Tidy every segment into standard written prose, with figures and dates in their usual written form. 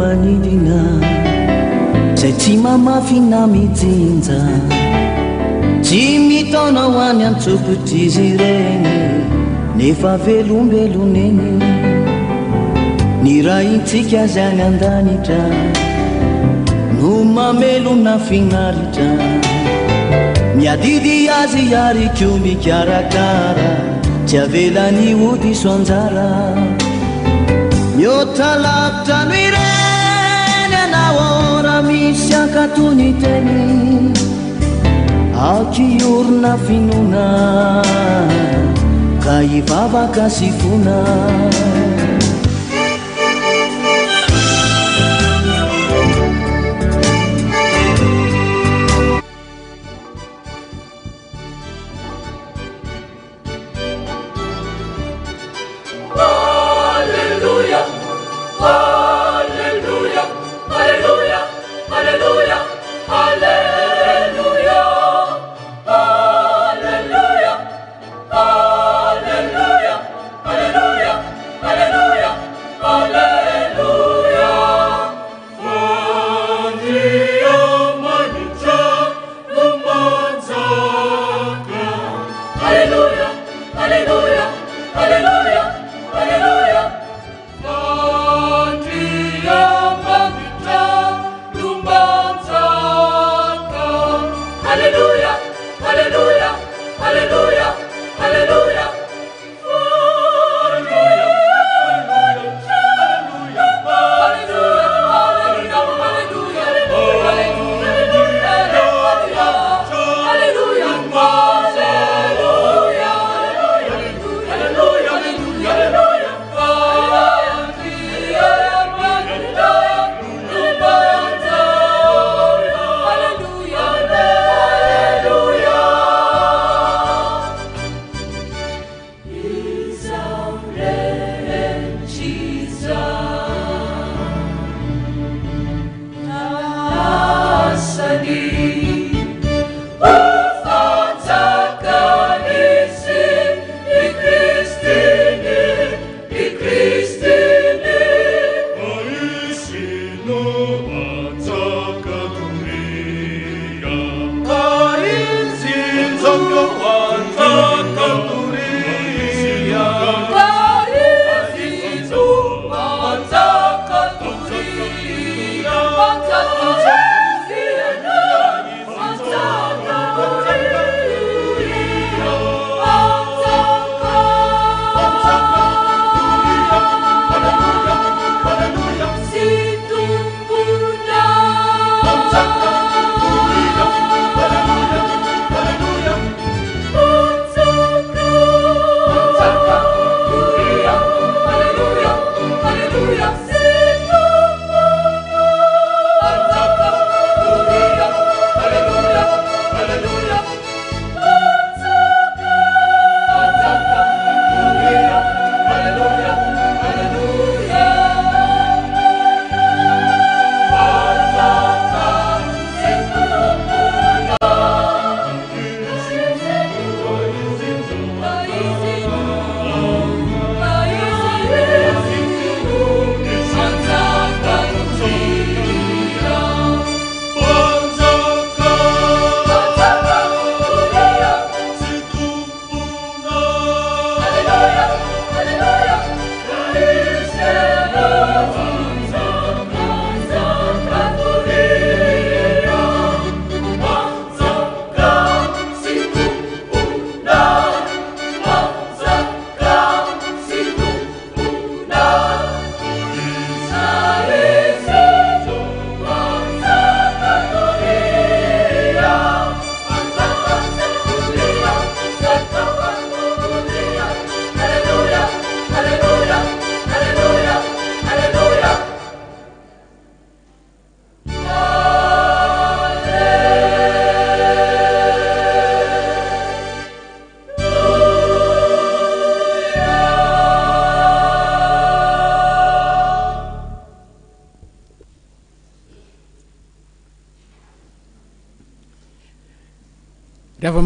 manidina zay tsy mamafina mijinja tsy mitona ho any antsopotry izy regny nefa velombeloneny ny raha itsika azy any andanitra no mamelona finaritra miadidy azy ary ko mikarakara tsy avelany odiso anjara miota lavitra no ireny anao ora misy ankatony teny akiorona finona ka ivavaka sy fona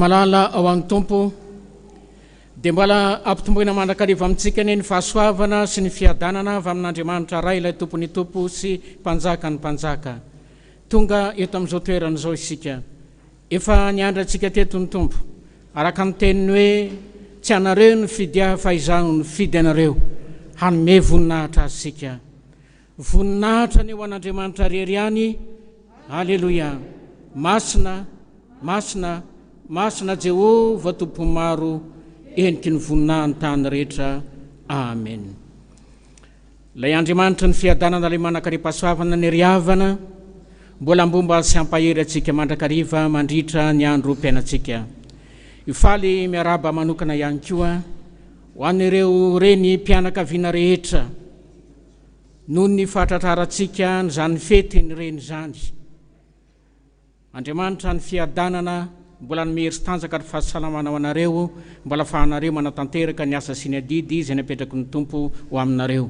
Malala ao amin'ny tompo dia mbola ampitomboina mandrakariva amintsika ny fahasoavana sy ny fiadanana avy amin'Andriamanitra ray ilay tompony tompo sy mpanjaka ny mpanjaka. Tonga eto amin'izao toerana izao isika, efa niandra antsika teto ny tompo, araka ny teniny hoe tsy anareo ny fidy ahy fa izaho ny fidy anareo, hanome voninahitra azy sika. Voninahitra ny ho an'Andriamanitra rery ihany. Haleloia. Masina, masina, masina Jehovah tompo maro, eniky ny voninahiny tany rehetra. Amen. Lay Andriamanitra ny fiadanana ilay manakariam-pahasoavana ny riavana, mbola mbomba sy hampahery atsika mandrakariva mandritra ny andro mpiainantsika. Ifaly miaraba manokana ihany koa ho an'ireo reny mpianakaviana rehetra noho ny fahatratrarantsika n'izany fety ny reny zany. Andriamanitra ny fiadanana mbola nomery sy tanjaka ny fahasalamana ho anareo, mbola fahanareo manatanteraka ny asa sy ny adidy izay napetraky ny tompo ho aminareo.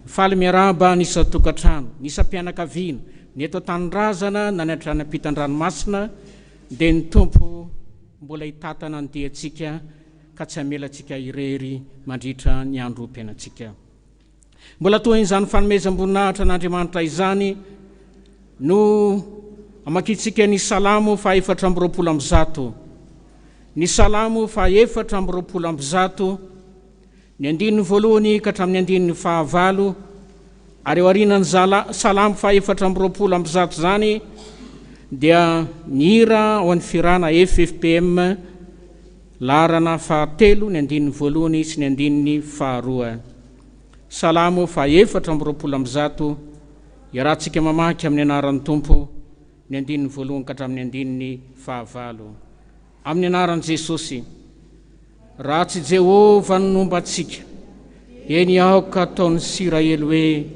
Ifaly miaraba nisa tokantrano, nisa mpianakaviana, ny eto tanindrazana na ny atrany ampitan-dranomasina, dia ny tompo mbola hitatana ny diantsika ka tsy hamelantsika irery mandritra ny andro mpiainantsika. Mbola toa izany fanomezam-boninahitra n'Andriamanitra izany no amakitsika ny Salamo fa 420, ny Salamo fa 420, ny andininy voalohany ka hatramin'ny andininy fahavalo, ary eo aorianany Salamo fa 420 zany dia ny hira ao an'ny firana FPVM larana fahatelo, ny andininy voalohany sy ny andininy faharoa. Salamo fa 420, iarahantsika mamaky amin'ny anaran'ny tompo, ny andininy voalohany ka hatramin'ny andininy fahavalo. Amin'ny anaran'i Jesosy. Raha tsy Jehovah nomba antsika, eny aoka ataon'ny Israely hoe,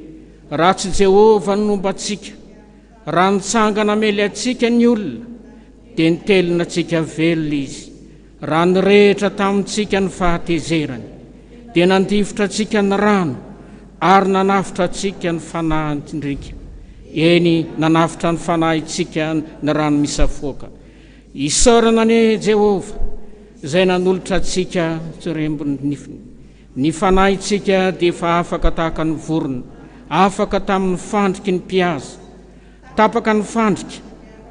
raha tsy Jehovah nomba antsika, raha nitsangana mely antsika ny olona, dia nitelina antsika velona izy. Raha nirehitra tamintsika ny fahatezerany, dia nandifotra antsika ny rano, ary nanafitra antsika ny fanahin-drika. Eny, nanafitra ny fanahintsika ny rano misafoaka. Isaorana ny Jehovah, izay nanolotra antsika tsirembony nifiny. Ny fanahintsika dia efa afaka tahaka ny vorona, afaka tamin'ny fandriky ny mpiaza, tapaka ny fandrika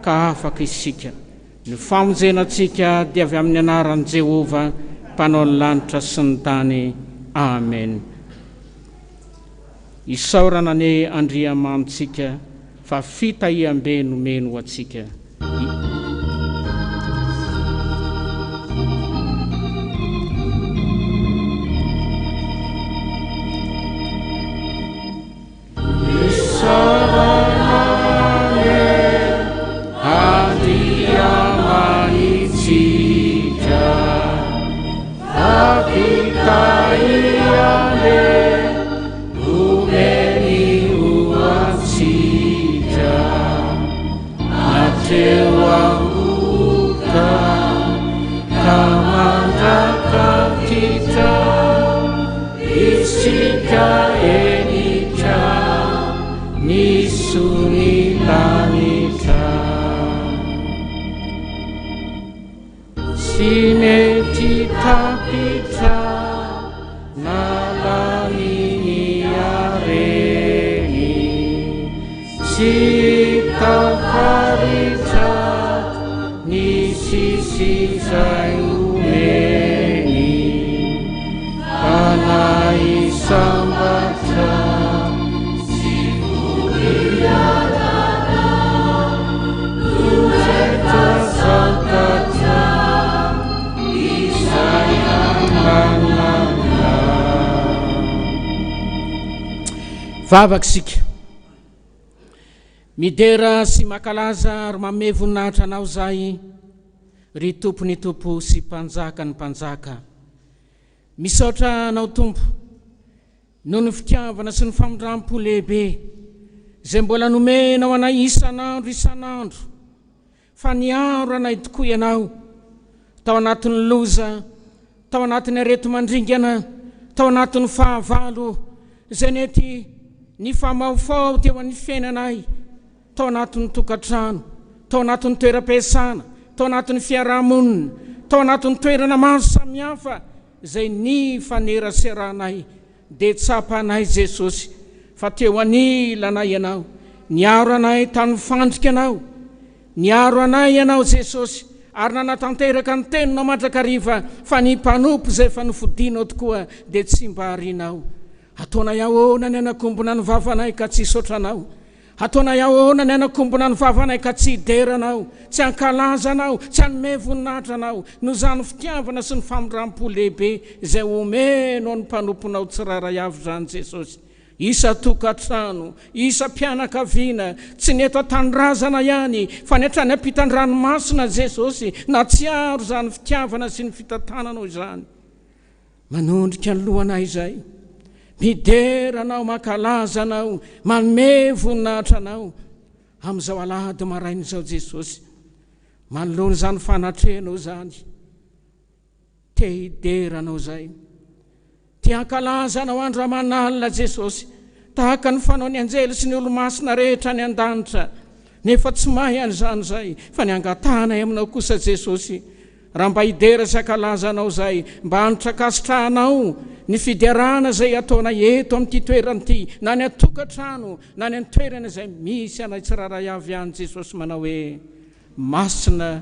ka afaka isika. Ny famonjenantsika dia avy amin'ny anaran'i Jehovah, mpanao ny lanitra sy ny tany. Amen. Isaorana ny andriamantsika, fa fitahiam-be nomeno atsika. Vavaka sika midera sy makalaza ary manome voninahitra anao zay, ry tompony tompo sy mpanjaka ny mpanjaka. Misaotra anao tompo noho ny fitiavana sy ny famondram-po lehibe izay mbola nomenao anay isan'andro, fa niaro anay tokoa ianao tao anatin'ny loza, tao anatin'ny areto mandringana, tao anatin'ny fahavalo izay nety ny famaofao teo amin'ny fiainanay, tao anatin'ny tokantrano, tao anatin'ny toeram-piasana, tao anatin'ny fiarahamonina, tao anatin'ny toerana maro samihafa zay ny faneraseranay dia tsapanay Jesosy fa teo anilanay ianao, niaro anay tany fandrika anao, niaro anay ianao Jesosy, ary nanatanteraka ny teninao mandrakariva fa ny mpanompo zay fa nofodinao tokoa dia tsy mba harinao. Ataonay ahoana ny anakombona ny vavanay ka tsy sotranao, ataonay ahoana ny anakombona ny vavanay ka tsy hideranao, tsy hankalazanao, tsy hanome voninahitra anao no zany fitiavana sy ny famindrampo lehibe zay omenao ny mpanomponao tsiraray avy zany Jesosy. Isa tokantrano, isa mpianakaviana, tsy ny eto an-tanindrazana ihany fa ny hatrany ampitan-dranomasina Jesosy, na tsiaro zany fitiavana sy ny fitantananao izany. Manondrika ny lohanay izay, mideranao, mankalaza anao, manome voninahitra anao amin'izao alahady maraina izao Jesosy. Manoloana zany fanatrenao zany, te hideranao zay, te hankalaza anao andro aman'alina Jesosy, tahaka ny fanao ny anjely sy ny olo-masina rehetra ny an-danitra, nefa tsy mahay an'izany zay fa ny angatanay aminao kosa Jesosy. Raha mba hidera sy hankalaza anao zay, mba hanitrakasitrahanao ny fidiarana zay ataonay eto amin'ity toerana ity, na ny atokantrano na ny toerana zay misy anay tsiraray avy ihany Jesosy, manao hoe masina,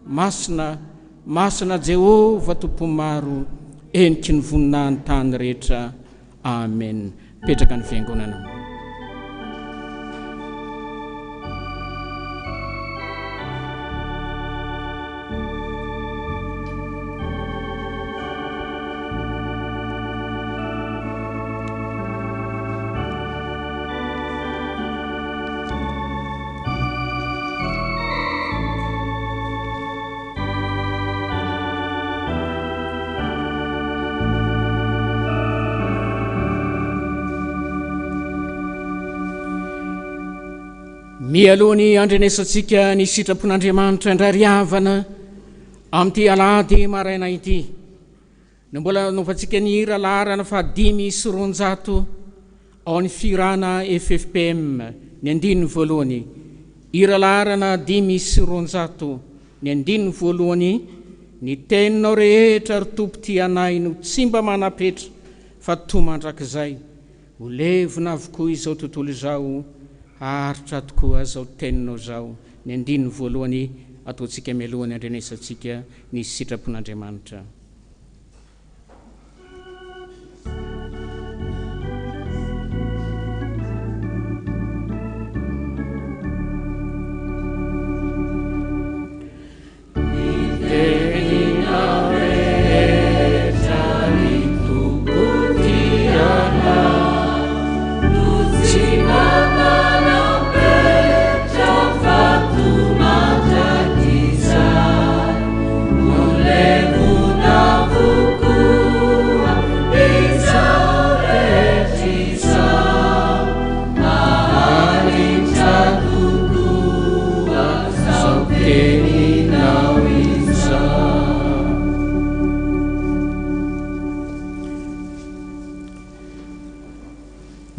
masina, masina Jehova tompo maro, eniky ny voninahiny tany rehetra. Amen. Petraka ny fiangonana. Mialohany andrenesantsika ny sitrapon'Andriamanitra indray riavana amin'ity alahady maraina ity, no mbola nofantsika ny hira laharana fa 500 ao amin'ny firana FPVM ny andininy voalohany. Hira laharana 500 ny andininy voalohany. Ny teninao rehetra ry tompo ty anay no tsy mba manapetra fa toa mandrakizay, ho levona avokoa izao tontolo izao, haritra tokoa zao teninao zao. Ny andininy voalohany ataontsika mialohany andrenesantsika ny sitrapon'Andriamanitra.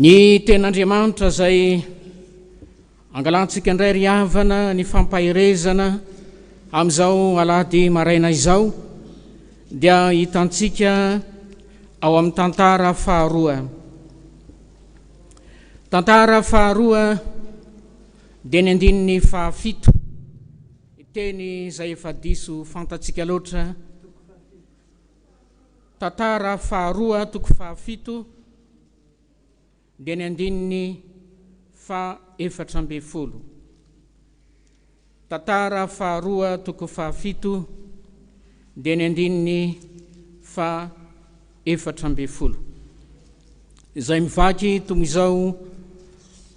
Ny ten'Andriamanitra zay angalantsika indray riavana ny fampahirezana amin'izao alahady maraina izao, dia hitantsika ao amin'ny tantara faharoa. Tantara faharoa dia ny andininy fahafito, teny zay efa diso fantatsika loatra. Tantara faharoa toko fahafito dia ny andininy fa-14. Tantara faharoa toko fahafito dia ny andininy fa-14. Izay mivaky toy izao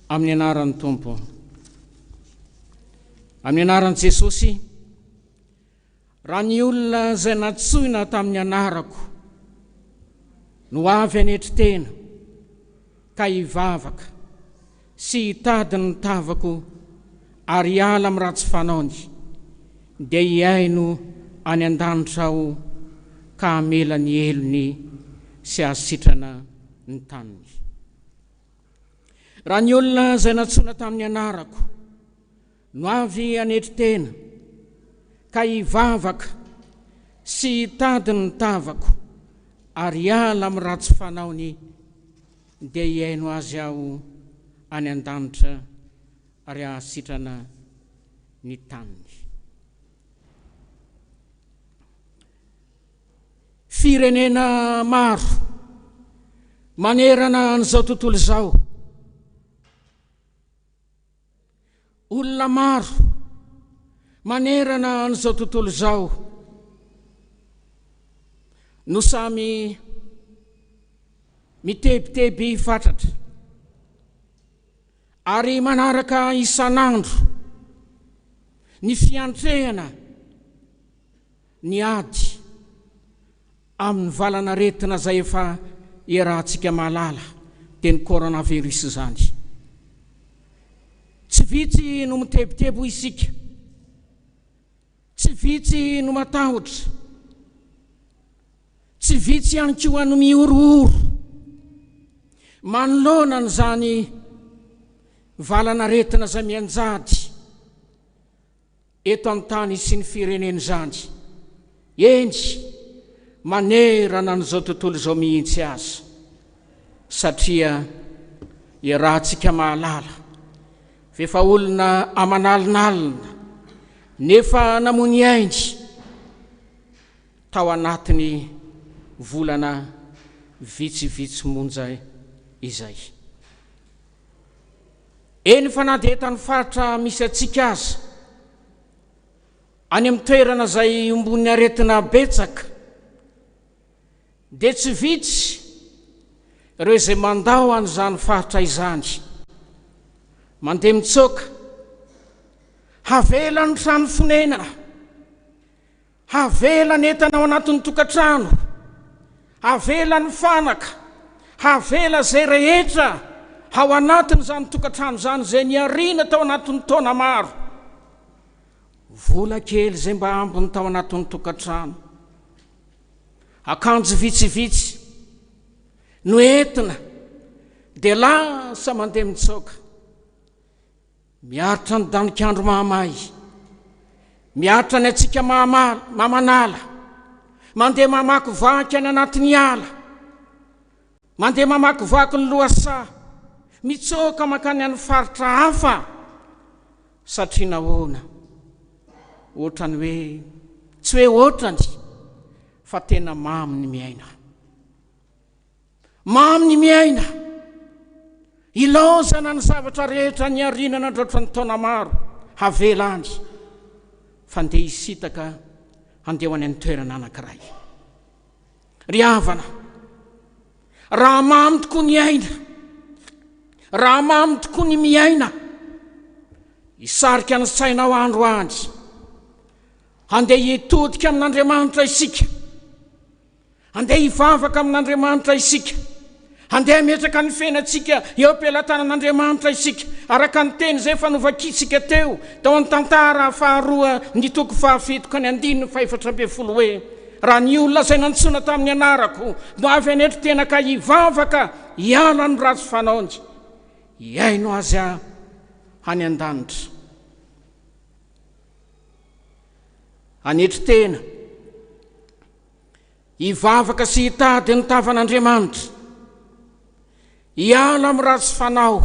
amin'ny anaran'ny Tompo. Amin'ny anaran'i Jesosy, raha ny olona zay natsoina tamin'ny anarako no avy anetry tena ka hivavaka sy hitady ny tavako ary hiala amin'ny ratsy fanaony, dia hiaino any an-danitra aho ka hamela ny elony sy hasitrana ny taniny. Raha ny olona zay natsoina tamin'ny anarako no avy anetry tena ka hivavaka sy hitady ny tavako ary ala amin'ny ratsy fanaony dia hiaino azy aho any an-danitra ary ahasitrana ny taniny. Firenena maro manerana an'izao tontolo izao. Olona maro manerana an'izao tontolo izao no samy mitebiteby fatratra ary manaraka isan'andro ny fiantrehana ny ady amin'ny valana retina zay efa iarahantsika mahalala dia ny coronavirus izany. Tsy vitsy no mitebitebo isika, tsy vitsy no matahotra, tsy vitsy ihany koa no miorooro manoloana n'izany valana retina zay mianjady eto amin'ny tany sy ny firenena izany. Eny manerana an'izao tontolo izao mihitsy azy, satria iarahantsika mahalala fefa olona amanalinalina nefa namony ainy tao anatiny volana vitsivitsy monja izay. Eny fa na dia etan'ny faritra misy atsika aza any amin'ny toerana zay ombon'ny aretina betsaka dia tsy vitsy ireo izay mandao an'izany faritra izany, mandeha mitsoka havela ny trano fonenana, havela ny entana ao anatin'ny tokantrano, havela ny fanaka, havela zay rehetra ao anatin' izany tokantrano zany zay niarina tao anatin'ny taona maro, vola kely zay mba ambony tao anatin'ny tokantrano, akanjo vitsivitsy no entina dia lasa mandeha mitsoka, miaritra ny danikandro mahamay, miaritra ny atsika mamanala, mandeha mamaky vaky any anatin'ny ala, mandeha mamaky vaky ny lohasaha, mitsoka makany amin'ny faritra hafa, satria nahoana? Ohatrany hoe tsy hoe ohatrany fa tena mamy ny miaina, mamy ny miaina, ilaozana ny zavatra rehetra niarinana androatra ny taona maro, havela any fa ndeha hisitaka handeha ho any amin'ny toerana anankiray. Ry havana, raha mamy tokoa ny aina, raha mamy tokoa ny miaina, hisarika ny sainao andro any handeha hitodika amin'Andriamanitra isika, handeha hivavaka amin'Andriamanitra isika, handeha metraka ny fiainantsika eo am-pelatanan'Andriamanitra isika, araka ny teny zay fanovakitsika teo tao amin'ny tantara faharoa ny toko fahafito ny 140 hoe raha ny olona zay nantsona tamin'ny anarako no avy anetry tena ka hivavaka hiala ny ratsy fanaony, hiaino azy hany an-danitra. Anetry tena hivavaka sy hitady ny tavan'Andriamanitra, hiala amin'ny ratsy fanao,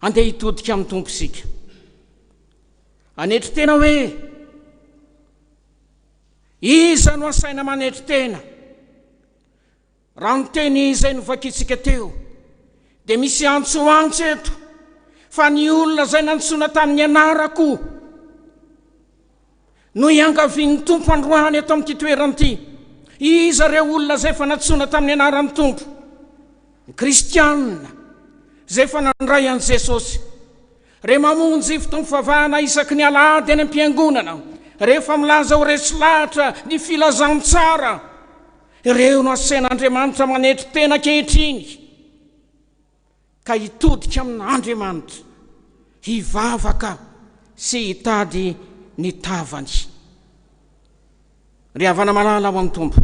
andeha hitodika amin'ny tompo isika. Anetry tena hoe iza no asaina manetry tena, raha ny teny izay novakitsika teo dia misy antso eto fa ny olona zay nantsona tamin'ny anarako no iangavian'ny tompo androany eto amin'ity toerana ity. Iza reo olona zay fa nantsona tamin'ny anaran'ny tompo? Ny kristianina zay fa nandray an' Jesosy, re mamonjy fotoam-pivavahana isaky ny alahady any am-piangonana, rehefa milaza ho resy lahatra ny filazantsara, ireo no asain'Andriamanitra manetry tena kehitriny ka hitodika amin'Andriamanitra, hivavaka sy hitady ny tavany. Ry havana malala ho an'ny tompo,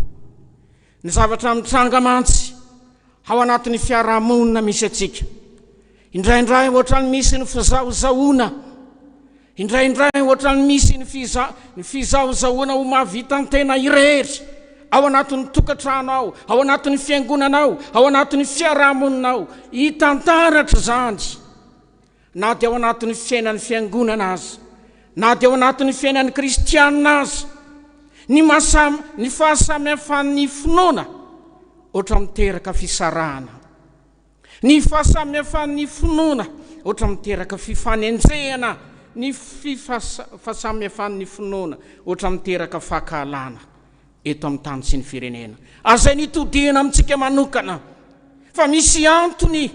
ny zavatra mitranga mantsy ao anatin'ny fiarahamonina misy atsika, indraindray ohatrany misy ny fizaozaona, indraindray ohatrany misy ny fizaozaona ho mahavita ny tena irery ao anatin'ny tokantrano ao anatin'ny fiangonanao ao anatin'ny fiarahamoninao hitantaratra zany na dia ao anatin'ny fiainan'ny fiangonana azy na dia ao anatin'ny fiainan'ny kristianina azy ny fahasamihafan'ny finoana ohatra miteraka fisarahana ny fahasamihafan'ny finoana ohatra miteraka fifanenjehana ny fahasamihafan'ny finoana ohatra miteraka fahakalana eto amin'ny tany sy ny firenena azay nitodihana amintsika manokana fa misy antony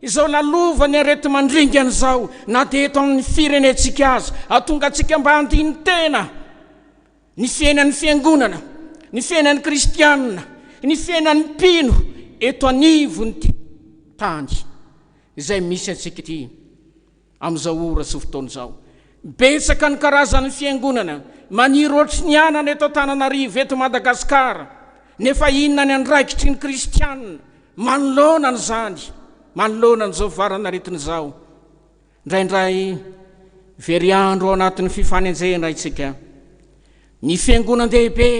izao lalovany arety mandringana zao na dia eto amin'ny firenentsika azy atonga atsika mba andiny tena ny fiainan'ny fiangonana ny fiainan'ny kristianina ny fiainan'ny mpino eto anivony ty tany izay misy atsika ty amin'izao ora sy fotoana zao betsaka ny karazan'ny fiangonana maniry ohatry ny anana eto Antananarivo eto Madagasikara nefa inona ny andraikitry ny kristianina manoloana zany manoloana n'izao varanaretiny zao indraindray very andro ao anatin'ny fifanenjehana itsika ny fiangonan-dehibe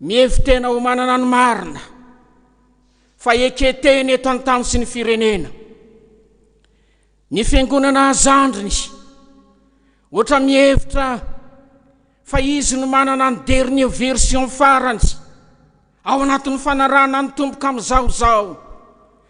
mievitena ho manana ny marina fa eketeny eto an-tany sy ny firenena ny fiangonana azandriny ohatra mievitra fa izy no manana ny dernier version farany ao anatin'ny fanarahana ny tomboka amin'izao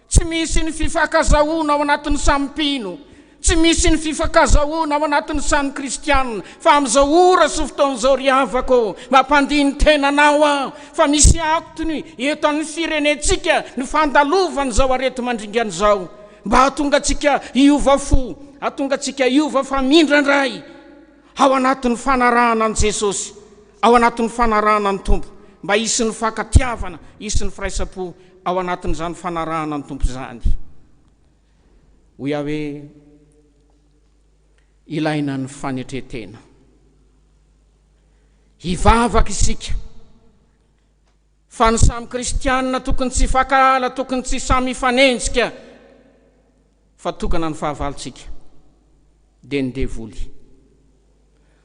tsy misy ny fifakazahoana ao anatin'ny sampino tsy misy ny fifakazahoana ao anatin'ny samy kristianina fa amin'izao ora sy fotoan'izao ry havako mampandiny tenanao aho fa misy akotony eto amin'ny firenentsika ny fandalovany zao arety mandringana zao mba hatonga atsika hiova fo hatonga atsika hiova famindrandray ao anatin'ny fanarahana an' Jesosy ao anatin'ny fanarahana ny tompo mba hisy ny fakatiavana hisy ny firaisapo ao anatin'izany fanarahana ny tompo zany hoy aho hoe ilaina ny fanetretena hivavaka isika fa ny samy kristianina tokony tsy fakala tokony tsy samy hifanenjika fa tokana ny fahavalontsika dia ny devoly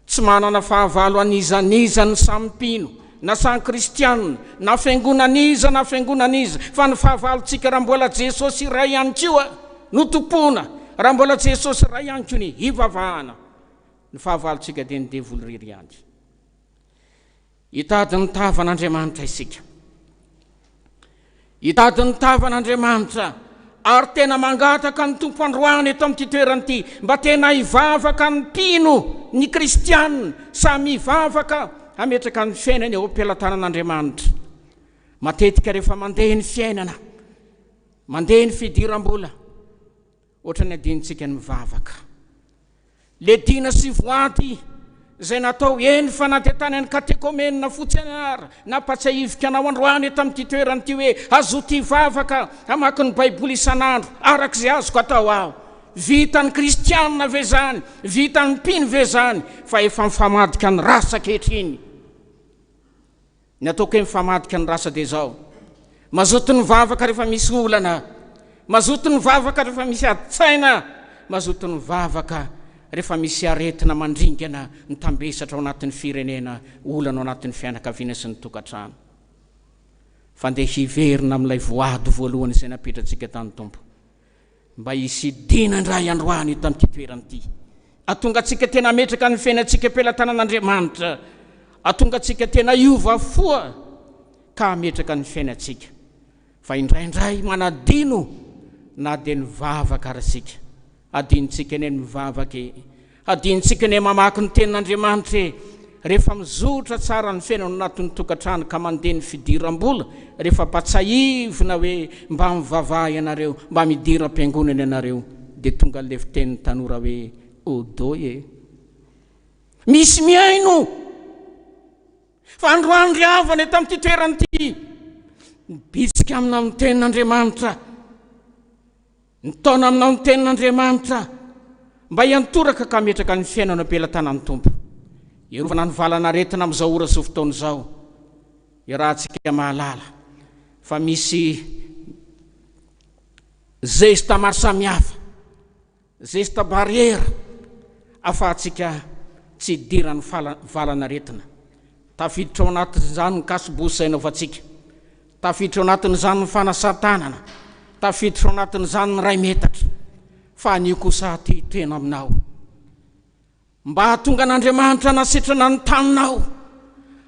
tsy manana fahavalo anizaniza ny sampino na samy kristianina na fiangonaniza na fiangonaniza fa ny fahavalontsika raha mbola Jesosy iray ihany koa no tompona raha mbola Jesosy iray ihany koa ny hivavahana ny fahavalontsika dia ny devoly rery ihany hitady ny tavan'Andriamanitra isika hitady ny tavan'Andriamanitra ary tena mangataka ny tompo androany eto amin'ity toerana ity mba tena hivavaka ny mpino ny kristianina samy hivavaka ametraka ny fiainany eo am-pilatanan'Andriamanitra matetika rehefa mandeha ny fiainana mandeha ny fidiram-bola ohatra ny adinitsika ny mivavaka le dina sy voady zay natao eny fanatetany any katekomenina fotsianara napatsahivika anao androany eto amin'ity toerana ity hoe azo ty vavaka amaky ny baiboly isan'andro arak'izay azoko atao aho vitan'ny kristianina ve zany vitan'ny mpino ve zany fa efa mifamadika ny rasa kehitriny ny ataoko hoe mifamadika ny rasa dia zao mazoto ny vavaka rehefa misy olana mazoto ny vavaka rehefa misy aditsaina mazoto ny vavaka rehefa misy aretina mandringana ny tambesatra ao anatin'ny firenena olana ao anatin'ny fianakaviana sy ny tokantrano fa ndeha hiverina amin'ilay voady voalohany izay napetratsika tany tompo mba hisidina indray androany eto amin'ity toerana ity atonga atsika tena ametraka ny fiainantsika am-pelatanan'Andriamanitra atonga atsika tena hiova foa ka ametraka ny fiainantsika fa indraindray manadino na dia ny vavaka arasika adinitsika eny mivavaka adinitsika eny mamaky ny tenin'Andriamanitra rehefa mizotra tsara ny fiainana anatin'ny tokantrano ka mandeha ny fidiram-bola rehefa patsahivina hoe mba mivavaha ianareo mba midira am-piangonana ianareo dia tonga le fitenin'ny tanora hoe odoy misy miaino fa androany ry havana eto amin'ity toerana ity bitsika amina amin'ny tenin'Andriamanitra nitaona aminao ny tenin'Andriamanitra mba hiantoraka ka metraka ny fiainana am-pelatanan'ny tompo irovana ny valanaretina amin'izao ora sy fotoana izao irahantsika mahalala fa misy zesta maro samihafa zesta barrière afahantsika tsy hidirany valanaretina tafiditra ao anatin'izany ny kasibosy zay naovantsika, tafiditra ao anatin'izany ny fanasan-tanana, tafiditra ao anatin'izany ny ray metatra, fa anio kosa ty tena aminao mba hatonga an'Andriamanitra nasitrana ny taninao,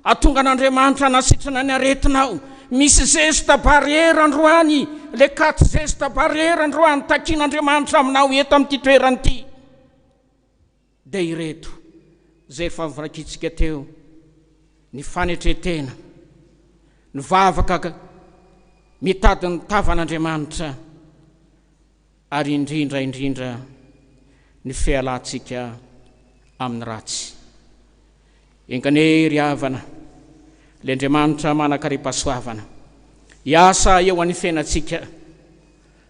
hatonga an'Andriamanitra nasitrana ny aretinao. Misy zesta barrière androany, le 4 zesta barrière androany takin'Andriamanitra aminao eto amin'ity toerany ity. Dia ireto zay efa nivorakitsika teo, ny fanetretena, ny vavaka mitady ny tavan'Andriamanitra, ary indrindra ny fialantsika amin'ny ratsy. Engane ry havana, le Andriamanitra manakaripasoavana hiasa eo an'ny fiainantsika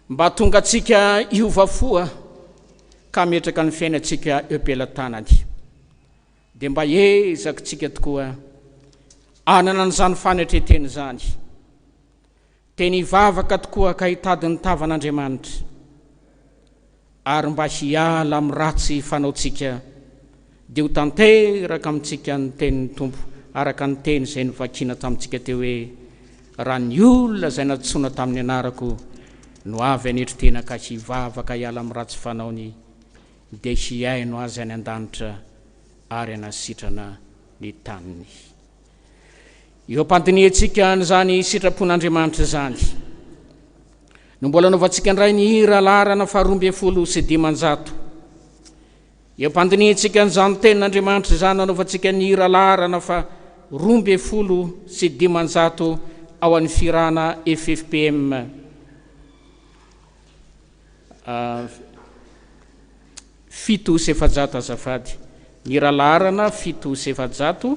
mba tonga atsika iovafoa ka metraka ny fiainantsika eo am-pelantanany, dia mba ezakitsika tokoa anana n'izany fanetreteny zany, teny hivavaka tokoa ka hitady ny tavan'Andriamanitra, ary mba hiala amin'ny ratsy fanaotsika, dia ho tanteraka amintsika ny tenin'ny Tompo araka ny teny izay novakina tamintsika teo hoe raha ny olona izay natsoina tamin'ny anarako no avy anetritena ka hivavaka hiala amin'ny ratsy fanaony, dia hiaino azy any an-danitra ary anasitrana ny taniny. Eo ampandiniantsika n'izany sitrapon'Andriamanitra zany no mbola naovantsika ndray ny hira larana fa 12:500. Eo ampandiniantsika n'izany tenin'Andriamanitra zany naovantsika ny hira larana fa 12:500 ao an'ny firana FPVM. Fito sefajato azafady, ny hira larana 700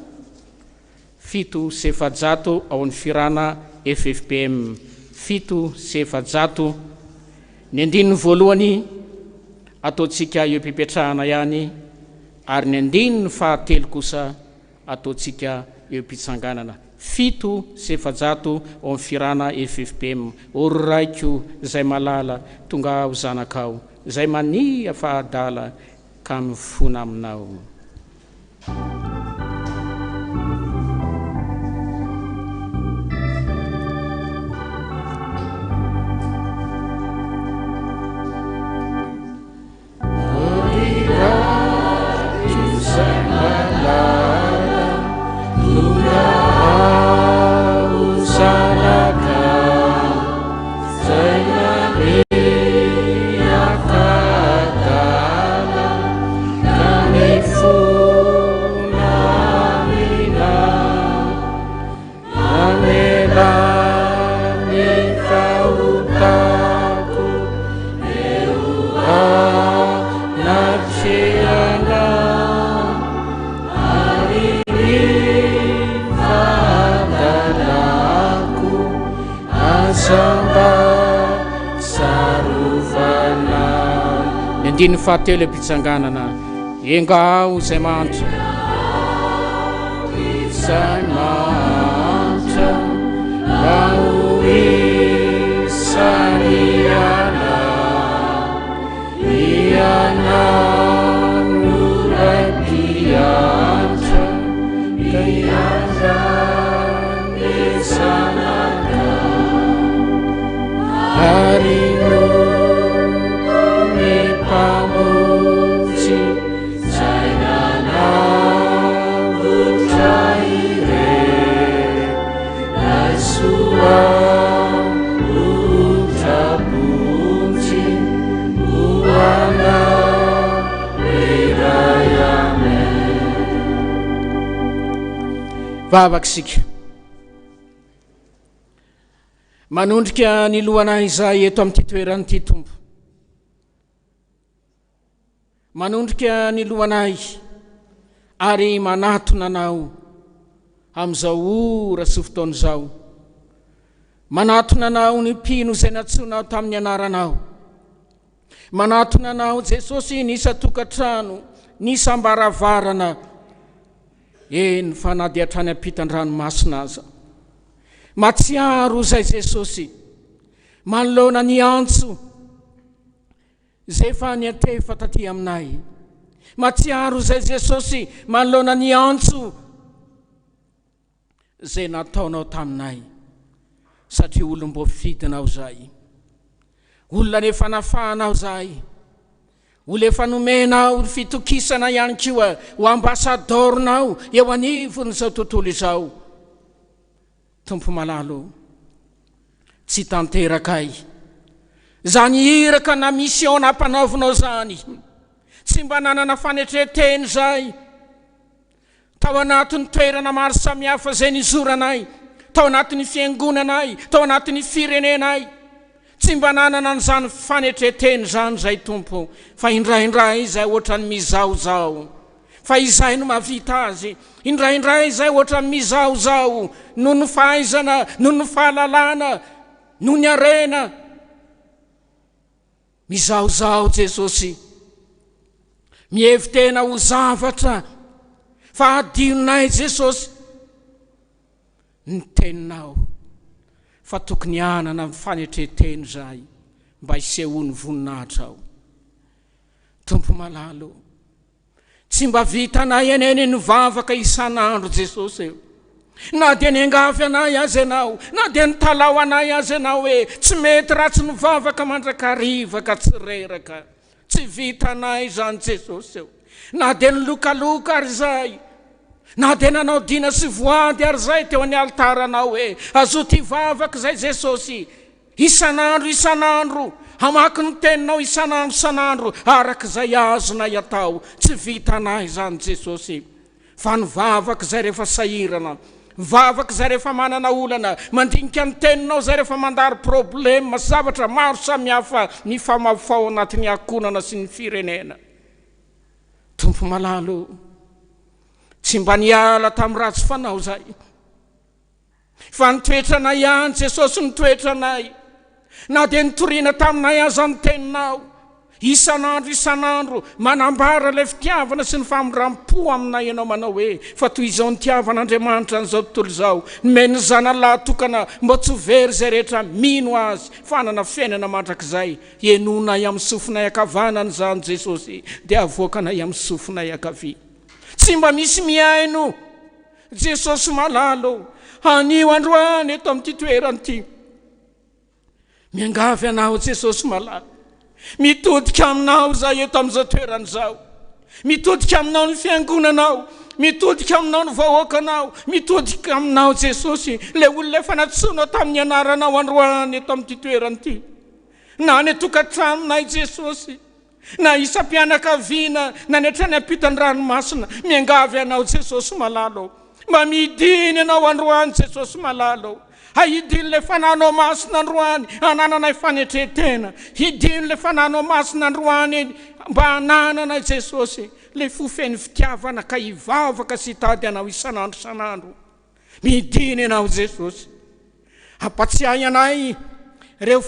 ao an'ny firana FPVM 700. Ny andininy voalohany ataontsika eo am-pipetrahana ihany, ary ny andininy fahatelo kosa ataontsika eo am-pitsanganana. 700 ao amin'ny firana FPVM. Ory raiko zay malala tonga ho zanakao, zay mania fahadala ka mifona aminao. Ndiny fahatelo am-pitsanganana, engao zay mantra, zay mantra, ao isaniana, iana nurapiantra, kaiaza nisanaka, harino pamonji zainana vutraire nasua utrabunji uana irayame. Vavaksika manondrika ny lohana izay eto amin'ity toeran'ity Tompo, manondrika ny lohanay ary manatona anao amin'izao ora sy fotoana izao, manatona anao ny mpino izay natsoinao tamin'ny anaranao, manatona anao Jesosy nisa tokantrano, nisa ambaravarana, ny fanady hatrany ampitan-dranomasina aza. Matsiaro zay Jesosy, manoloana ny antso zay efa niantefa taty aminay. Matsiaro zay Jesosy, manoloana ny antso zay nataonao taminay satria olom-bo fidinao zay, olona nefa nafahanao zay, olo efa nomenao fitokisana ihany koa ho ambasadornao eo anivon'izao tontolo izao. Tompo malalo, tsy tanterakay zany iraka na mission nampanaovinao zany, tsy mba nanana fanetreteny zay tao anatin'ny toerana maro samihafa zay nizoranay, tao anatin'ny fiangonanay, tao anatin'ny firenenay, tsy mba nanana an'izany fanetreteny zany zay Tompo, fa indraindray izay ohatrany mizaozao, fa izay no mahavita azy. Indraindray izay ohatrany mizaozao noho ny fahaizana, noho ny fahalalana, noho ny arena. Mizaozao Jesosy, mihevitena ho zavatra, fa adinonay Jesosy ny teninao, fa tokony anana fanetreteny zay mba hisehoany voninahitra ao. Tompo malalo, tsy mba vitanay eneny ny vavaka isan'andro Jesosy eo, na dia ny angavy anay azy ianao, na dia ny talao anay azy ianao hoe tsy mety ratsy ny vavaka mandrakarivaka tsy reraka, tsy vitanay zany Jesosy eo, na dia ny lokaloka ary zay, na dia nanao dina sy voady ary zay teo amin'ny altaranao hoe azo ty vavaka zay Jesosy isan'andro hamaky ny teninao isan'andro araka zay azonay atao, tsy vitanay zany Jesosy. Fa ny vavaka zay rehefa sahirana, vavaka zay rehefa manana olana, mandinika ny teninao zay rehefa mandary problema, zavatra maro samihafa ny famafao anatin'ny akonana sy ny firenena. Tompo malalo, tsy mba niala tamin'ny ratsy fanao zay, fa nitoetranay ihany Jesosy nitoetranay, na dia nitoriana taminay aza ny teninao isan'andro manambara ilay fitiavana sy ny famindram-po aminay ianao manao hoe fa toy izao ny tiavan'Andriamanitra n'izao tontolo izao, nomeny zanalahy tokana mba tsy ho very zay rehetra mino azy, fanana fiainana mandrakizay, enonay amin'ny sofinay ankavanany zany Jesosy, dia avoakanay amin'ny sofinay ankavia. Tsy mba misy miaino Jesosy malalo, anio androany eto amin'ity toerany ity, miangavy anao Jesosy malalo, mitodika aminao zay eto amin'izao toerana zao, mitodika aminao ny fiangonanao, mitodika aminao ny vahoakanao, mitodika aminao Jesosy le olona efa natsoinao tamin'ny anaranao androany eto amin'ity toerana ity, na ny tokantramonay Jesosy, na isam-pianakaviana na ny hatrany ampitany ranomasina, miangavy anao Jesosy malalo, mba midiny anao androany Jesosy malalo, hidiny le fananao masina androany anananay fanetretena, hidiny le fananao masina androany mba ananana Jesosy le fofeny fitiavana ka hivavaka sy hitady anao isan'andro. Midiny anao Jesosy, ampatsiahy anay reo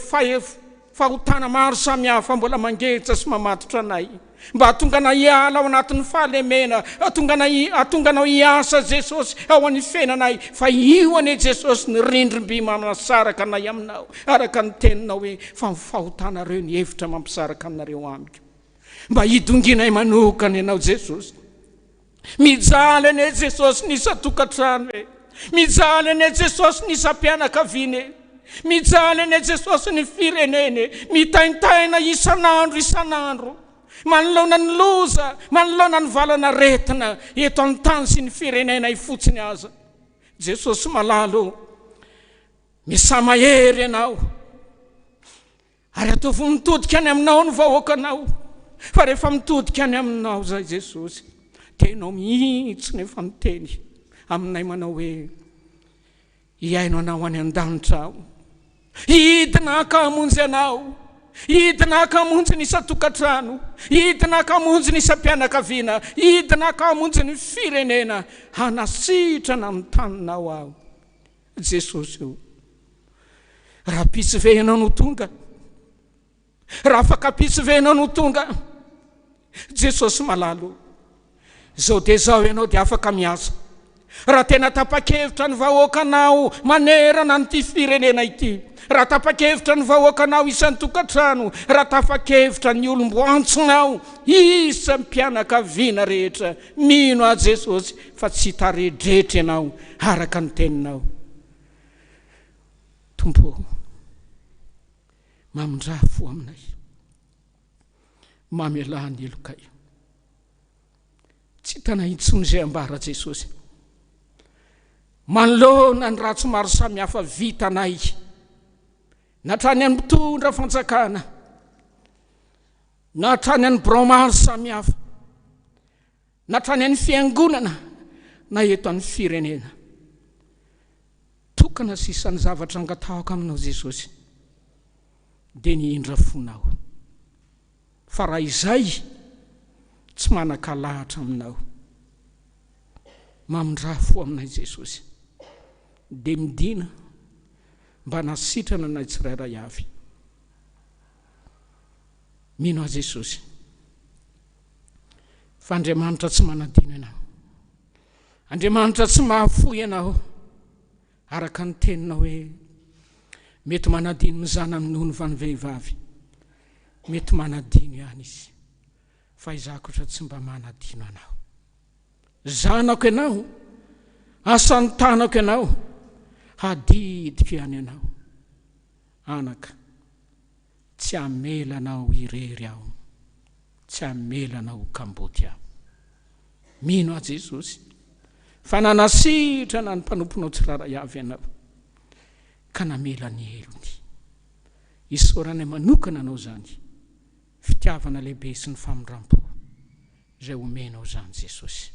fahotana maro samihafa mbola mangetsa sy mamatotra anay, mba atonga na hiala ao anatin'ny fahalemena, atonga nao hiasa Jesosy ao amin'ny fiainanay, fa io ane Jesosy ny rindrim-by manasaraka anay aminao, araka ny teninao hoe fa mifahotanareo ny hevitra mampisaraka aminareo amiko. Mba hidonginay manokana ianao Jesosy, mijaly ane Jesosy nisa-tokantrano e, mijaly ane Jesosy nisa-pianakaviana, mijaly ane Jesosy ny firenene, mitaintaina isan'andro, manolona ny loza, manolona ny valana retina eto amin'ny tany sy ny firenena ifotsiny aza. Jesosy malalo, misamahery ianao, ary ataovy mitodika any aminao ny vahoakanao, fa rehefa mitodika any aminao zay Jesosy, tenao mihitsy nefa miteny aminay manao hoe iaino anao any an-danitra ao, hidina ka hamonjy anao, hidina ka hamonjy ny isa-tokantrano, hidina ka hamonjy ny isa-pianakaviana, hidina ka hamonjy ny firenena, hanasitrana amin'ny taninao ao Jesosy io. Raha pitsovenao no tonga, raha afaka pitsovenao no tonga Jesosy malalo, zao dia zao ianao dia afaka miasa, raha tena tapa-kevitra ny vahoakanao manerana nyty firenena ity, raha tapa-kevitra ny vahoakanao isan'ny tokantrano, raha tapa-kevitra ny olomboantsonao isan'ny mpianakaviana rehetra, mino a Jesosy fa tsy taredretra ianao araka ny teninao. Tompo, mamondrafo aminay, mamelà ny elokay, tsy tanay intsony izay ambara Jesosy, manoloana ny ratso maro samihafa vitanay, natrany any mitondra fanjakana, natrany any birao maro samihafa, natrany any fiangonana, na eto any firenena. Tokana sisan'ny zavatra angatahoka aminao Jesosy, dia ny indra fonao, fa raha izay tsy manan-kalahatra aminao, mamondrafo aminay Jesosy, dia midina mba nasitrana anay tsirairay avy. Mino a Jesosy fa Andriamanitra tsy manadino ianao, Andriamanitra tsy mahafoy ianao, araka ny teninao hoe mety manadino mizana amin'ony va ny vehivavy, mety manadino ihany izy, fa izako otra tsy mba manadino anao. Zanako ianao, asan'ny tanako ianao, hadidiko ihany ianao. Anaka, tsy amelanao irery aho, tsy amelanao kamboty aho. Mino a Jesosy fa nanasitrana ny mpanomponao tsiraray avy ianao, ka namela ny elony. Isaoranay manokana anao zany fitiavana lehibe sy ny famondram-po izay omenao zany Jesosy.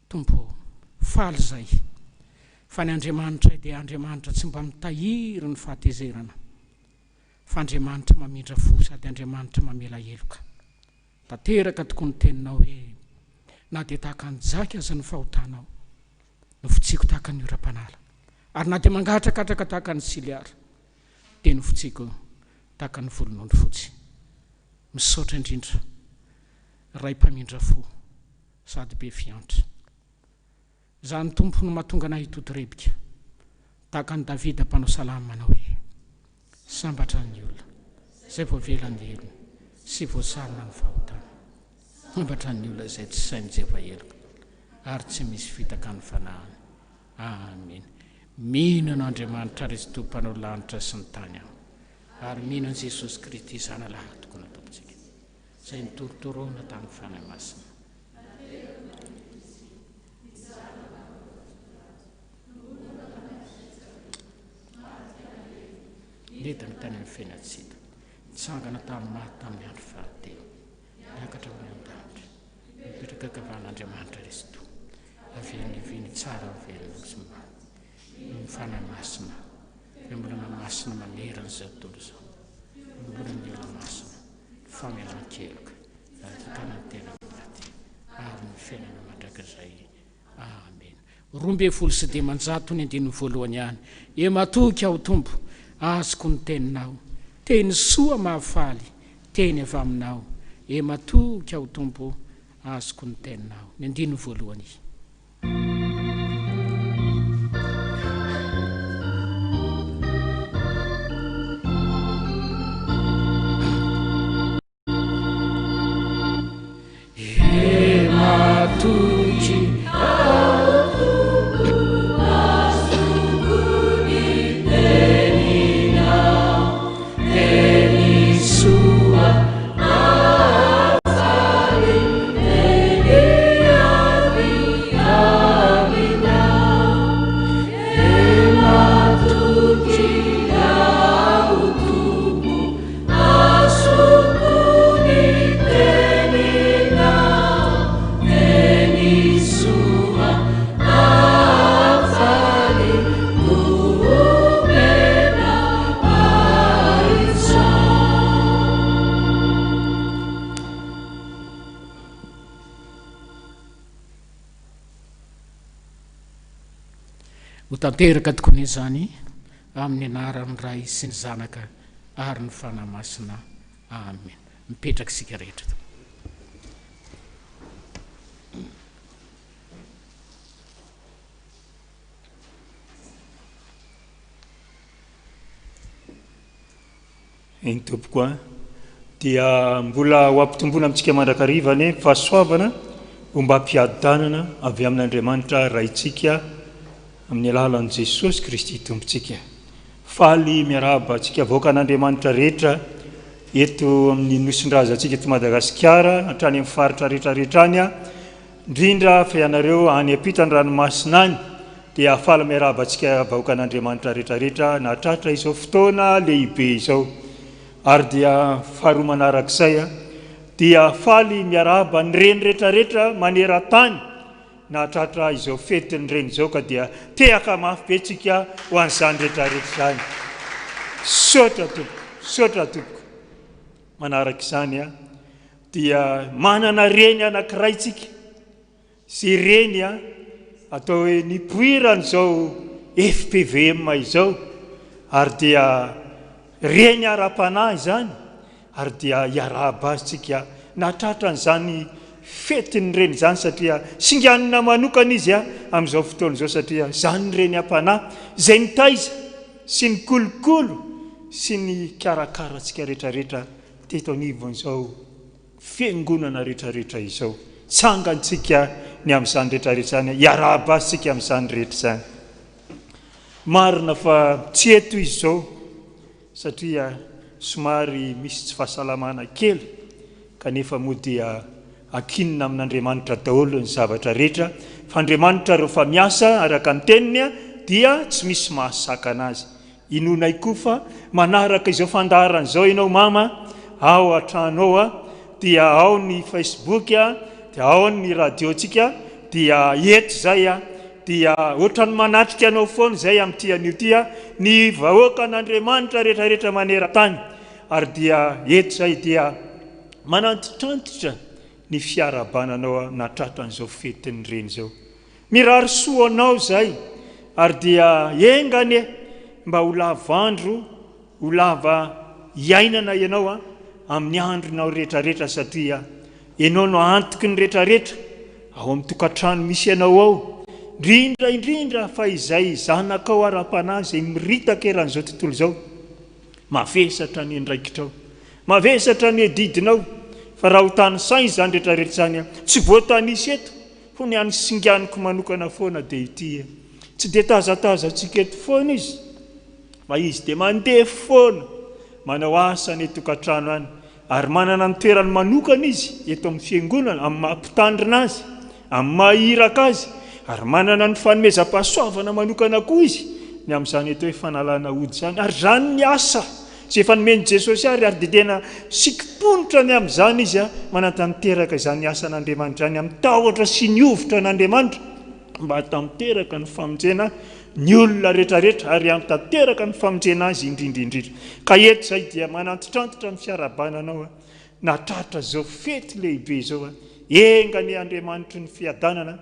Tompo, faly zay fa ny Andriamanitra dia Andriamanitra tsy mba mitahiry ny fahatezerana, fa Andriamanitra mamindra fo sady Andriamanitra mamela eloka. Tanteraka tokoa ny teninao hoe na dia tahaka ny jaka aza ny fahotanao, no fotsiko tahaka ny ora-panala, ary na dia mangatrakatraka tahaka ny siliara, dia no fotsiko tahaka ny volon'ondry fotsy. Misaotra indrindra ray mpamindra fo sady be fiantra, zany tompo no mahatonga anay hitotorebika tahaka ny Davida mpanao salama manao hoe sambatra ny olona izay voavelan'ny elony sy voasarona ny fahotana, sambatra ny olona izay tsy sainy jefa eloka ary tsy misy fitaka ny fanahany. Amen. Mino an'Andriamanitra Kristy mpanao lanitra sy ny tany aho, ary mino an' Jesosy Kristy zana lahy tokony ataontsika izay nitorotoroana tamin'ny fanahy masina. Neta ny tany amin'ny fiainatsika, nitsangana tamin'ny maty tamin'ny andro fahatelo, niakatra amin'ny an-danitra, mipetraka kavan'Andriamanitra Kristy, avelany tsara avelany sy ny fanahy masina, fiambolana masina manerana izay tontolo izao, mbola ny olona masina, famelan-keloka, ary tokana ny tena maty, ary ny fiainana mandrakizay. Amen. 12 ny andininy voalohany ihany. E matoky aho Tompo, azoko ny teninao, teny soa mahafaly, teny avy aminao. E matoky aho Tompo, azoko ny teninao. Ny andininy voalohany. E matoky tanteraka tokony izany amin'ny anaran'ny Ray sy ny Zanaka ary ny fanahy masina. Amen. Mipetraka isika rehetra. Eny tompoko a dia mbola ho ampitomboana amintsika mandrakarivany fahasoavana omba ampiadanana avy amin'Andriamanitra raitsika amin'ny alalan'i Jesosy Kristy tompontsika. Faly miarahaba antsika vahoaka an'Andriamanitra rehetra eto amin'ny nosin-drazantsika eto Madagasikara hatrany amin'ny faritra rehetrarehetra any a, indrindra fa ianareo any ampitany ranomasina any, dia faly miarahaba antsika vahoaka an'Andriamanitra rehetrarehetra nahatratra izao fotoana lehibe izao. Ary dia faharoa manarak'izay a, dia faly miarahaba ny reny rehetrarehetra maneran-tany nahatratra izao fetiny reny izao, ka dia tehaka mafy be tsika ho an'izany rehetrarehetra izany. Sotra tompoko. Manarak'izany a, dia manana reny anankiray tsika, sy reny a atao hoe nipoirana izao FPVM izao, ary dia reny ara-panahy izany, ary dia iarahaba azy tsika nahatratra n'izany fetiny reny izany, satria singanina manokana izy a amin'izao fotoana izao, satria izany reny am-panahy izay mitaiza sy ny kolokolo sy ny karakara antsika rehetrarehetra teto anivon'izao fiangonana rehetrarehetra izao. Tsangantsika ny amin'izany rehetrarehetra izany, iarahaba azy tsika amin'izany rehetra izany. Marina fa tsy eto izy izao, satria somary misy tsy fahasalamana kely, kanefa moa dia akinina amin'Andriamanitra daholo ny zavatra rehetra, fa Andriamanitra rehefa miasa araka ny teniny a, dia tsy misy mahasaka anazy. Inonay koa fa manaraka izao fandaharana izao ianao mama, ao an-tranao a, dia ao ny Facebook a, dia ao ny radiontsika, dia eto zay a, dia ohatrany manatrika anao foana izay amin'ity an'io ty a, ny vahoaka an'Andriamanitra rehetrarehetra maneran-tany. Ary dia eto zay dia manantitrantitra ny fiarabananao nahatratra an'izao fetiny reny izao. Mirary soa anao zay, ary dia engany mba ho lava andro, ho lava iainana ianao a amin'ny andronao rehetrarehetra, satria ianao no antoky ny rehetrarehetra ao amin'ny tokantrano misy ianao ao, indrindra fa izay zanakao ara-panahy izay miritaka eran'izao tontolo izao, mavesatra ny andraikitrao, mavesatra ny edidinao. Fa raha ho tany saina izany rehetrarehetra izany a, tsy voatanisy eto, ho ny any singaniko manokana foana dia ity, tsy dia tazataza antsika eto foana izy, fa izy dia mandeha foana manao asa ny tokantrano any, ary manana ny toerany manokana izy eto amin'ny fiangonana, amin'ny mampitandrina azy, amin'ny mahiraka azy, ary manana ny fanomezam-pahasoavana manokana koa izy ny amin'izany eto hoe fanalana ody izany. Ary zany ny asa sy efa nomeny Jesosy ary dia tena sikiponitra ny amin'izany izy a, manatanteraka izany asa n'Andriamanitra any amin'ny tahotra sy ny ovitra n'Andriamanitra, mba hatanteraka ny famonjena ny olona rehetrarehetra, ary hatanteraka ny famonjena azy indrindra. Ka eto zay dia manantitrantitra ny fiarabananao a, nahatratra izao fety lehibe izao a, engany Andriamanitra ny fiadanana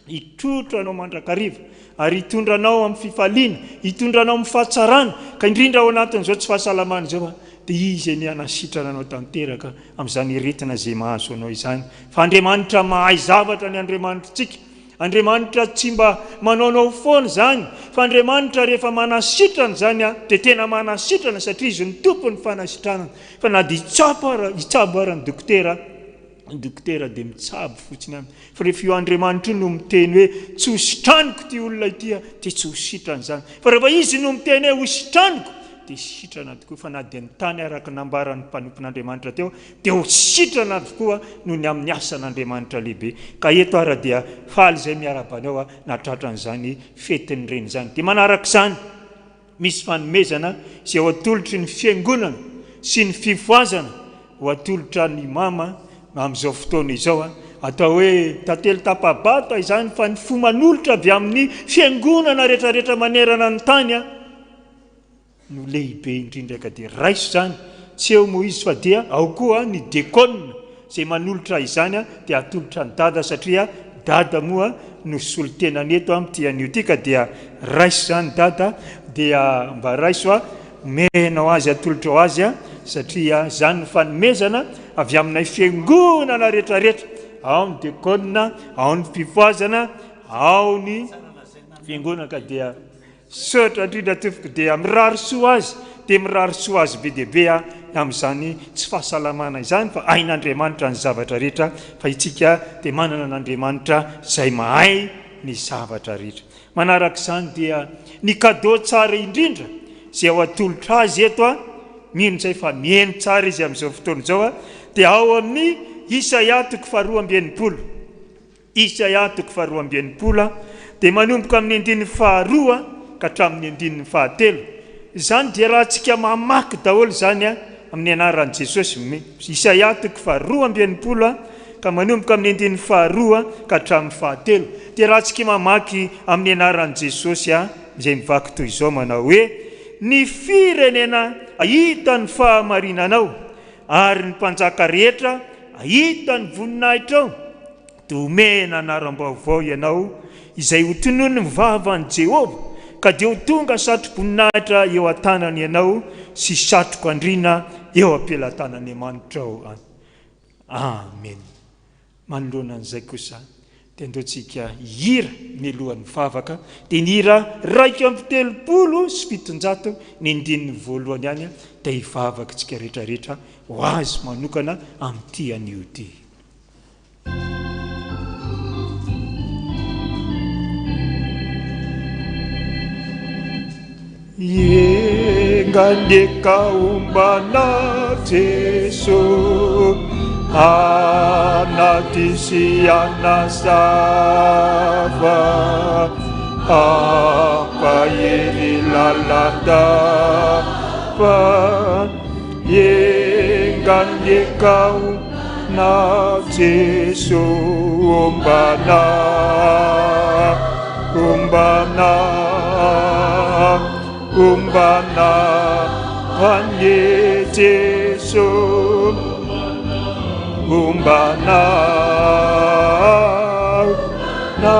hitotro anao mandrakariva, ary hitondranao amin'ny fifaliana, hitondranao amin'ny fahatsarana, ka indrindra ao anatin'izao tsy fahasalamana izao a, dia izy ny anasitrana anao tanteraka amin'izany retina izay mahazo anao izany. Fa Andriamanitra mahay zavatra ny Andriamanitritsika, Andriamanitra tsy mba manaonao foana izany, fa Andriamanitra rehefa manasitrana izany a, dia tena manasitrana, satria izy ny tompony fanasitranana. Fa na dia hitsabo ara ny dokotera dia mitsabo fotsiny aminy, fa rehefa io Andriamanitra no miteny hoe tsy ho sitraniko ty olona ity a, dia tsy ho sitrana izany. Fa rehefa izy no miteny hoe ho sitraniko, dia sitrana tokoa. Fa na dia ny tany araka nambaran'ny mpanompon'Andriamanitra teo, dia ho sitrana tokoa noho ny amin'ny asan'Andriamanitra lehibe. Ka eto ara dia faly izay miarabanao a, nahatratra an'izany fetiny reny izany. Dia manaraka izany misy fanomezana izay ho atolotry ny fiangonana sy ny fifoazana, ho atolotra ny mama amin'izao fotoana izao a, atao hoe tantely tapabata izany, fa ny fo manolotra avy amin'ny fiangonana rehetrarehetra manerana ny tany a, no lehibe indrindra, ka dia raiso izany. Tsy eo moa izy, fa dia ao koa ny dekona izay manolotra izany a, dia atolotra ny dada, satria dada moa no solon-tenany eto amin'ity an'io ty, ka dia raiso izany dada, dia mba raiso a menao azy, atolotra ho azy a, satria izany no fanomezana avy aminay fiangonana rehetrarehetra, ao ny dekona, ao ny fifoazana, ao ny fiangonana. Ka dia sotra indrindra tompoko dia mirary soa azy dia mirary soa azy be deaibe amin'izany tsy fahasalamana izany fa ain'Andriamanitra ny zavatra rehetra fa itsika dia manana n'Andriamanitra izay mahay ny zavatra rehetra. Manaraka izany dia ny kadô tsara indrindra izay ao atolotra azy eto mino izay fa mihaino tsara izy amin'izao fotoana izao dia ao amin'ny Isaia 2:20 Isaia 2:20 dia manomboka amin'ny 2 ka hatramin'ny 9. Izany dia raha antsika mamaky daholo izany amin'ny anaran'i Jesosy. Isaia 2:20 ka manomboka amin'ny 2 ka hatramin'ny 7. Dia raha antsika mamaky amin'ny anaran'i Jesosy izay mivaky toy izao manao hoe ny firenena ahita ny fahamarinanao ary ny mpanjaka rehetra ahita ny voninahitrao. Domena anaram-baovao ianao izay ho tonoiny mivavan'i Jehovah ka dia ho tonga satro-boninahitra eo an-tanany ianao sy satroko andriana eo ampelantanan'Andriamanitrao. Amen. Manoloana an'izay kosa dia andeontsika hira mialohan'ny vavaka dia ny hira 2:30 ny andininy voalohany ihany dia hivavaka tsika rehetrarehetra ho azy manokana amin'ity anio ity. Yenganeka umbana Jesu anatisi anasava apa yeri lalanda pa yenganeka na Jesu umbana Anye Jesu umbana na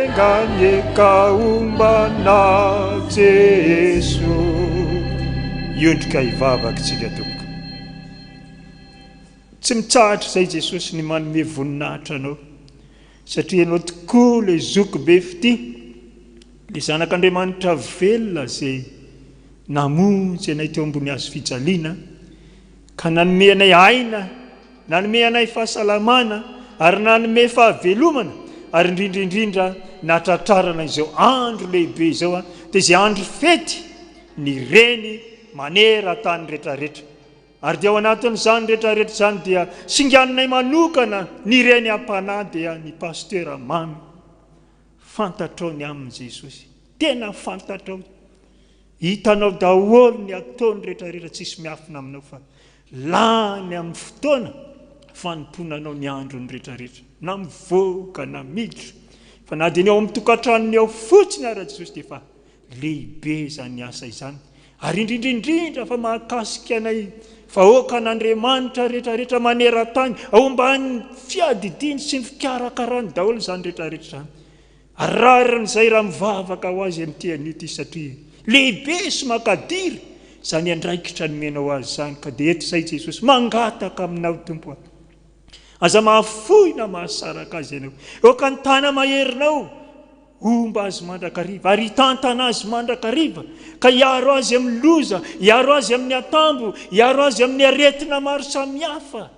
yenganyeka umbana Jesu. Iondrika hivavaka tsika tompoko. Tsy mitsahatra izay Jesosy ny manome voninahitra anao satria ianao tokoa le zoko be fity le zanak'Andriamanitra velona izay namonjy anay teo ambony hazo fijaliana ka nanome anay aina, nanome anay fahasalamana ary nanome fahavelomana ary indrindraindrindra natratrarana izao andro lehibe izao dia izay andro fety ny reny manera tany rehetrarehetra. Ary dia ao anatin'izany rehetrarehetra izany dia singanay manokana ny reny ampanahy dia ny pasteur mamy fantatrao ny amin'i Jesosy, tena fantatrao, hitanao daholo ny ataony rehetrarehetra tsisy miafina aminao fa lany amin'ny fotoana fanomponanao ny andro ny rehetrarehetra na mivoaka na miditra fa na dia ny ao amin'ny tokantranony ao fotsiny ara Jesosy dia fa lehibe izany asa izany. Ary indrindraindrindra fa mahakasika anay vahoaka an'Andriamanitra rehetrarehetra manera-tany ao ambany fiadidiny sy ny fikarakarany daholo izany rehetrarehetra izany. Araran'izay raha mivavaka ho azy amin'ity anio ity satria lehibe sy makadiry izany andraikitra nomenao azy izany ka dia eto izay Jesosy mangataka aminao tompo aza mahafoy na mahasaraka azy ianao oka ny tana maherinao omba azy mandrakariva ary hitantana azy mandrakariva ka hiaro azy amin'ny loza, hiaro azy amin'ny atambo, hiaro azy amin'ny aretina maro samihafa.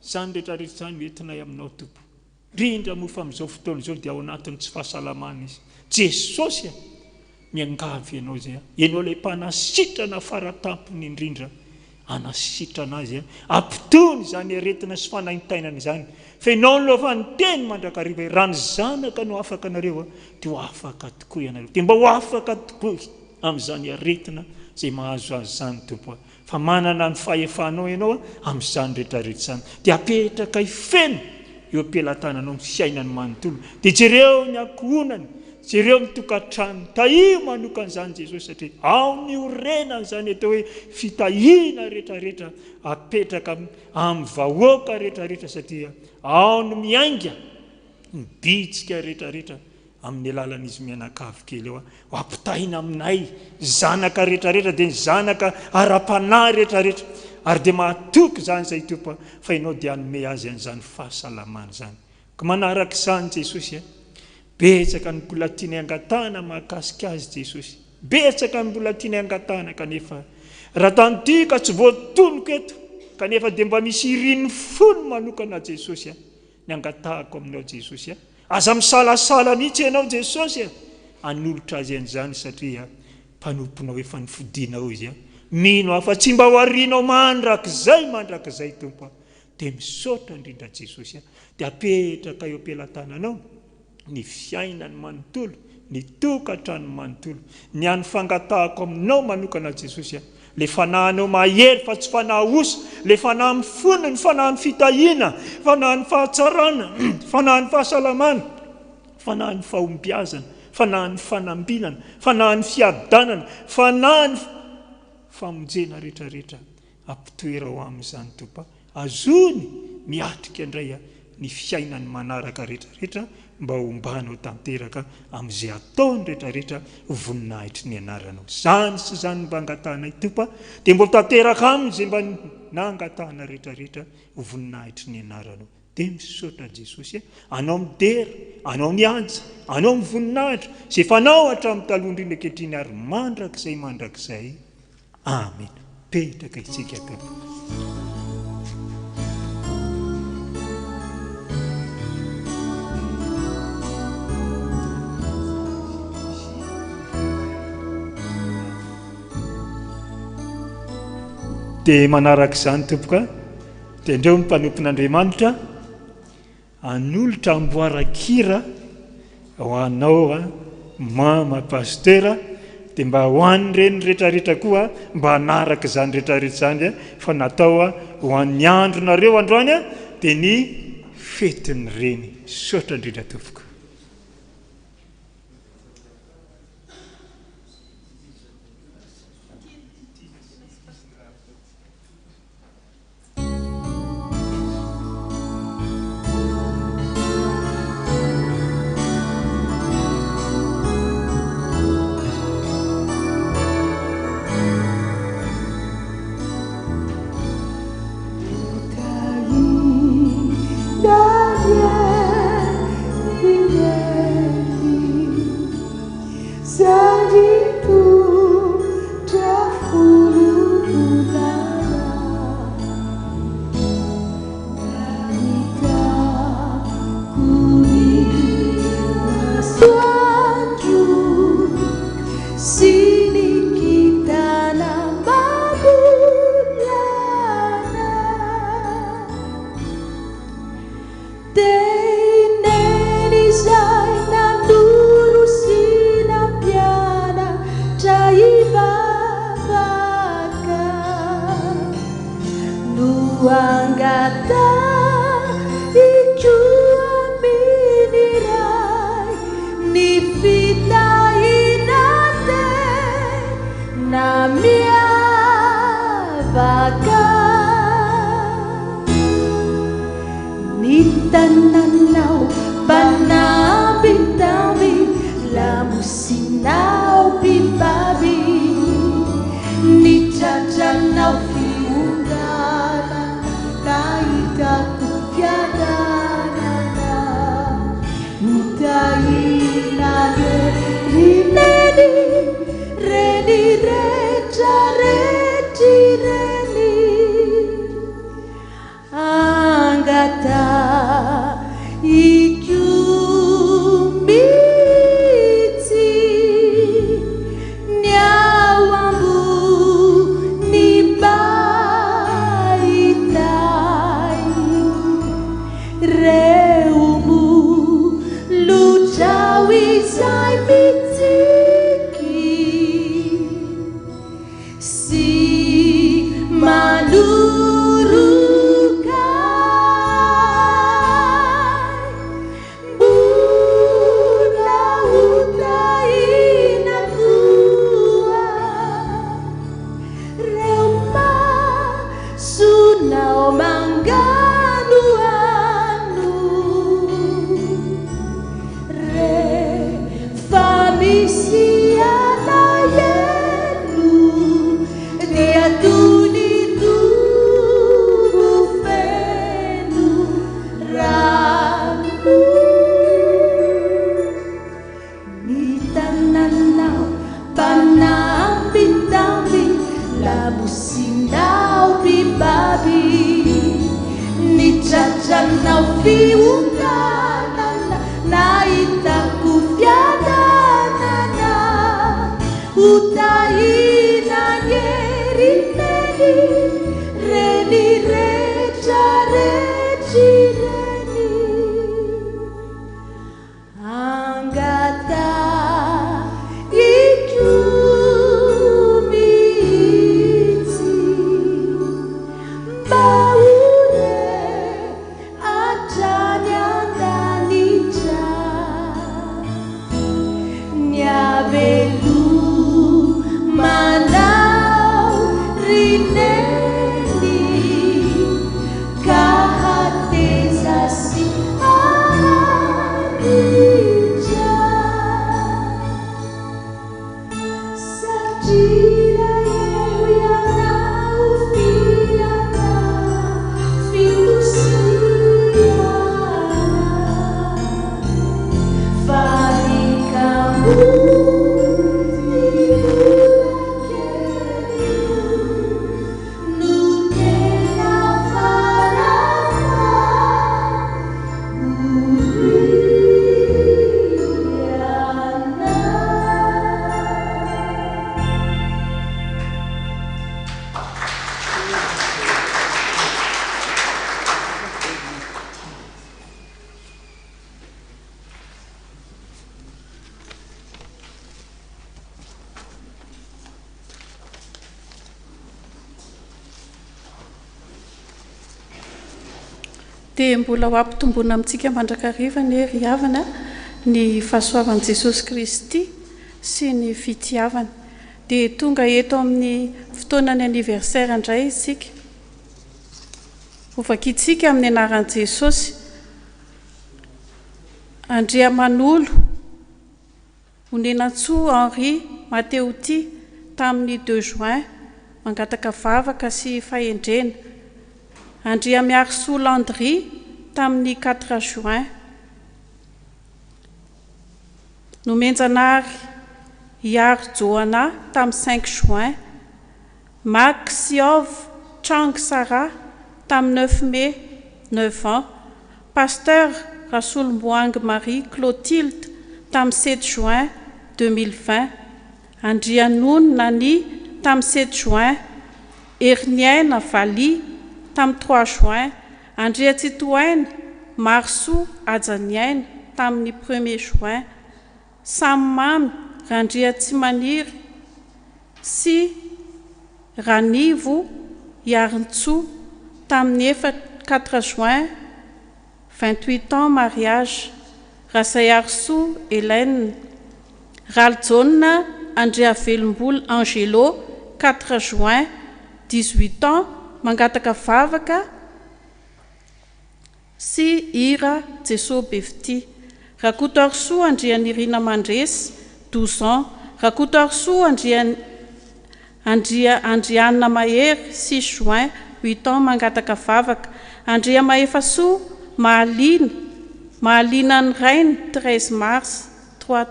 Izany rehetrarehetra izany entinay aminao tompo. Indrindra moa fa amin'izao fotoana izao dia ao anatin'ny tsy fahasalamana izy. Jesosy miangavy ianao izay ianao ilay mpanasitrana faratampony indrindra anasitrana azy ampitony izany aretina sy fanaintainana izany fa ianao no fa ny teny mandrakariva raha ny zanaka no afaka anareo dia ho afaka tokoa ianareo dia mba ho afaka tokoa amin'izany aretina izay mahazo azy izany tompo fa manana ny fahefanao ianao amin'izany rehetrarehetra izany dia apetraka hifeno eo ampelantananao ny fiainany manontolo dia jereo ny ankohonany jereo mitokantrano tahio manokan'izany Jesosy satria ao ny orenany izany atao hoe fitahiana rehetrarehetra apetraka amin'ny vahoaka rehetrarehetra satria ao no miainga ny bitsika rehetrarehetra amin'ny alalan'izy mianakavy kely eo ho ampitahina aminay zanaka rehetrarehetra dia ny zanaka ara-panahy rehetrarehetra ary dia mahatoky izany izay tompo fa ianao dia hanome azy an'izany fahasalamana izany ka manarak'izany Jesosy betsaka ny mbola tiany angatahana mahakasika azy Jesosy, betsaka ny mbola tiany angatahana, kanefa raha tany ty ka tsy voatonoko eto, kanefa dia mba misy irin'ny fony manokana Jesosy ny angatahako aminao Jesosy aza misalasala mihitsy ianao Jesosy anolotra azy an'izany, satria mpanomponao efa nifodianao izy mino afa tsy mba ho arianao mandrakizay Tompo, dia misaotra indrindra Jesosy dia apetraka eo ampelantananao ny fiainany manontolo, ny tokantrano manontolo, ny an'ny fangatahako aminao manokana Jesosy le fanahinao mahery fa tsy fanahy oso, le fanahy mifony, ny fanahy ny fitahiana, fanahy ny fahatsarana, fanahy ny fahasalamana, fanahy ny fahombiazana, fanahy ny fanambinana, fanahy ny fiadanana, fanahy ny famonjena rehetrarehetra ampitoera ho amin'izany Tompo, azony miatrika indray ny fiainany manaraka rehetrarehetra mba hombanao tanteraka amin'izay ataony rehetrarehetra voninahitry ny anaranao. Zany sy zany mba angatahanay Tompo, dia mba tanteraka amin'izay mba nangatahana rehetrarehetra voninahitry ny anaranao. Dia misaotra Jesosy anao midera, anao mianja, anao mivoninahitra izay fanao hatramin'ny talondriny ankehitriny ary mandrakizay. Amen. Petraka isika Tompo. Dia manaraka izany Tompoka, dia ndreo ny mpanompon'Andriamanitra anolotra amboaran-kira ho anao mama pastera, dia mba ho an'ny reny rehetrarehetra koa mba hanaraka izany rehetrarehetra izany fa natao ho an'ny andronareo androany dia ny fetiny reny. Saotra indrindra Tompoka. Família fionganana nahitako fiadanana hotahina ny herineny reny retraretryreny angata iko mihitsy mba ore atrany andanitra ny avelo manao rineny ka hateza sy aritra satria eo ianao fiana fitosiana farikamo dia mbola ho ampitombona amintsika mandrakariva ny ry havana ny fahasoavan'i Jesosy Kristy sy ny fitiavana dia tonga eto amin'ny fotoanany anniversaire indray isika ovakitsika amin'ny anaran'i Jesosy Andriamanolo Onenantsoa Henri Mateuty tamin'ny 2 juin mangataka vavaka sy fahendrena Andriamiarso Landry tamin'ny 4 juin Nomenjanary Iary Joana tamin'ny 5 juin Maxiov Chang Sara tamin'ny 9 mai 9 ans Pasteur Rasoul Mboang Marie Clotilde tamin'ny 7 juin 2020 Andrianoun Nani tamin'ny 7 juin Ernienne Vali tamin'ny 3 juin Andriatsitoaine Marsou Adjaniaine tamin'ny 1er juin Sammamy Randriatsimaniry sy Ranivo Yarintso tamin'ny 4 juin 28 ans mariage Rasayarso Hélène Ralzonna Andrea Velombol Angelo 4 juin 18 ans mangataka vavaka sy Ira Jesobevty Rakotorso Andrianirina Mandresy 12 ans Rakotorso Andriana Mahery 6 juin 8 ans mangataka vavaka Andria Maefaso Mahalina ny Rainy 13 mars 3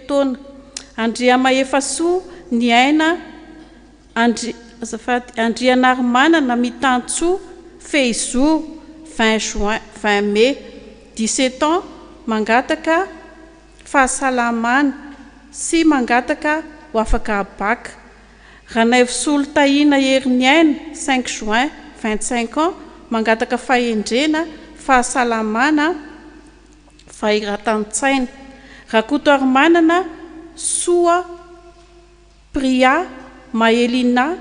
taona Andria Maefaso Niaina Andrianarmanana Mitantso Feizour 20 mai 17 ans mangataka fahasalamana sy mangataka ho afaka abaka Ranaivisolo Tahina Herniaine 5 juin 25 ans mangataka fahendrena fahasalamana fahiran-tantsaina Rakotoarmanana Soa Priya Maelina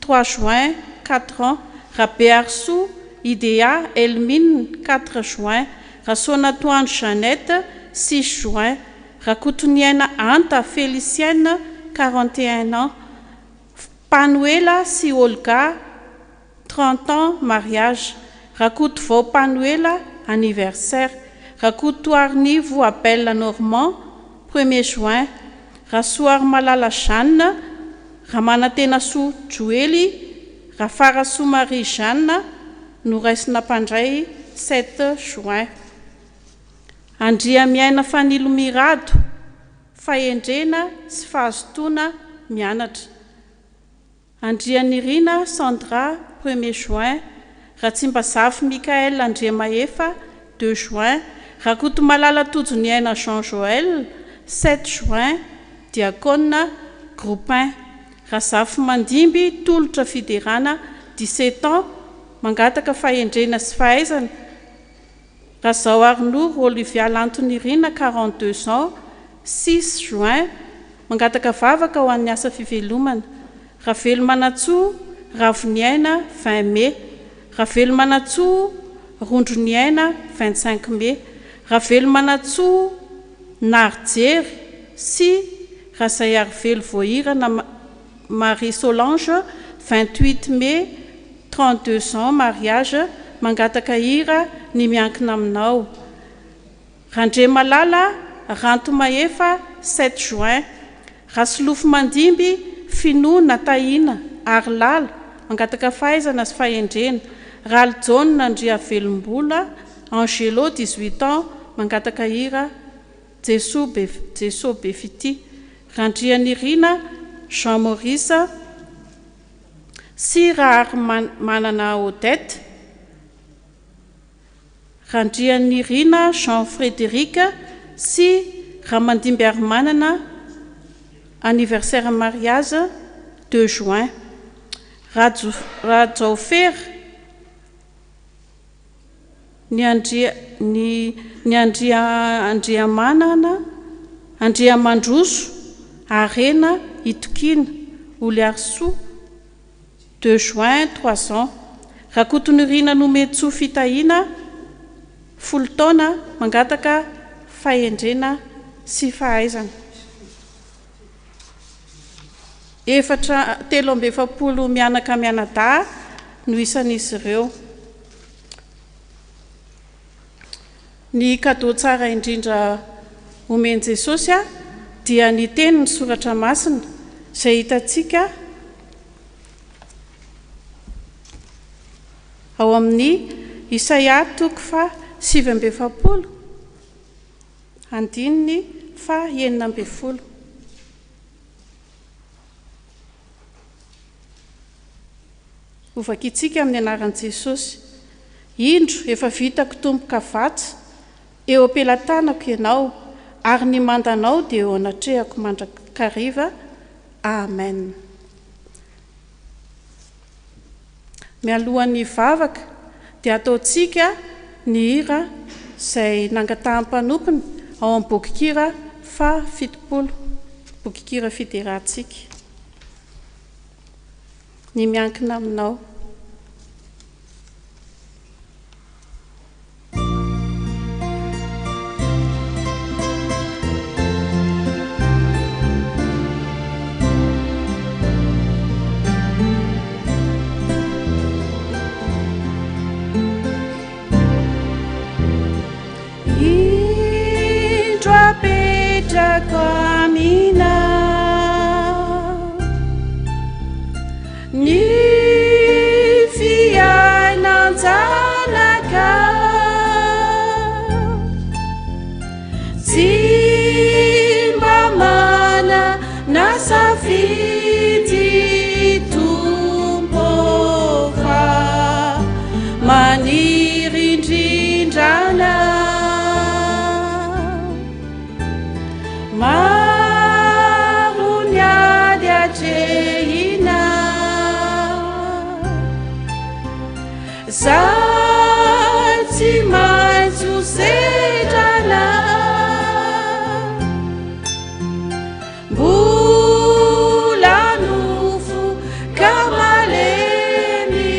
3 juin 4 ans Rabearso Idea Elmine 4 juin Rasonatoandro Jeannette 6 juin Rakotoniaina Anta Félicienne 41 ans Panuela sy Olga 30 ans mariage Rakotovao Panuela anniversaire Rakotoarnivo Abel Normand 1er juin Rasoar Malala Jeanne Ramanantenasoa Joely Rafarasoa Marie Jeanne Noraisina Mpandray 7 juin Andriamiaina Fanilo Mirado fahendrena sy fahazotoana mianatra Andrianirina Sandra 1er juin Ratsimbazafy Mikael Andriamaefa 2 juin, Rakotomalala Tojoniaina Jean Joël 7 juin, Diakona groupe 1, Razafy Mandimby Tolotra Fiderana 17 ans, mangataka fahendrena sy fahaizana. Razao Arnour Olivia Lantonirina 42 ans 6 juin, mangataka vavaka ho an'ny asa fivelomana. Ravelo Manatsoa Ravoniaina 20 mai, Ravelo Manatsoa Rondroniaina 25 mai, Ravelo Manatsoa Narjery sy Razay Arvelo Voahirana Marie Solange 28 mai 32 ans mariage, mangataka hira ny miankina aminao. Randre Malala Rantomaefa 7 juin, Rasolofo Mandimby Finoana Tahina Arlala, mangataka fahaizana sy fahendrena. Ral John Nandria Velombola Angelo 18 ans, mangataka hira Jeso Befiti. Randrianirina Jean Maurice sy Rahary Manana Odette. Randrianirina Jean Frédéric sy Ramandimby Armanana anniversaire mariage 2 juin. Radjaofer Andriamandroso Arena Itokina Oliarso 2 juin 3 ans. Rakotonirina Nometso Fitahina 10 taona, mangataka fahendrena sy fahaizana. 770 mianaka mianadahy no isan'izy ireo. Ny kadô tsara indrindra omeny Jesosy dia ny teny ny soratra masina izay hitantsika ao amin'ny Isaia 7:70 andininy 9:90. Ovakitsika amin'ny anaran'i Jesosy. Indro efa vitako tompoka vatsy, eo ampelantanako ianao, ary ny mandanao dia eo anatrehako mandrakariva. Amen. Mialohan'ny vavaka dia ataontsika ny hira izay nangataham-panompiny ao amin'ny bokikira 70, bokikira fiderahantsika. Ny miankina aminao. Indro apetrako aminao, ny fiainanjanakao, tsy mba manana safidy tompo fa maniry indrindrana. Maruniady atrehina, zaho tsy maintsy sedrana, mbola nofo ka malemy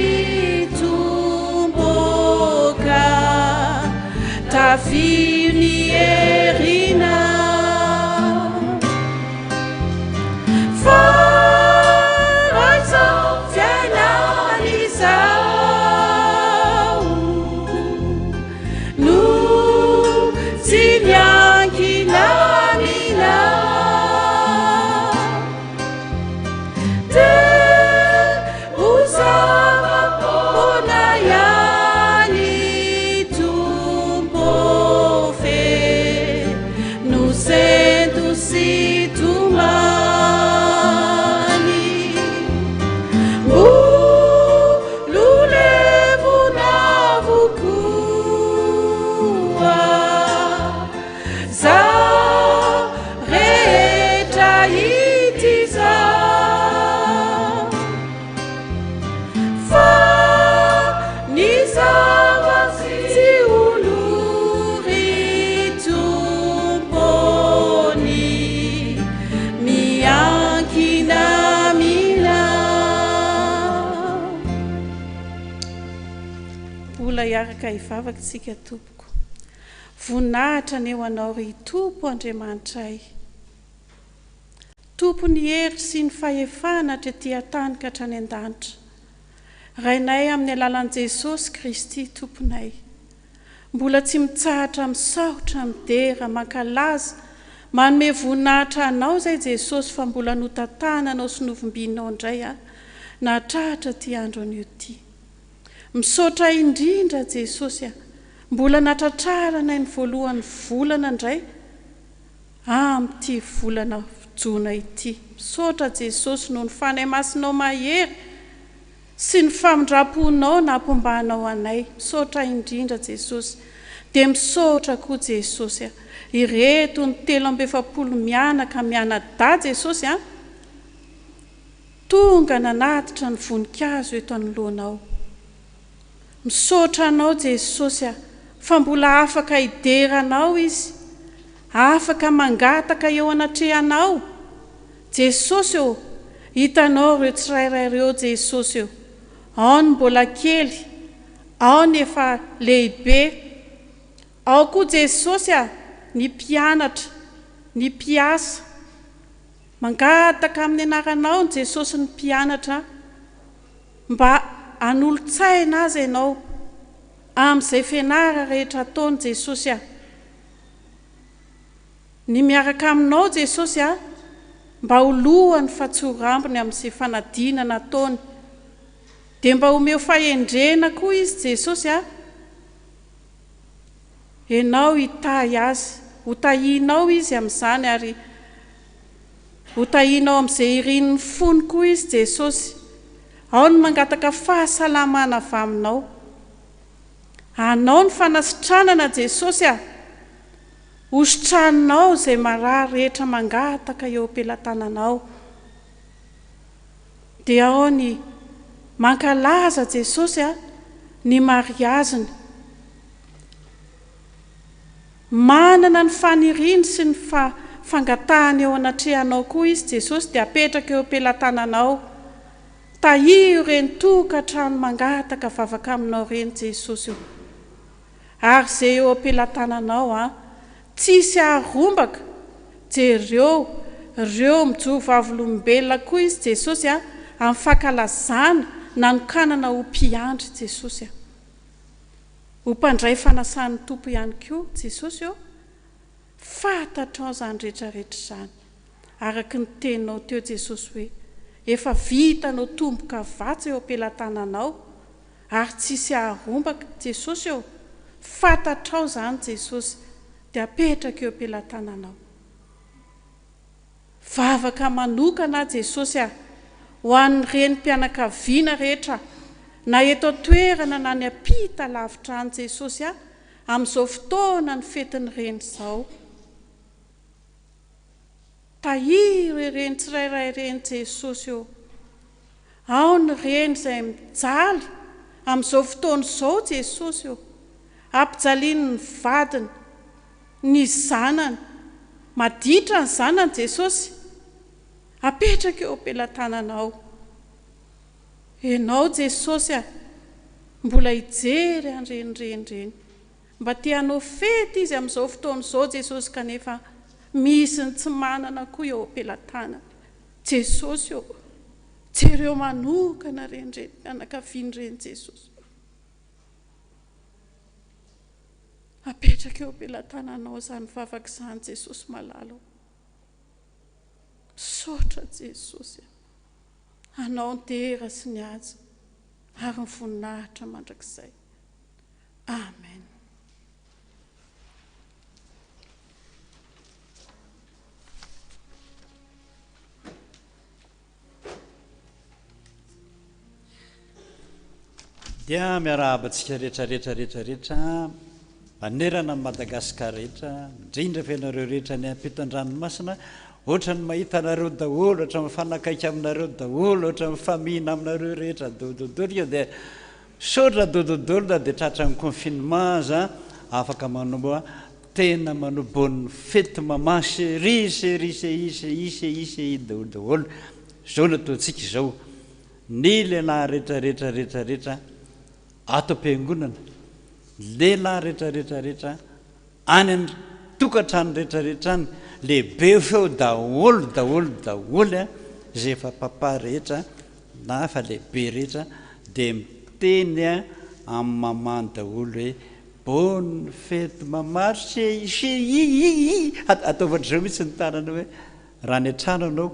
tomboka, tafio ny erina. Tombo fe miaraka hivavaka tsika tompoko. Voninahitra ny eo anao ry Tompo Andriamanitra ay. Tompo ny hery sy ny fahefana hatretỳ an-tany ka hatrany an-danitra. Rainay amin'ny alalan'i Jesosy Kristy Tomponay. Mbola tsy mitsahatra misaotra midera mankalaza manome voninahitra anao izay Jesosy fa mbola notantananao sy novombinao indray nahatrahatra ty andro an'io ty. Misaotra indrindra Jesosy mbola natratraranay ny voalohan'ny volana indray amin'ity volana jona ity. Misaotra Jesosy noho ny fanahy masinao mahery sy ny famindram-ponao nampombanao anay. Misaotra indrindra Jesosy. Dia misaotra koa Jesosy ireto ny 740 mianaka mianada Jesosy tonga nanatitra ny voninkazo eto anoloanao. Misaotra anao Jesosy fa mbola afaka hideranao izy, afaka mangataka eo anatrehanao Jesosy hitanao ireo tsirairay ireo Jesosy ao ny mbola kely, ao ny efa lehibe, ao koa Jesosy ny mpianatra, ny mpiasa. Mangataka amin'ny anaranao ny Jesosy ny mpianatra mba hanolo-tsaina azy ianao amin'izay fianara rehetra ataony Jesosy ny miaraka aminao Jesosy mba holohany fatsorambony amin'izay fanadinana ataony. Dia mba homeo fahendrena koa izy Jesosy ianao hitahy azy, hotahinao izy amin'izany ary hotahinao amin'izay irin'ny fony koa izy Jesosy. Ao ny mangataka fahasalamana avy aminao. Anao ny fanasitranana Jesosy hositranao izay marary rehetra mangataka eo am-pelatananao. Dia ao ny mankalaza Jesosy ny mariazina. Manana ny faniriany sy ny fangatahany eo anatrehanao koa izy Jesosy dia apetraka eo am-pelatananao. Tahio ireny tokantrano mangataka vavaka aminao ireny Jesosy. Ary izay eo am-pelatananao tsisy harombaka jereo mijoho vavolombelona koa izy Jesosy amin'ny fankalazana nanokanana ho mpiandry Jesosy. Ho mpandray fanasan'ny tompo ihany koa Jesosy fantatrao izany rehetrarehetra izany. Araka ny teninao teo Jesosy hoe efa vitanao tomboka vatsy eo am-pelatananao ary tsisy harombaka Jesosy fantatrao izany Jesosy dia apetraka eo am-pelatananao. Vavaka manokana Jesosy ho an'ny renim-pianakaviana rehetra na eto an-toerana na ny ampita lavitra any Jesosy amin'izao fotoana ny fetiny reny izao. Tahiry ireny tsirairay ireny Jesosy ao ny reny izay mijaly amin'izao fotoana izao Jesosy ampijaliany ny vadiny, ny zanany, maditra ny zanany Jesosy apetraka eo am-pelatananao. Ianao Jesosy mbola hijery an'irenireny mba tianao fety izy amin'izao fotoana izao Jesosy kanefa misy ny tsy manana koa eo am-pelatana Jesosy jereo manokana renireny anakaviany reny Jesosy apetraka eo am-pelatananao izany vavaka izany Jesosy malalo. Misaotra Jesosy anao ny tera sy ny aja ary ny voninahitra mandrakizay. Amen. Dia miarahabantsika rehetrarehetra manerana ny Madagasikara rehetra, indrindra fa ianareo rehetra ny ampitan-dranomasina, ohatra ny mahita anareo daholo, ohatra ny fanakaiky aminareo daholo, ohatra ny famina aminareo rehetra dododolo dia misaotra dododolo dia tratra ny confinement za afaka manomboa tena manomboan'ny fety mamasy risy daholo. Zao no ataontsika izao ny lehilahy rehetra ato am-piangonana lehilahy rehetrarehetrarehetra any amin'ny tokantrano rehetrarehetra any lehibe feo daholy a zay efa papa rehetra na fa lehibe rehetra dia miteny a amin'ny mamany daholo hoe bonne fête mama ataovan'izao mihitsy ny tanana hoe raha ny an-trano anao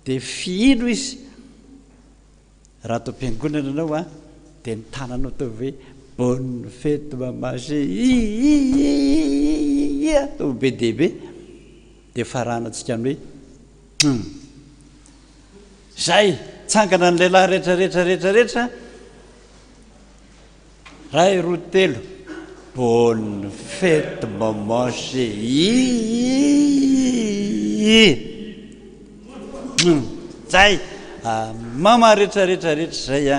dia fihino izy raha atao am-piangonana anao a dia ny tananao atao hoe bonne fête mama atao be dehibe dia faranatsika ny hoe zay tsangana ny lehilahy rehetrarehetrarehetrarehetra ray roa telo bonne fête mama zay mama rehetrarehetrarehetra zay a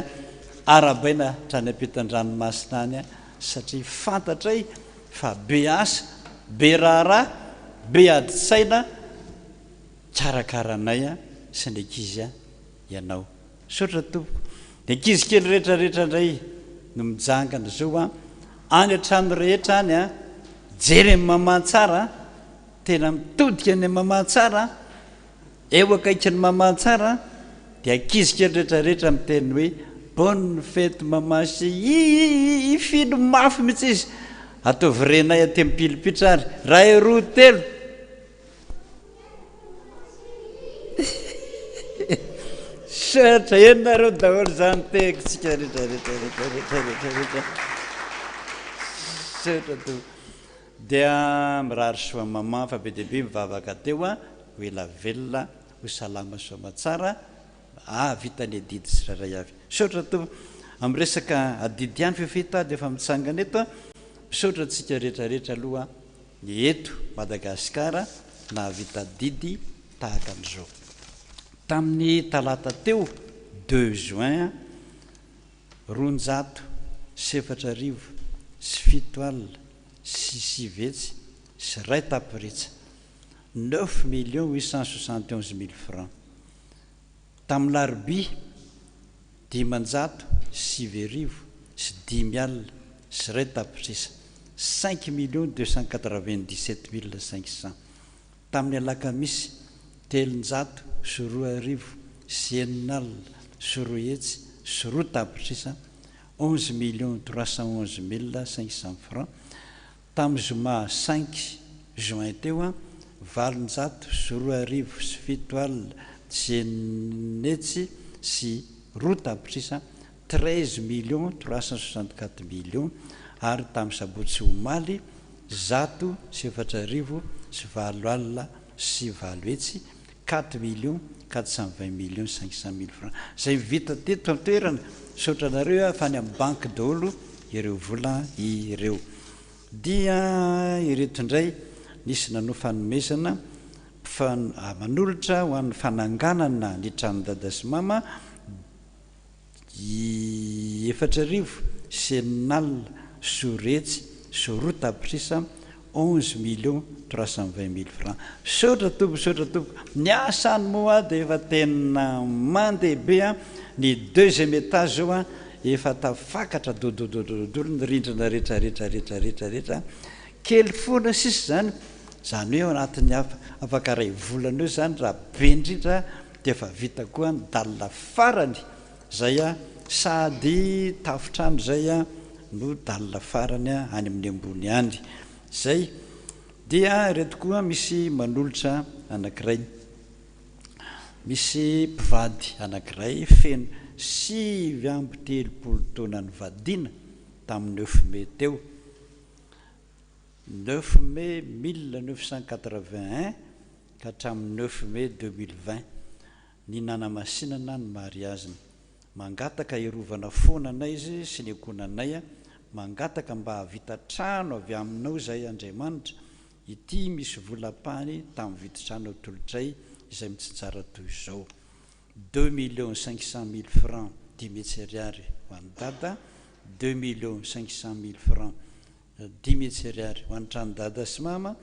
arabaina trany ampitan-dranomasina any a satria fantatray fa be asa be raharaha be adi-tsaina tsarakaranay a sy ny ankizy a ianao sotra tompoko ny ankizy kely rehetrarehetra indray no mijangana zao a any an-trano rehetra any a jery ny mamantsara tena mitodika ny mamantsara eo akaiky ny mamantsara dia ankizy kely rehetrarehetra miteny hoe bonne fête mama fino mafy mihitsy izy ataovy renay aty mipilipitrary ray roa telo sotra enonareo daholo zany tekitsika rehetrarehetrarehetrarehetrarehetrarehetra sotra to dia mirary soa mama fa be dehibe mivavaka teo a ho ela velona ho salama soamatsara vitany adidy sy raray avy sotra to amin'ny resaka adidy ihany fefehitady efa mitsangana eto a misaotra antsika rehetrarehetra aloha ny eto Madagasikara na vita didy tahaka an'izao tamin'ny talata teo 2 juin 2,7 sy 7 sy 6 sy ray tapiritsa 9,871,000 francs tamin'ny larobia 10,7 sy 5 sy ray tapitrisa 5,297,500 tamin'ny alakamisy 300 sy 2 sy 9 sy 2 sy 2 tapitrisa 11,311,500 francs tamin'ny zoma 5 juin teo a 900 sy 2 sy 7 sy 9 sy 2 tapitrisa 13,364,000 ary tamin'ny sabotsy omaly 100 sy 4 sy 4 sy 4 4,420,500 francs zay vita teto toerana sotranareo a fa ny amin'ny banky daholo ireo vola ireo dia ireto indray nisy nanao fanomezana manolotra ho an'ny fananganana ny trano dada sy mama 4 sy 9 soretsy sy 2 tapitrisa 11,320,000 francs sotra tompo ny asany moa dia efa tena mandehibe a ny 2e étage zao a efa tafakatra dododododolo ny rindrina rehetrarehetrarehetrarehetrarehetra kely foana sisy zany hoe ao anatin'ny afaka ray volana eo zany raha be indrindra dia efa vita koa ny dalina farany zay a sady tafitrano zay a no dalina farany a any amin'ny ambony any zay dia reto koa misy manolotra anankiray misy mpivady anankiray feno 7 taona ny vadiana tamin'ny 9 mai teo 9 mai 1981 ka hatramin'ny 9 mai 2020 ny nanamasinana ny mariaziny mangataka irovana foananay izy sy ny akonanay a mangataka mba havita trano avy aminao zay Andriamanitra ity misy volapany tamin'ny viditrano tolotray izay mitsintsara toy izao 2,500,000 francs 10 ariary ho an'ny dada 2,500,000 francs 10 ariary ho an'ny trano dada sy mama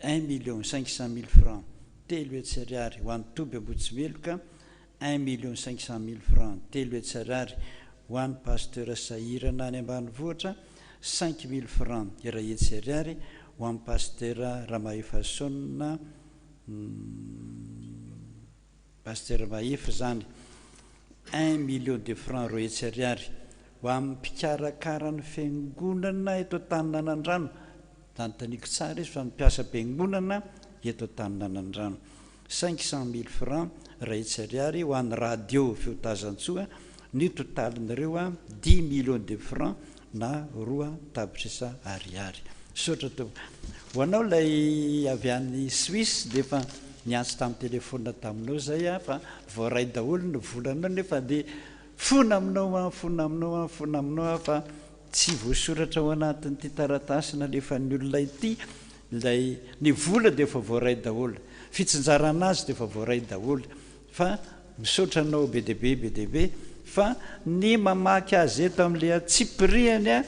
1,500,000 francs 3 ariary ho an'ny toby ambotsymeloka 1,500,000 francs 3 ariary ho an'ny pasteur sahirana any ambanivohitra 5 000 francs iray etsy ariary ho amin'ny pastera Ramaefasona pastera Mahefa zany 1 million de francs ro etsy ariary ho amin'ny mpikarakarany fiangonana eto Taninanandrano zany taniko tsara izy fa mipiasa fiangonana eto Taninanandrano 500 000 francs ray etsy ariary ho an'ny radio feotazantsoa ny totalin'ireo 10 millions de francs na 2 tapitrisa ariary sotra to ho anao lay avy any Suisse de fa niantso tamin'ny telefona taminao zay fa voaray daholo ny volanao nefa de fona aminao fa tsy voasoratra ao anatin'ity taratasy na lefa ny olona ity lay ny vola de fa voaray daholo fitsinjarana azy de fa voaray daholo fa misaotra anao be deaibe fa ny mamaky azy eto amin'le tsipiriany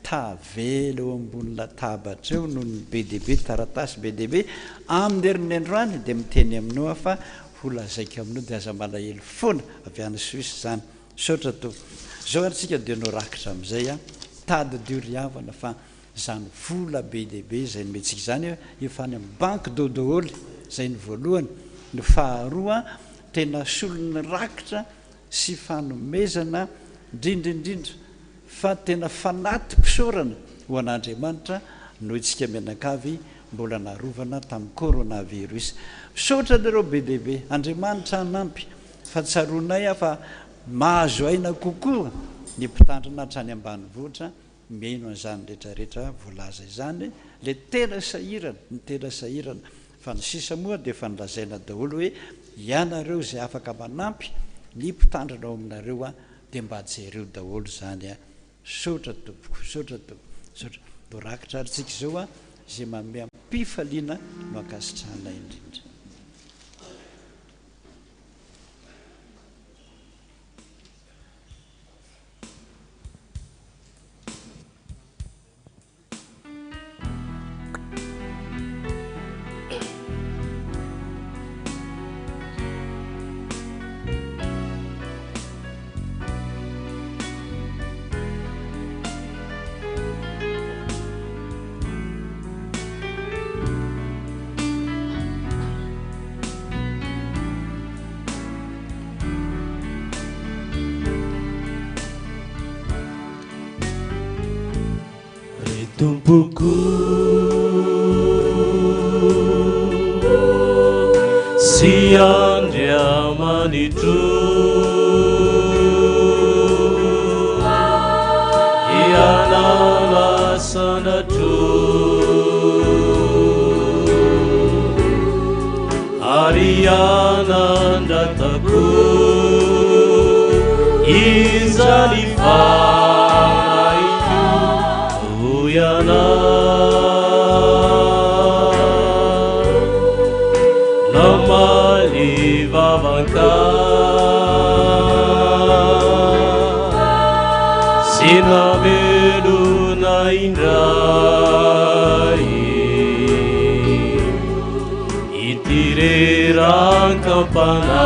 tavela eo ambony latabatra eo no ny be deaibe taratasy be deaibe amin'ny herin'ny androany de miteny aminao fa ho lazaika aminao de aza malahelo foana avy any Suisse zany sotra to zao atsika de no rakitra amin'izay tady dioriavana fa zany vola be deaibe zay nometsika zany efa any amin'ny banque dodaholo zay ny voalohany ny faharoa tena solony rakitra sy fanomezana indrindrindrindra fa tena fanaty mpisorana ho an'Andriamanitra no itsika mianakavy mbola narovana tamin'ny coronavirus misaotra nareo be deaibe Andriamanitra hanampy fa tsaronay fa mahazo aina kokoa ny mpitandrina hatrany ambanivohitra miaino an'izany rehetrarehetra voalaza izany le tena sahirana fa ny sisa moa de fa nilazaina daholo hoe ianareo zay afaka manampy ny mpitandrina ao aminareo de mba jereo daholo zany sotra tompoko dorakitra arytsika zao zay manome ampifaliana no akasitrahana indrindra Tumpukku siandria manitu iana sanatu ariana dataku izalifa Fotoam-bavaka sinabeluna indray itireran kampana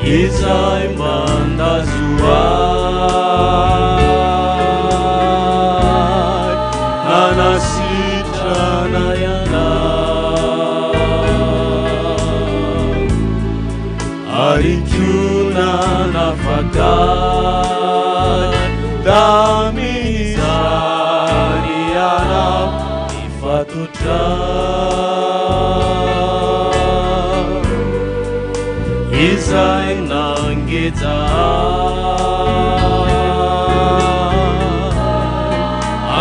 izay mandazoay nanasitrana iana ary kona nafakay damizany iana ifatotra izay nangeja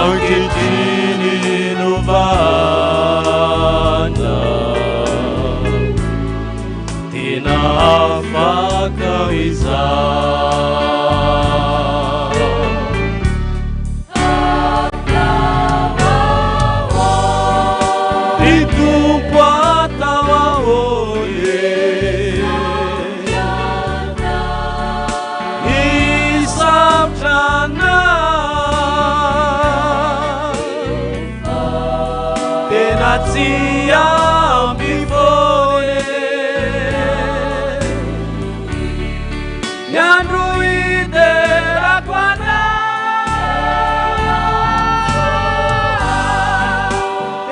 ankehitriny novana tena afaka izay ny tompo atao aholy isavtrana tena tsy ambivony ny andro iterako ana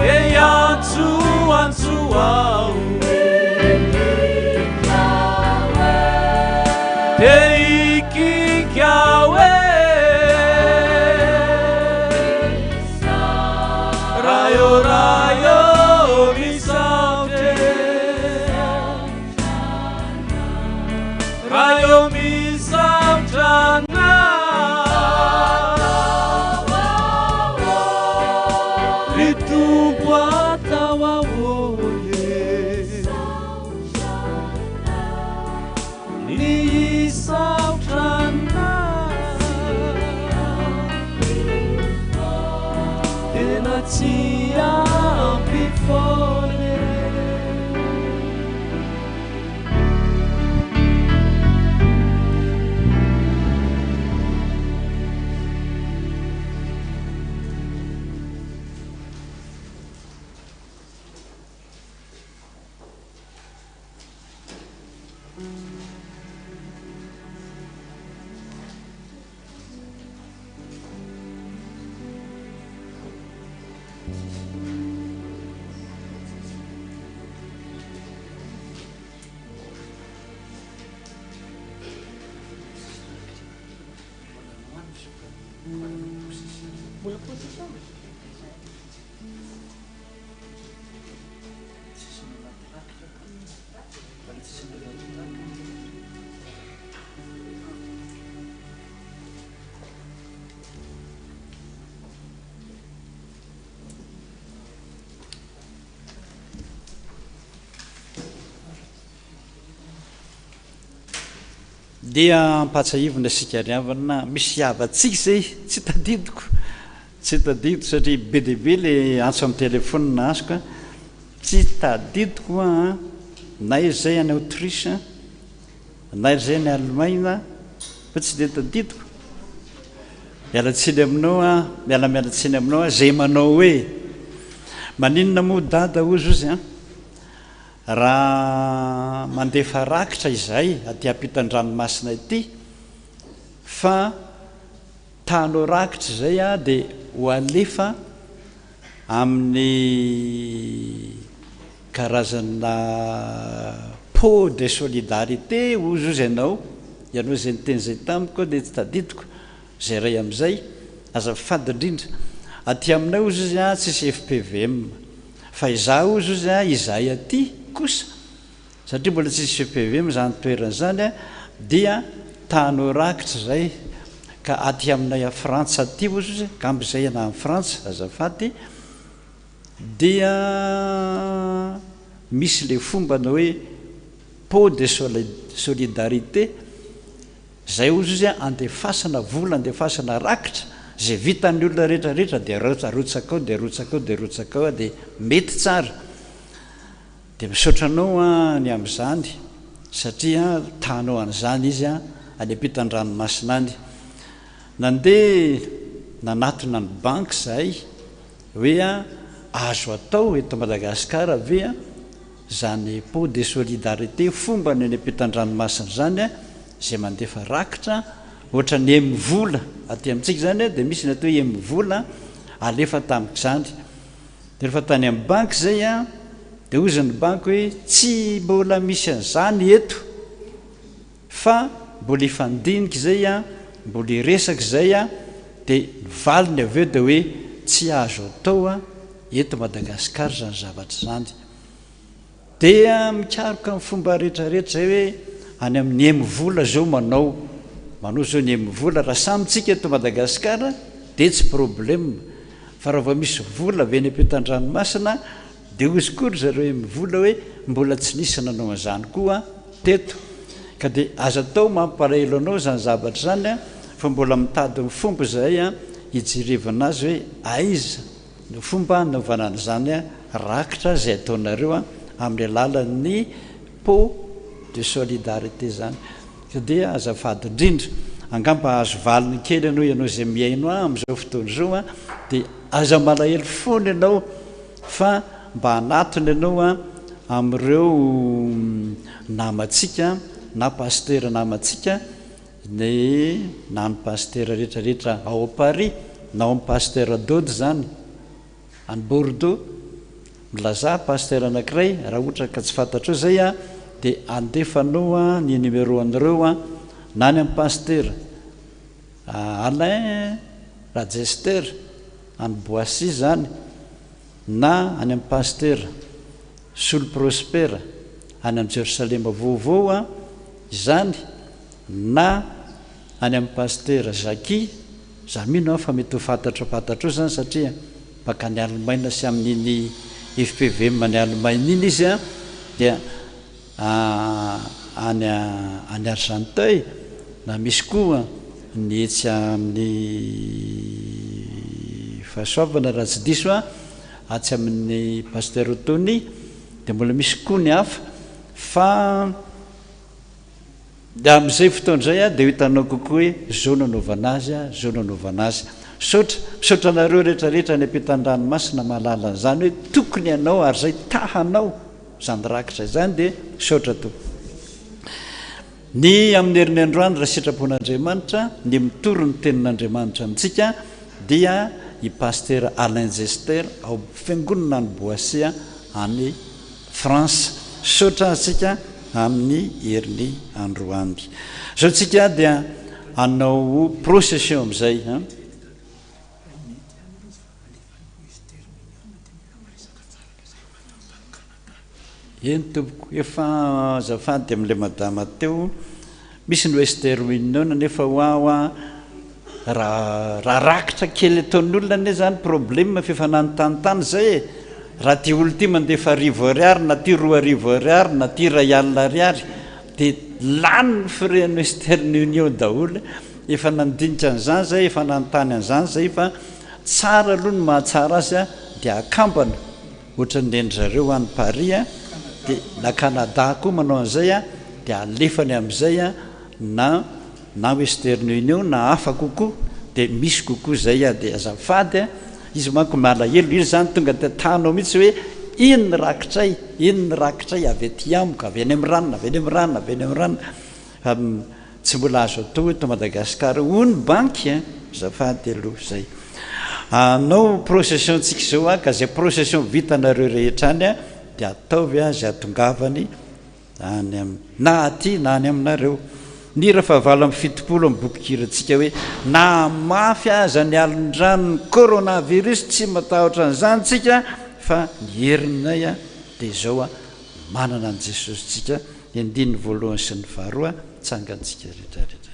e antso ao te ikikao e rayo misaute rayo misautrana ritumpo atao aholy ny isautrana tena tsy ampifony dia ampatsaivina sikariavana misy havatsika zay tsy tadidiko satria be deaibe le antso amin'ny telefona azoka tsy tadidiko a na izy zay any Autriche na izy zay ny Allemagne fa tsy de tadidiko mialatsiny aminao a mialamialatsiny aminao a zay manao hoe maninona moa dada ozy ozy a raha mandefa rakitra izay aty ampitan-dranomasina ity fa tano rakitra zay a de ho alefa amin'ny karazana pot de solidarité ozy ozy ianao zay nyteny zay tamiko de tsy tadidiko zay ray am'izay azafady indrindra aty aminay ozy izy a tsisy FPVM fa iza ozy ozy a izay aty kosa satria mbola tsisy FPVM zany toerana zany a dia tano rakitra zay ka aty aminay a Frantsa aty ozy ozy kambizay ana amin'ny Frantsa azafady dia misy le fomba na hoe pot de solidarité zay ozy izy a andefasana vola andefasana rakitra zay vitan'ny olona rehetrarehetra de arotsakao de arotsakao de arotsakao de mety tsara de misaotranao a ny am'izany satria tanao an'izany izy a any ampitan-dranomasina any nandeha nanatona ny banky zahay hoe a azo atao eto Madagasikara ve a zany pot de solidarité fomba ny any ampitan-dranomasina zany a zay mandefa rakitra ohatra ny emivola aty amintsika zany a de misy ny atao hoe emivola alefa tamiko zany de rehefa tany amin'ny banky zay a de ozany banky hoe tsy mbola misy an'izany eto fa mbola ifandinika zay a mbola iresaka zay a de valiny aveo de hoe tsy azo atao a eto Madagasikara zany zavatra zany dia mikaroka amin'ny fomba rehetrarehetra zay hoe any amin'ny emivola zao manao zao ny emivola raha samytsika eto Madagasikara de tsy problème fa raha vao misy vola avy any ampitan-dranomasina de ozy kory zareo emivola hoe mbola tsy nisy nanao an'izany koa teto ka de azo atao mampalahelo anao zany zavatra zany a fa mbola mitady ny fomba zay a hijerevana azy hoe aiza ny fomba naovana an'izany a rakitra zay ataonareo a amin'ny alalan'ny pot de solidarité zany ka dia azafady indrindra angamba azo valiny kely ianao zay miaino am'izao fotoana zao a de aza malahelo fony ianao fa mba anatony ianao a am'ireo namatsika na pasteur namatsika ny na ny pasteur rehetrarehetra ao Paris na ao amin'ny pasteur Daude zany any Bordeaux milaza pasteur anankiray raha ohatra ka tsy fantatro zay a de andefanao a ny numéro an'ireo a na ny amin'ny pasteur Alain Rajester any Boissy zany na any amin'ny pasteur Soul Prosper any amin'ny Jerusalema vaovao a zany na any amin'ny pasteur Zaki za mino fa mety ho fantatro zany satria baka ny Allemagne sy amin'iny FPVM ny Allemagne iny izy a dia any Argenteuil na misy koa ny etsy amin'ny fahasoavana raha tsy diso a atsy amin'ny pasteur Tony de mbola misy koa ny hafa fa de amin'izay fotoana zay a de hitanao kokoa hoe zao nanaovana azy a zao nanaovana azy misaotra anareo rehetrarehetra ny ampitan-dranomasina mahalala an'izany hoe tokony ianao ary zay tahanao zany rakitra zany de misaotra to ny amin'ny herin'ny androany raha sitrapon'Andriamanitra ny mitoro ny tenin'Andriamanitra amintsika dia i pasteur Alain Zester ao fiangonana any Boissy any France misaotra antsika amin'ny herin'ny androany zao tsika dia anao procession am'izay eny tompoko efa azafady de am'le madama teo misy ny Western Union nefa hoa raha rakitra kely ataon'olona ne zany problème fifananontanytany zay raha ty olo ty mandefa £10 na ty £20 na ty £1 de lany frais Western Union daholo efa nandinika an'izany zay efa nanontany an'izany zay fa tsara aloha ny mahatsara azy a de akambana ohatra ny endry-zareo any Paris a de na Canada koa manao an'izay a de alefany am'izay a na Western Union na hafa kokoa de misy kokoa zay a de azafady a izy manko malahelo izy zany tonga de tanao mihitsy hoe ino ny rakitray avy aty amiko avy any amin'ny ranona tsy mbola azo atao eto Madagasikara ony banky azafady aloha zay anao procession tsika zao a ka zay procession vitanareo rehetra any a de ataovy a zay atongavany na aty na any aminareo ny raha fahavalo amin'ny fitopolo amin'ny bokikirantsika hoe na mafy aza ny alondrano ny coronavirus tsy matahotra an'izany tsika fa ny herinay a de zao a manana an' Jesosy tsika endiny voalohany sy ny faharoa tsangantsika rehetrarehetra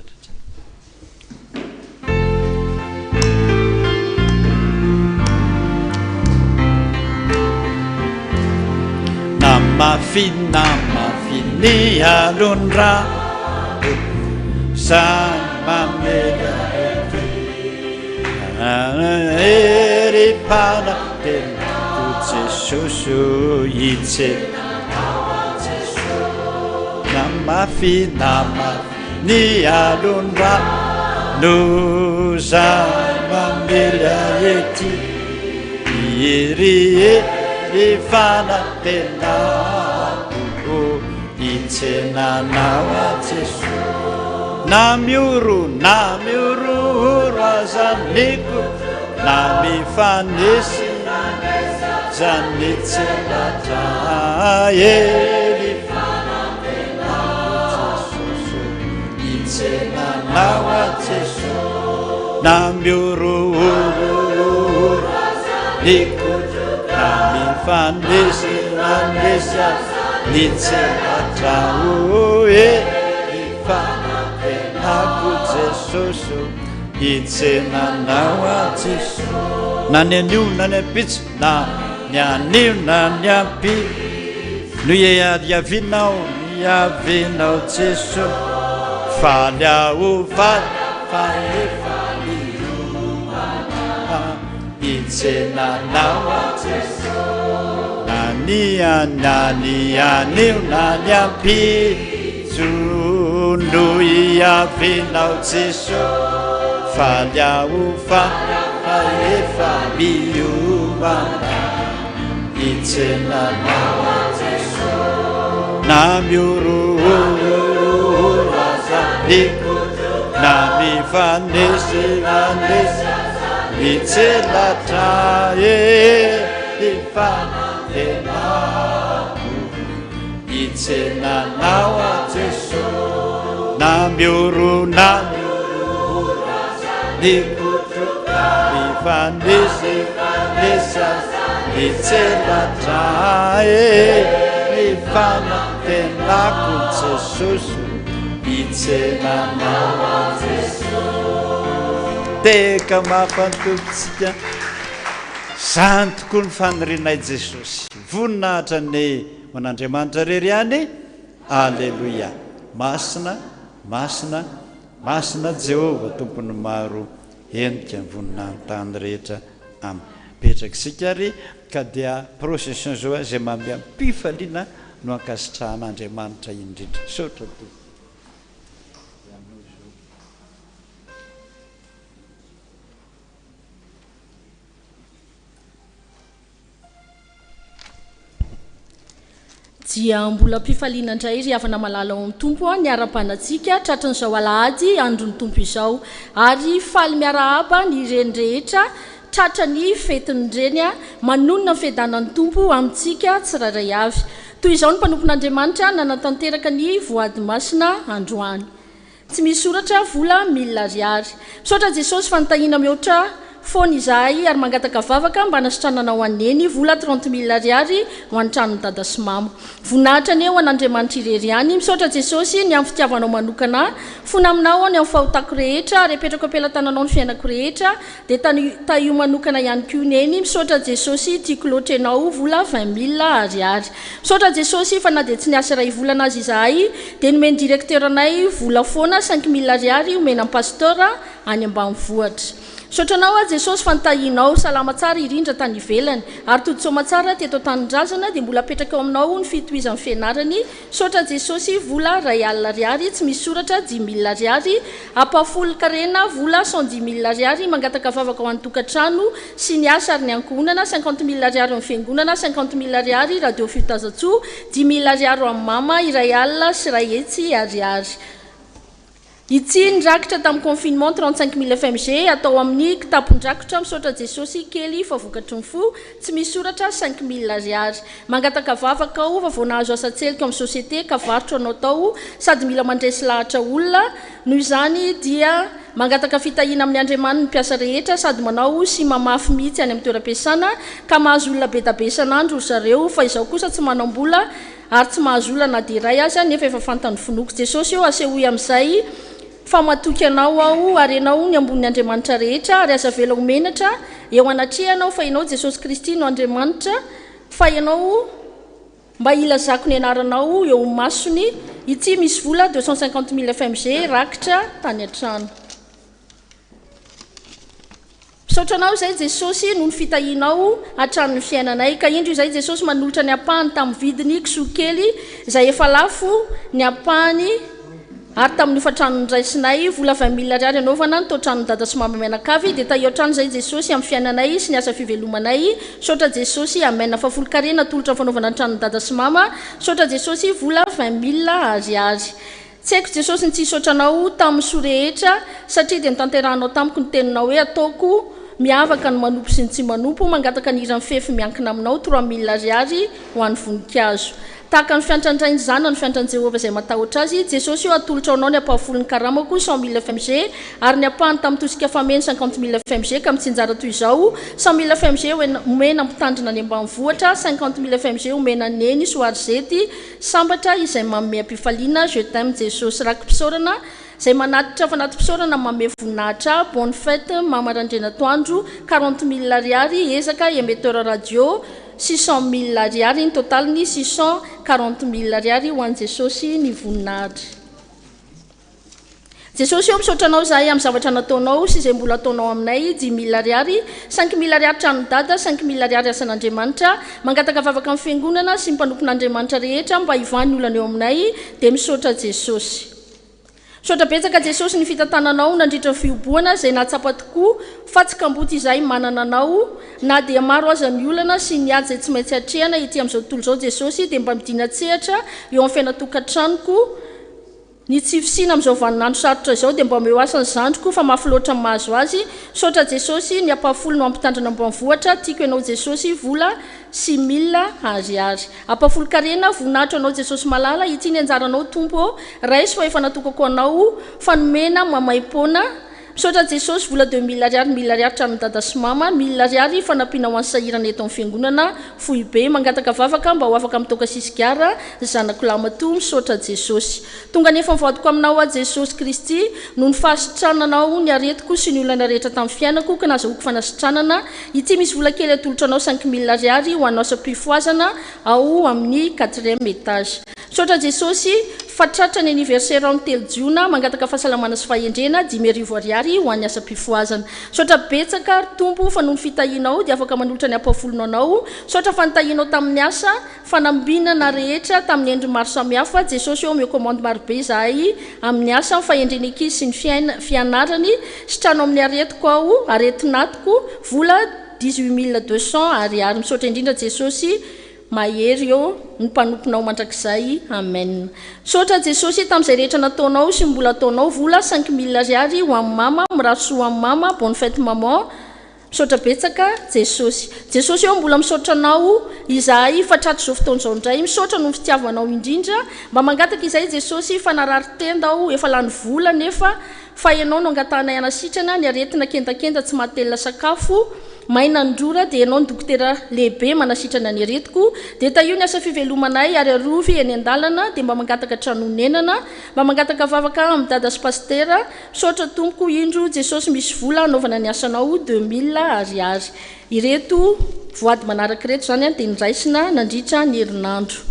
mafy ny alondrano San mamela eri pana tena Jesús itse namafy ny alondrano San mamela eti eri pana tena itsenanao a Jesosy na mioro azaniko na mifanesy zany tselatra itsenanao a Jesosy na mioro azaniko na mifanesy itselatra ifanampenako Jesosy itsenanao a Jesosy na ny anio na ny apitso na ny anio na ny ampitso no iavinao Jesosy faly aho faly itsenanao a Jesosy na ny anio na ny ampitso no iavinao Jesosy faly aho efa miomana itsenanao a Jesosy na mioro azaniko na mifanesy itselatra ifanampenako itsenanao a Jesosy na mioro azaniko mifanesy itselatra ifanampenako Jesosy itsenanao a Jesosy teka mahafantompitsika zany tokoa ny fanorenay Jesosy voninahitra ny man'Andriamanitra rery any alleluia masina Jehova tompony maro endrika ny voninahitany rehetra petraka sika ry ka dia procession zao zay mambe ampifaliana no ankasitrahan'Andriamanitra indrindra sotra to dia mbola mpifaliana indray ry havana malala ao amin'ny tompo ny ara-panatsika tratran'izao alahady andro ny tompo izao ary faly miarahaba ny reny rehetra tratra ny fetin'ireny manonona ny fiadanan'ny tompo amintsika tsirairay avy toy izao ny mpanompon'Andriamanitra nanatanteraka ny voady masina androany tsy misy soratra vola 1000 ariary misaotra Jesosy fanontahina mihoatra foana izahay ary mangataka vavaka mba nasitrananao aneny vola 30,000 ariary ho any tranony dada sy mama voninahitra ny eo an'Andriamanitra irery any misaotra Jesosy ny amin'ny fitiavanao manokana fona aminao ny amin'ny fahotako rehetra ary apetrako ampelantananao ny fiainako rehetra dia taio manokana ihany koa neny misaotra Jesosy tiako loatra ianao vola 20,000 ariary misaotra Jesosy fa na dia tsy niasa ray volana azy izahay dia nomeny directeur anay vola foana 5,000 ariary omena amin'ny pastora any ambanivohitra Sotranao a Jesosy fantahinao salama tsara irindra tany ivelany ary todisoma tsara teto tanindrazana dia mbola apetraka eo aminao ny fitohizan'ny fianarany sotra Jesosy vola 2,000 ariary tsy misy soratra 10,000 ariary apafolo karena vola 110,000 ariary mangataka vavaka ho an-tokantrano sy ny asa ary ny ankohonana 50,000 ariary amin'ny fiangonana 50,000 ariary radio fitazatsoa 10,000 ariary amin'ny mama 2,000 sy 2 hetsy ariary Ity nrakitra tamin'ny confinement 35,000 FMG atao amin'ny kitapon-drakitra misaotra Jesosy kely fa vokatry ny fo tsy misy soratra 5,000 ariary mangataka vavaka ao fa vao nahazo asa tselika amin'ny société ka varotra anao tao sady mila mandresy lahatra olona noho izany dia mangataka fitahiana amin'ny andriamaniny ny mpiasa rehetra sady manao sy mamafy mihitsy any amin'ny toeram-piasana ka mahazo olona be da be isan'andro zareo fa izao kosa tsy manam-bola ary tsy mahazo olona na dia iray aza nefa efa fantany fonoko Jesosy eo asehoy amin'izay fa matoky anao ao ary ianao ny ambonin'ny Andriamanitra rehetra ary aza vela homenatra eo anatrihanao fa ianao Jesosy Kristy no Andriamanitra fa ianao mba ilazako ny anaranao eo masony ity misy vola 250,000 FMG rakitra tany an-trano Sotranao izay Jesosy no ny fitahinao atranony fiainanay ka indro izay Jesosy manolotra ny apahany tamin'ny vidiny kisoa kely izay efa lafo ny apahany ary tamin'ny fatranondraisinay vola 20 000 ariary anaovana ny toatrano dada sy mama mianakavy dia taeo trano zay jesosy amin'ny fiainanay sy ny asa fivelomanay sotra jesosy amena fafolo-karena tolotra ny fanaovana ny trano dada sy mama sotra jesosy vola 20 000 ariary tsy haiko jesosy ny tsy sotranao tamin'ny sorehetra satria dia nitanterahanao tamiko ny teninao hoe ataoko miavaka ny manompo sy ny tsy manompo mangataka ny iran'ny fefy miankina aminao 3 000 ariary ho an'ny voninkazo tahaka ny fiantrandrainy zana ny fiantran' Jehovah izay matahotra azy jesosy io atolotra anao ny ampahafolony karamako 100 000 FMG ary ny apahany tamin'ny tosika fameny 50 000 FMG ka mitsinjara toy izao 100 000 FMG omena mitandrina ny ambanivohitra 50 000 FMG omena neny soarzety sambatra izay manome ampifaliana je t'aime jesosy raky mpisaorana zay manatitra fanaty mpisaorana manome voninahitra bonne fête mamarandrena toandro 40 000 ariary ezaka émetteur radio 600 000 ariary ny total ny 640 000 ariary ho an'i jesosy ny voninahitra jesosy eo misotranao zahay amin'ny zavatra nataonao sy izay mbola ataonao aminay 10 000 ariary 5 000 ariary trano dada 5 000 ariary asan'andriamanitra mangataka vavaka amin'ny fiangonana sy mpanompon'andriamanitra rehetra mba hivany olana eo aminay dia misaotra jesosy sotra betsaka jesosy ny fitantananao nandritra ny fioboana izay nahatsapa tokoa fa tsy kamboty izay manana anao na dia maro aza ny olana sy ny ady izay tsy maintsy hatrehana ity amin'izao tontolo izao jesosy dia mba midina tsehatra eo amin'ny fiainatokantranoko ny tsy fisina amin'izao vaninandro sarotra izao dia mba meo asany zandriko fa mafiloatra ny mahazo azy sotra jesosy ny ampahafolo no ampitandrana ambanivohatra tiako ianao jesosy vola 6 000 ariary ampahafolo-karena voninahitra anao jesosy malala ity ny anjaranao tompo raisy fa efa natokako anao fanomena mamaimpona sotra jesosy vola 2 000 ariary 1 000 ariary trano dada sy mama 1 000 ariary fanampiana ho an'ny sahirana eto amin'ny fiangonana fohy be mangataka vavaka mba ho afaka mitoka sisigara zanako lamato misaotra jesosy tonga nefa mivadiko aminao a jesosy kristy no ny fahasitrananao ny aretiko sy ny olana rehetra tamin'ny fiainako ka nazahoako fanasitranana ity misy vola kely atolotra anao 5 000 ariary ho anao asa-pifoazana ao amin'ny 4e étage sotra jesosy fatratra ny anniversaire amin'ny telo jiona mangataka fahasalamana sy fahendrena 10 000 ariary ho an'ny asa-pifoazana sotra betsaka tompo fa noho ny fitahinao dia afaka manolotra ny ampahafolona anao sotra fa nitahinao tamin'ny asa fanambinana rehetra tamin'ny endry maro samihafa jesosy eo miokomande marobe zahay amin'ny asa fahendrena ankizy sy ny fianarany sitrano amin'ny aretiko ao aretinatiko vola 18 200 ariary misaotra indrindra jesosy mahery eo ny mpanomponao mandrakizay amen sotra jesosy tamin'izay rehetra nataonao sy mbola ataonao vola 5 000 ariary ho amin'ny mama miraso amin'ny mama bonne fête maman misaotra betsaka jesosy eo mbola misaotra anao izahay fatrato izao fotoana izao indray misaotra no fitiavanao indrindra mba mangataka izay jesosy fa narary tendao efa lany vola nefa fa ianao no angatanay anasitrana ny aretina kendakenda tsy mahatelina sakafo maina ndrora dia ianao ny dokotera lehibe manasitrana ny aretiko dia ta io ny asa fivelomanay ary arovy eny an-dalana dia mba mangataka tranonenana mba mangataka vavaka amin'ny dada sy pastera sotra tompoko indro jesosy misy vola anaovana ny asanao 2 000 ariary ireto voady manaraka reto zany dia niraisina nandritra ny herinandro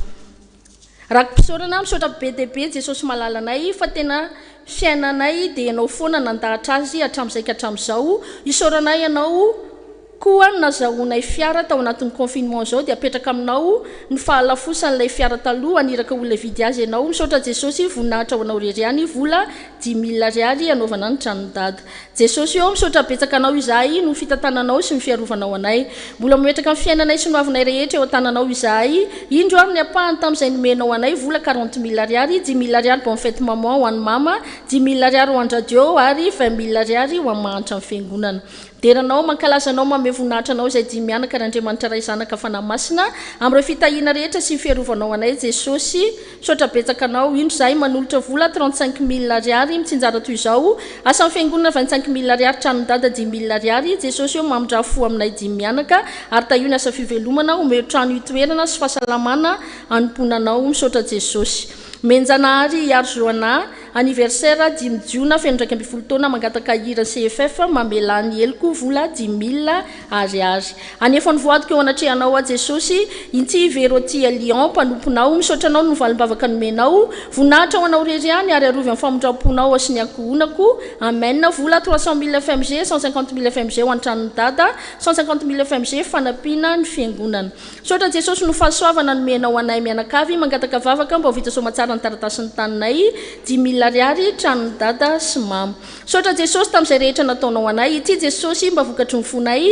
raky mpisaorana misaotra be dia be jesosy malalanay fa tena fiainanay dia ianao foana nandahatra azy hatramin'izay ka hatramin'izao isaoranay ianao koa nazahoanay fiara tao anatin'ny confinement zao dia apetraka aminao ny fahalafosan'ilay fiara taloha aniraka olona vidy azy ianao misaotra jesosy voninahitra ho anao reriany vola 10 000 ariary anaovana ny tranodada jesosy eo misaotra betsaka anao izahay no fitantananao sy ny fiarovanao anay mbola mipetraka amin'ny fiainanay sy noavinay rehetra eo an-tananao izahay indro ary ny apahany tamin'izay nomenao anay vola 40 000 ariary 10 000 ariary bonne fête maman ho an'ny mama 10 000 ariary ho an'ny radio ary 20 000 ariary ho amin'ny mahantra amin'ny fiangonana deranao mankalazanao mame voninahitra anao izay dimy mianaka randriamanitra ray zanaka fanamasina amin'ireo fitahiana rehetra sy fiarovanao anay jesosy misaotra betsaka anao indro zahay manolotra vola 35 000 ariary mitsinjara toy izao asa amin'ny fiangonana 25 000 ariary tranodada 10 000 ariary jesosy eo mamindrafo aminay dimy mianaka ary ta io ny asa fivelomana omeo trano itoerana sy fahasalamana anomponanao misaotra jesosy menjanahary iaro joana anniversaire 10 jiona fenondraiky amby folo taona mangataka hira CFF mamelany eloko vola 10 000 ariary anefa ny voadiko eo anatrehanao a jesosy inty veroti a Lyon mpanomponao misaotranao no valim-bavaka nomenao voninahitra ho anao reriany ary arovy amin'ny famondram-ponao sy ny ankohonako amen vola 300 000 FMG 150 000 FMG ho an-tranony dada 150 000 FMG fanampiana ny fiangonana sotra jesosy no fahasoavana nomenao anay mianakavy mangataka vavaka mba ho vita somatsara ny taratasy ny taninay 10 000 ariary tranony dada sy mama sotra jesosy tamin'izay rehetra nataonao anay ity jesosy mba vokatry ny fonay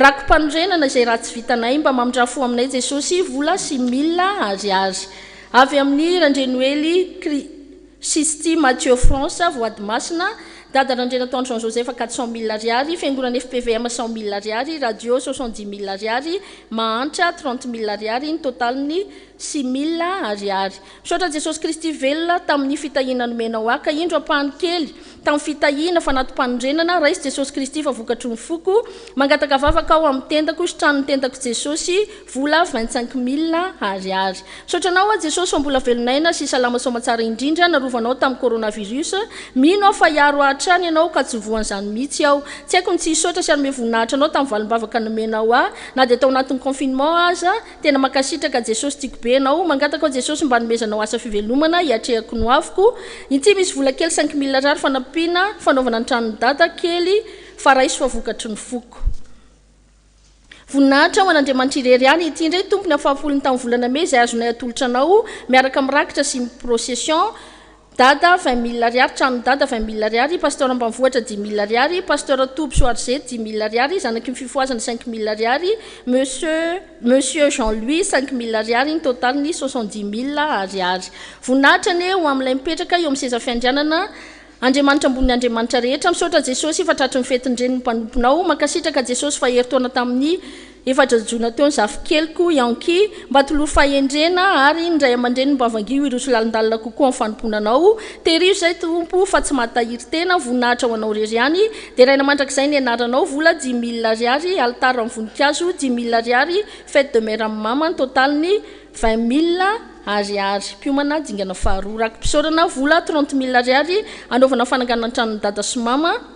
rakom-panorenana izay raha tsy vitanay mba mamindrafo aminay jesosy vola sy 1000 ariary avy amin'ny randrenoely Sisti Mathieu France voady masina dada randrena taony Jean Joseph 400 000 ariary fiangonana FPVM 100 000 ariary radio 70 000 ariary mahantra 30 000 ariary ny totaliny 6 000 ariary misaotra jesosy kristy velona tamin'ny fitahiana nomenao aka indro apahany kely tamin'ny fitahiana fanatom-panondrenana raisy jesosy kristy fa vokatry ny foko mangataka vavaka ao amin'ny tendako sy tranony tendako jesosy vola 25 000 ariary misaotra anao a jesosy fa mbola velonaina sy salama somatsara indrindra narovanao tamin'ny coronavirus mino aho fa iaro atrany ianao ka tsy voan'izany mihitsy aho tsy haiko ny tsy hisaotra sy anome voninahitra anao tamin'ny valim-bavaka nomenao na dia tao anatin'ny confinement aza tena makasitraka jesosy tiako be anao mangataka ao jesosy mba nomezanao asa fivelomana hiatrehako no avoko ity misy vola kely 5 000 ariary fanampiana fanaovana ny tranony dada kely fa raisy fa vokatry ny foko voninahitra ho an'Andriamanitra irery any ity indray tompony afahapolony tamin'ny volana me izay azonay atolotra anao miaraka mirakitra sy procession dada 20 000 ariary tranony dada 20 000 ariary pasteur ambanivohitra 10 000 ariary pasteur Tobo Soarzé 10 000 ariary zanaky ny fifoazana 5 000 ariary monsieur Jean-Louis 5 000 ariary ny totaliny 70 000 ariary voninahitra ane ho amin'ilay mipetraka eo amin'ny seza fiandrianana Andriamanitra ambony Andriamanitra rehetra misaotra jesosy fa tratry ny fetin-dreny ny mpanomponao makasitraka jesosy fa heritaona tamin'ny efajajona teo ny zafikelyko yanki mba tolory fahendrena ary ndray aman-dreny mbavangio iroso lalindalina kokoa amin'ny fanomponanao terizo zay tompo fa tsy mahatahiry tena voninahitra ho anao rery any dia raina mandrakizay ny anaranao vola 10 000 ariary altara amin'ny voninkazo 10 000 ariary fête de mère amin'ny mama ny totaliny 20 000 ariary piomana dingana faharoa raky mpisaorana vola 30 000 ariary anaovana fananganana tranony dada sy mama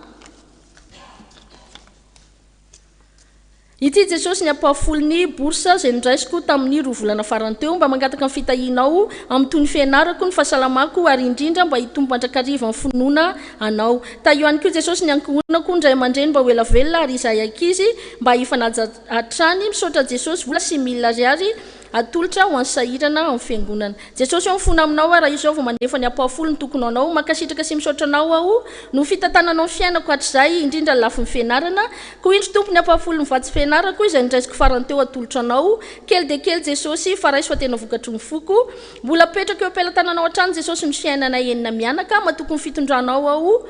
ity jesosy ny ampafolony boursa zay ndraisiko tamin'ny roa volana farany teo mba mangataka ny fitahianao amin'ny toy ny fianarako ny fahasalamako ary indrindra mba hitombo mandrakariva amin'ny finoana anao taio ihany koa jesosy ny ankohonako ndray aman-dreny mba hoelavelona ary izay ankizy mba hifanaja hatrany misaotra jesosy vola 6 000 ariary atolotra ho ansahirana amin'ny fiangonana jesosy eo mifona aminao raha izao vao manefa ny ampahafolo ny tokony anao makasitraka sy misaotra anao aho no fitantananao ny fiainako hatrizay indrindra lafo ny fianarana koa indro tompony ampahafolo ny vatsy fianarako izay ndraisiko farany teo atolotra anao kely dia kely jesosy fa raisy fa tena vokatry ny foko mbola petraka eo ampelantananao hatrany jesosy ny fiainanay enina mianaka matokony fitondranao aho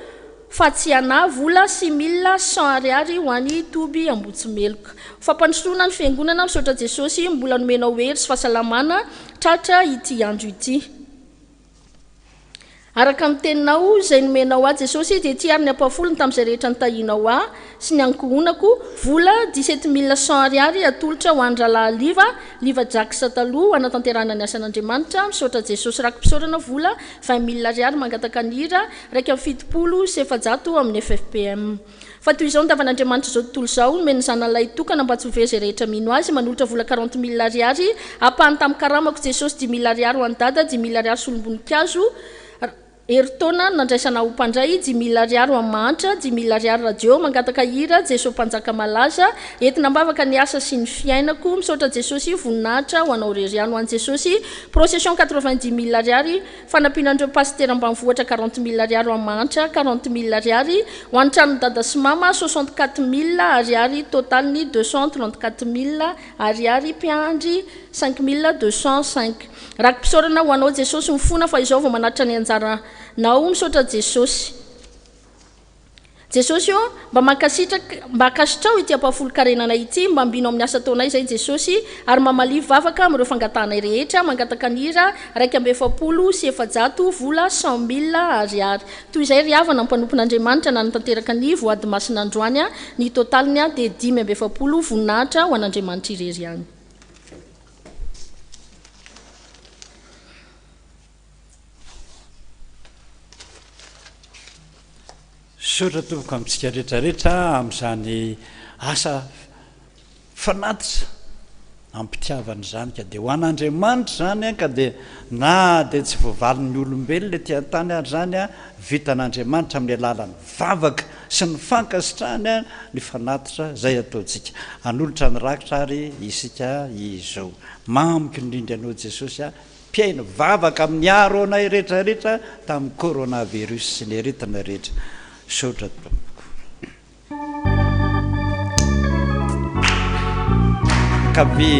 fa tsy ana vola 6100 ariary ho any toby ambotsi-meloka fampandrosoana ny fiangonana misaotra jesosy mbola nomenao hery sy fahasalamana tratra ity andro ity araka amin'ny teninao izay nomenao a jesosy dia ty ary ny ampafolony tamin'izay rehetra nitahianao a sy ny ankohonako vola 17100 ariary atolotra ho andralahy liva jaksa taloha anatanterana ny asan'Andriamanitra misaotra jesosy raky mpisaorana vola 20 000 ariary mangataka ny hira raiky amin'ny fitopolo sy efajato amin'ny FPVM fa toy izao nitavan'Andriamanitra zao tontolo izao nomeny zanalay tokana mba tsy ho very rehetra mino azy manolotra vola 40 000 ariary apahany tamin'ny karamako jesosy 10 000 ariary ho any dada 10 000 ariary solomboninkazo eritaona nandraisana ho mpandray 10 000 ariary ho amin'ny mahantra 10 000 ariary radio mangataka hira jesosy mpanjaka malaza entina mbavaka ny asa sy ny fiainako misaotra jesosy voninahitra ho anao reryany ho any jesosy procession 90 000 ariary fanampianandreo pasteur ambanivohitra 40 000 ariary ho amin'ny mahantra 40 000 ariary ho any tranony dada sy mama 64 000 ariary totaliny 234 000 ariary mpiandry 5 205 raky mpisaorana ho anao jesosy mifona fa izao vao manatitra ny anjara nao misaotra jesosy io mba makasitrao ity ampahafolo karenana ity mba ambinao amin'ny asa taonay zay jesosy ary mamalivo vavaka amin'ireo fangatanay rehetra mangataka ny hira raiky amby efapolo sy efajato vola 100 000 ariary toy izay ry havana mpanompon'Andriamanitra na nitanteraka ny voady masin'androany ny totaliny dia 5 amby efapolo voninahitra ho an'Andriamanitra irery any sotra tompoko amintsika rehetrarehetra amin'izany asa fanatitra ampitiavana zany ka dia ho an'Andriamanitra zany ka dia na dia tsy voavalin'ny olombelona le tiantany ary zany vitan'Andriamanitra amin'ny alalany vavaka sy ny fankasitrahany ny fanatitra zay ataontsika anolotra ny rakitra ary isika izao mamiko indrindra anao jesosy mpiaino vavaka amin'ny aro anay rehetrarehetra tamin'ny coronavirus sy ny aretina rehetra sotra tompoko kabe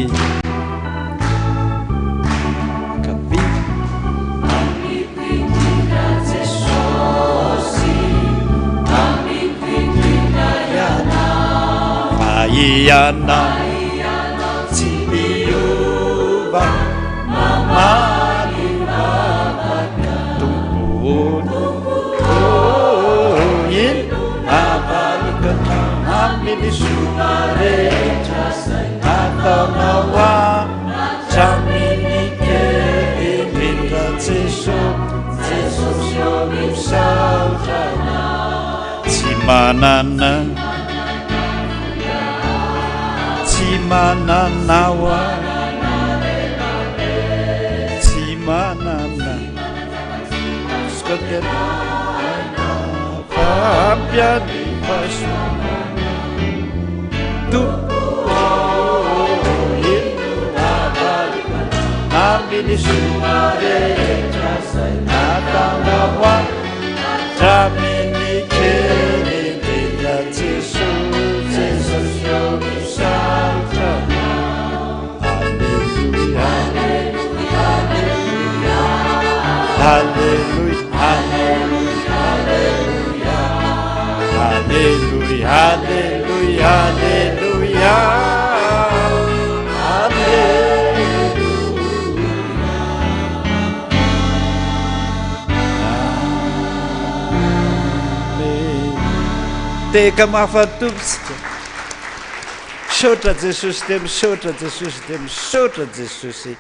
Iana Cibiuba Mamali Babaka Tumpuin Abalukata Amini Sumarecha Atanawa Jamini Kelimita Jesus Yomim Sautana Cimanana Cimananawa Cimanana Skotena Fabia di Pasu Tu Amini Sumare Natanawa Jamini Kene Dila Jesus Jesus Yomi Hallelujah, hallelujah, hallelujah, hallelujah, hallelujah, hallelujah. Teka mahafatovitsika. Misaotra Jesosy dia misaotra Jesosy dia misaotra Jesosy.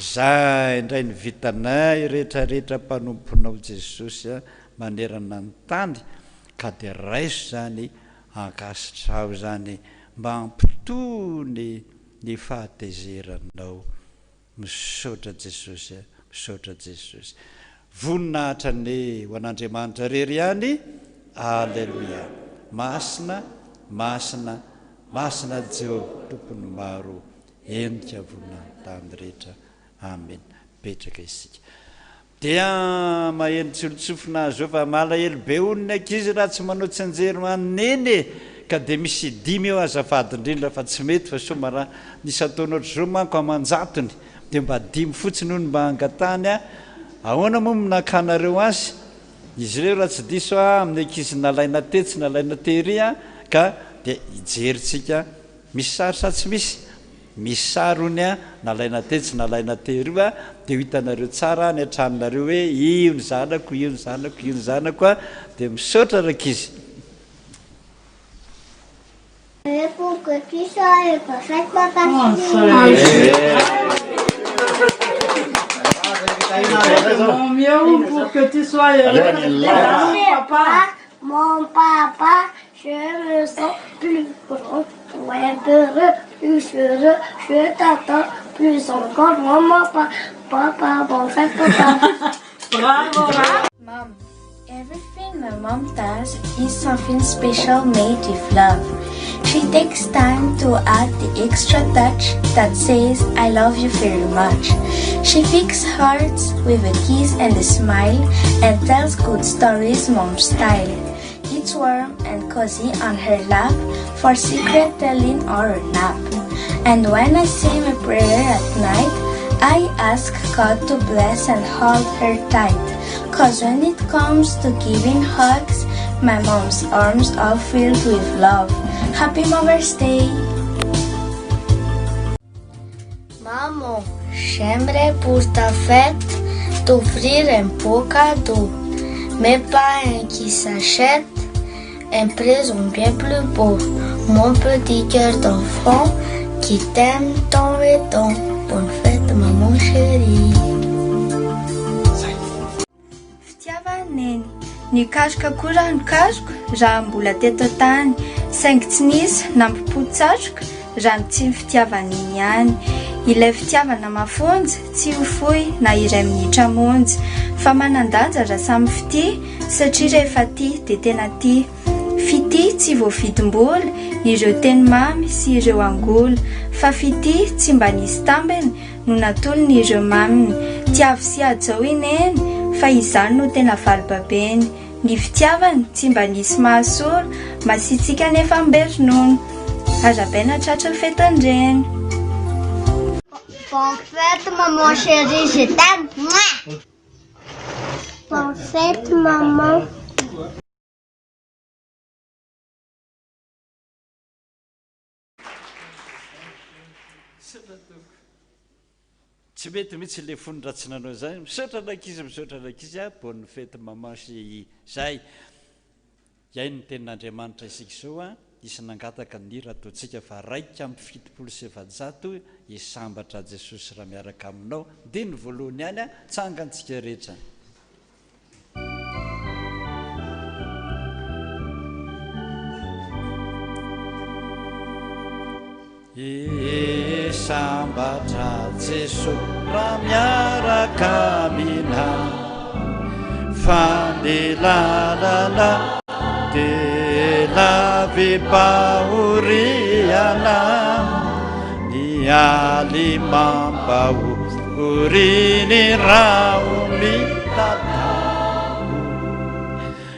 Zay indray ny vitanay rehetrarehetra mpanomponao Jesosy manerana ny tany ka dia raiso zany ankasitrao zany mba ampitony ny fahatezeranao. Misaotra Jesosy, misaotra Jesosy. Voninahitra ny ho an'Andriamanitra rery ihany. Alleluia. Masina, masina, masina Jehovah tompony maro endrika voninahitany rehetra. Amen. Petraka isika. Dia maheno tsolontsofina azy fa malahelo be oniny ankizy raha tsy manao tsy anjery manene ka dia misy 5 eo azafady indrindra fa tsy mety fa soma raha nisy ataonao zao manko amanjatony dia mba 5 fotsiny hono mba angatany ahoana moa minakanareo azy izy ireo raha tsy diso amin'ny ankizy nalaina tetsy nalaina tery ka dia ijeritsika misy sary sa tsy misy sary hony nalaina tetsy nalaina tery dia hitanareo tsara ny atranonareo hoe io ny zanako io ny zanako io ny zanako dia misaotra rakizy. Pour que tu sois parfait, papa. Mon mieux pour que tu sois heureux. Papa, mon papa, je me sens plus grand, ouais, heureux, plus heureux, je t'attends plus encore, maman, papa, bon frère, papa. Bravo. Mom, everything my mom does is something special made with love. She takes time to add the extra touch that says, I love you very much. She fixes hearts with a kiss and a smile and tells good stories mom style. It's warm and cozy on her lap for secret telling or a nap. And when I say my prayer at night, I ask God to bless and hold her tight. Cause when it comes to giving hugs, my mom's arms are filled with love. Happy Mother's Day! Maman, j'aimerais pour ta fête t'offrir un beau cadeau, mais pas un qui s'achète, un présent bien plus beau. Mon petit cœur d'enfant qui t'aime tant et tant. Bonne fête, maman chérie. Fitiavaneny, nikazoka koa nikazoko raha mbola teto tany, saingy tsy nisy nampipotsatroka raha tsy ny fitiavan'iny ihany. Ilay fitiavana mafonja tsy ho fohy na iray minitra monja, fa manan-danja raha samy fity satria rehefa ty dia tena ty. Fity tsy voavidim-bola ireo teny mamy sy ireo angola, fa fity tsy mba nisy tambiny no natolony ireo maminy. tiavy sy adzao ineny fa izany no tena valibabeny. Ny fitiavany tsy mba nisy mahasolo masitsika nefa mberonono. Azabaina tratra ny fetandreny. Bonne fête, maman chérie, je t'aime. Bonne fête, maman. Tsy mety mihitsy le fony raha tsy nanao zay. Misaotra anankizy a bonne fête maman sy zay. Iay ny tenin'Andriamanitra isika izao a, isy nangataka ny raha ataontsika fa 270 isambatra Jesosy raha miaraka aminao. Dia ny voalohany ihany a, tsangantsika rehetra. Isambatra Jesosy raha miaraka aminao, fandelalana de lavy baoriana, ny alimam-baoriny raha mitata,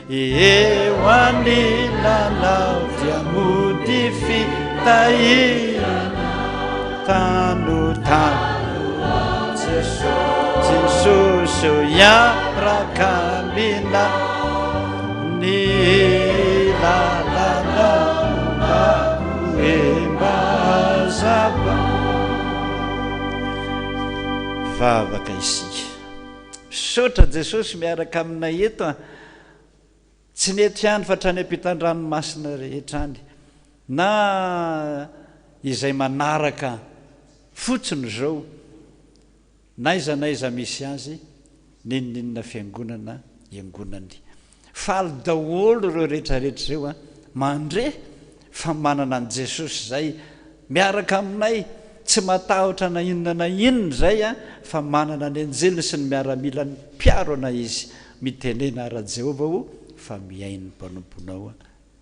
eo anilanao dia mody fitahirana, tanotano Jesosy iaraka aminao, ny lalana embazava. Vavaka isika, misaotra Jesosy miaraka aminay eto a, tsy nety ihany fa trany ampitan-dranomasina rehetra any, na izay manaraka fotsiny zao, naiza misy azy, ninninona fiangonana iangonany. Faly daholo ireo rehetrarehetra ireo a, mandre fa manana an' Jesosy zay miaraka aminay, tsy matahotra na inona zay a, fa manana ny anjely sy ny miaramila ny mpiaro ana izy, mitenena ara-Jehova ho fa miain'ny mpanomponao.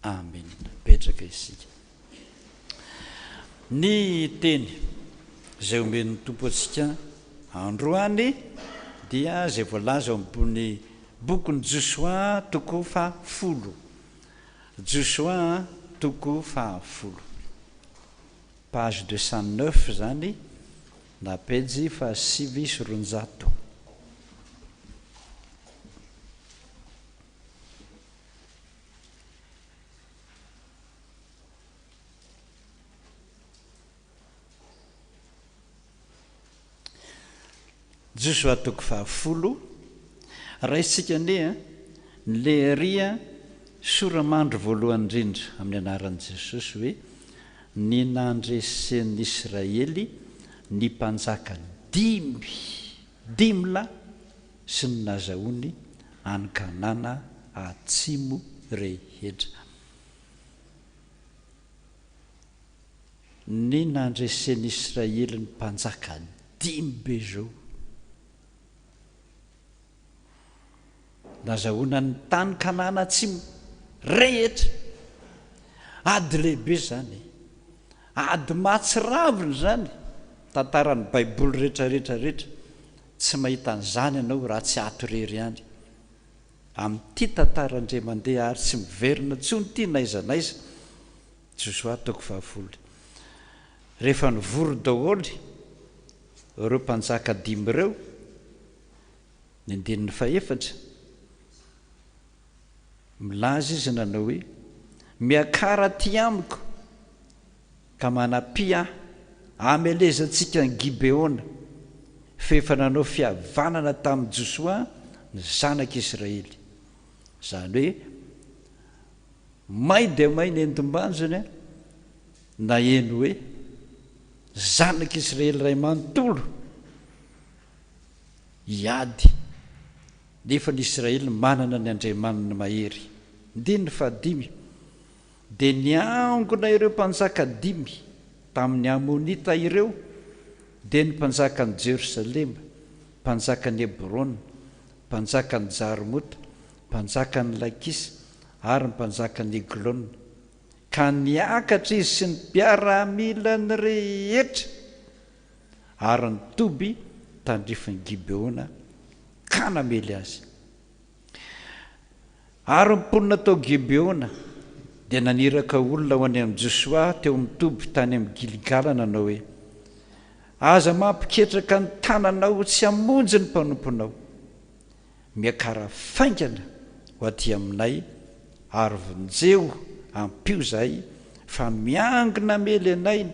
Amen. Petraka isika. Ny teny zay omen'ny tompo atsika androany dia zay voalaza ambony bokyny Josoa toko 10. Josoa toko 10, page 209 zany, na pejy 500. Josoa toko 10, raisitsika ne le ria soramandro voalohany indrindra amin'ny anaran'i Jesosy hoe: ny nandresen'ny Israely ny mpanjaka 10 sy ny nazahoany any Kanana atsimo rehetra. Ny nandresen'ny Israely ny mpanjaka 10 be zao, nazahoana ny tany Kanana atsimo rehetra. Ady lehibe zany, ady mahatsiraviny zany, tantaran'ny baiboly rehetrarehetra. Tsy mahita an'izany ianao raha tsy ato rery ihany. Amin'ity tantarandre mandeha ary tsy miverina tsony ity naiza. Josoa toko 10. Rehefa nivory daholo ireo mpanjaka 10 ireo, ny andinin'ny 4, milaza izy nanao hoe: miakara ty amiko ka manapia amelezantsika ny Gibeona, fa efa nanao fihavanana tamin'ny Josoa ny zanak'Israely. Zany hoe may dia may ny endim-banjony na eno hoe zanak'Israely ray manontolo hiady, nefa ny Israely manana ny Andriamanina mahery. 15. Dia niangona ireo mpanjaka 10 tamin'ny Amonita ireo, dia ny mpanjakan'i Jerosalema, mpanjakan'i Hebrona, mpanjakan'i Jarmota, mpanjakan'i Lakisa ary mpanjakan'i Eglona, ka niakatra izy sy ny mpiara-milany rehetra ary nitoby tandrifiny gibeona ka namely azy ary mponina tao gibeona dia naniraka olona ho any amin'ny Josoa teo mitoby tany amin'ny Gilgala nanao hoe aza mampiketraka ny tananao tsy hamonjy ny mpanomponao miakara faingana ho aty aminay ary vonjeo ampio zahay fa miangona mely anay ny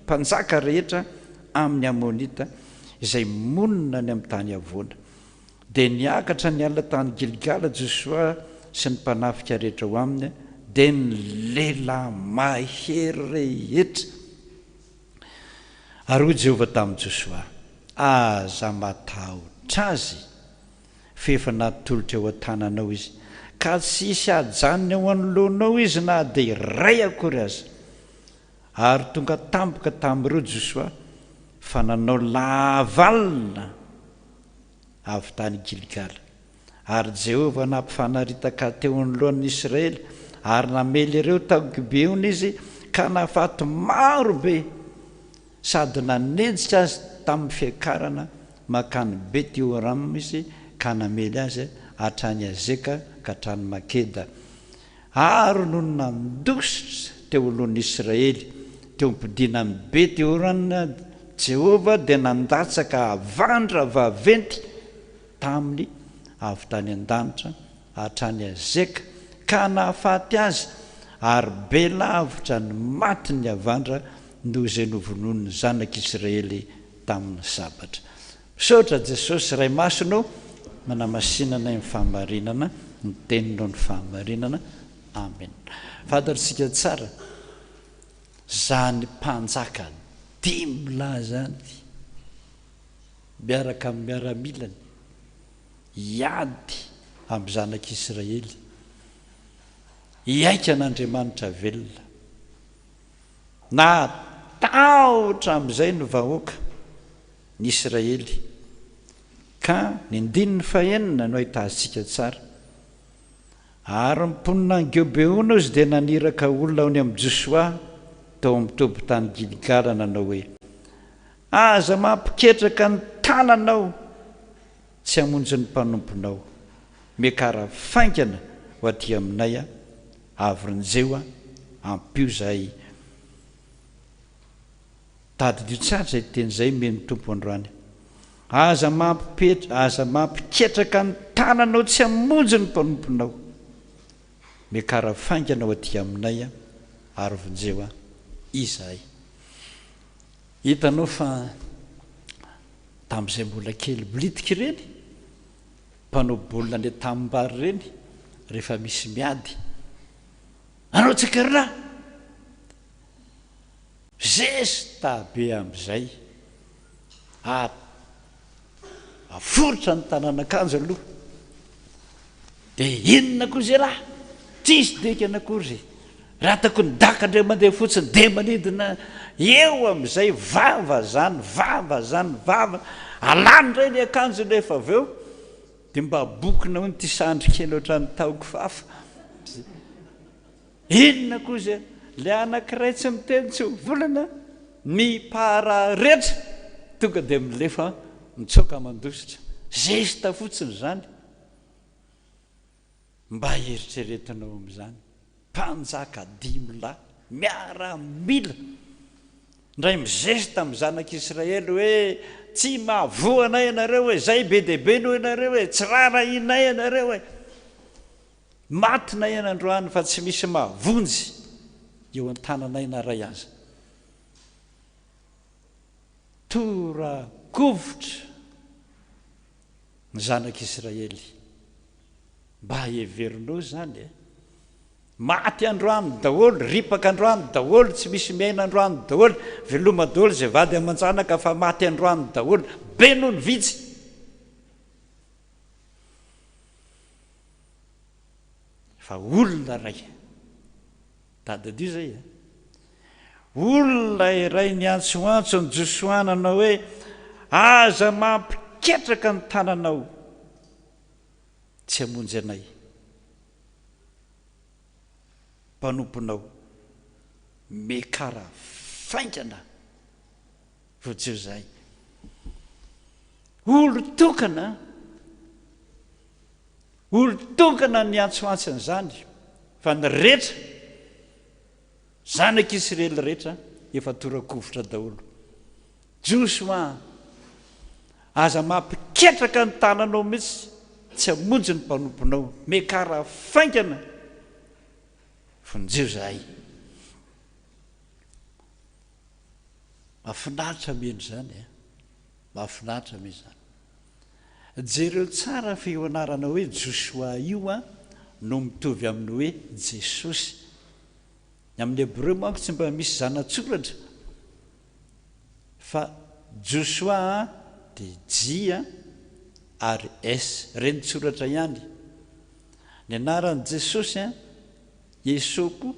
mpanjaka rehetra amin'ny amonita izay monina ny amin'ny tany avoana dia niakatra ny ala tany Gilgala Josoa sy ny mpanafika rehetra ho aminy dia ny lehilahy mahery rehetra ary hoy Jehovah tamin'i Josoa aza matahotra azy fa efa natolotra eo an-tananao izy ka tsisy ajanony ao anoloanao izy na dia iray akory aza ary tonga tampoka tamin'ireo Josoa fa nanao lavalina avy tany Gilgala ary Jehovah nampifanaritaka teo anoloan'ny Israely ary namely ireo tao Gibeona izy ka nafaty maro be sady nanenjika azy tamin'ny fiakarana makany Betioram izy ka namely azy hatrany Azeka ka hatrany Makeda ary no nandositra teo alohan'ny Israely teo mpidiana amin'ny Betioram Jehovah dia nandatsaka avandra vaventy taminy avy tany an-danitra hatrany Azeka ka nahafaty azy ary be lavitra ny maty ny avandra noho izay novonon'ny zanak'Israely tamin'ny sabatra. Misaotra Jesosy ray masonao manamasinana ny fahamarinana ny teninao ny fahamarinana. Amen. Fantatsika tsara zany mpanjaka 10 lahy zany miaraka amin'ny miaramilany iady amin'ny zanak'Israely hiaika n'Andriamanitra velona na tahotra amin'izay no vahoaka ny Israely ka ny 9 no ahitansika tsara ary mponina ny Gibeona izy dia naniraka olona ao ny amin'ny Josoa tao amin'ny toby tany Gilgala nanao hoe aza mampiketraka ny tananao tsy hamonjy ny mpanomponao miakara faingana ho aty aminay avy rinjeo ampio zahay tadidio tsara zay teny zay meny tompo androany aza mampiketraka ny tananao tsy hamonjy ny mpanomponao miakara faingana ho aty aminay ary vonjeo izahay. Hitanao fa tamin'izay mbola kely blitika ireny mpanao baolina ny tambary ireny rehefa misy miady anao tsakarina zesta be amin'izay aforotra ny tanan'akanjo aloha dia inona koa zay raha tsisy deka anakory raha ataoko ny dakandre mandeha fotsiny dia manidina eo amin'izay vava zany alany ray ny akanjo nefa avy eo dia mba bokina ho ny ty sandry kely ohatrany taoko fafa inona koa zay le anankiray tsy miteny tsy ho volana mipararetra tonga dia milefa mitsoka mandositra zesta fotsiny zany mba eritreretinao amin'izany mpanjaka 10 lahy miaramila ndray mizesta amin'ny zanak'Israely hoe tsy mahavoanay ianareo hoe zay be dehibe noho ianareo hoe tsy rara inay ianareo hoe matinay ianandroany fa tsy misy mahavonjy eo an-tananay naray aza torakovotra ny zanak'Israely mba heverinao zany maty androany daholo ripaka androany daholo tsy misy miaina androany daholo veloma daholo zay vady aman-janaka fa maty androany daholo be noho ny vitsy fa olona ray tadadio zay olona iray ny antsoantso ny Josoa nanao hoe aza mampiketraka ny tananao tsy hamonjy anay mpanomponao mekara faingana votseo zay olo tokana ny antsoantsiny zany fa ny rehetra zanak'Israely rehetra efa torakovotra daholo. Joshua, aza mampiketraka ny tananao mihitsy tsy hamonjy ny mpanomponao, mekara faingana fonjeo zahay. Mahafinaritra miheny zany mahafinaritra miheny zany. Jereo tsara fionarana hoe Joshua io no mitovy amin'ny hoe Jesosy. Ny amin'ny Hébreu manko tsy mba misy zanatsoratra fa Joshua dia J ary S reny tsoratra ihany. Ny anaran'i Jesosy Esoko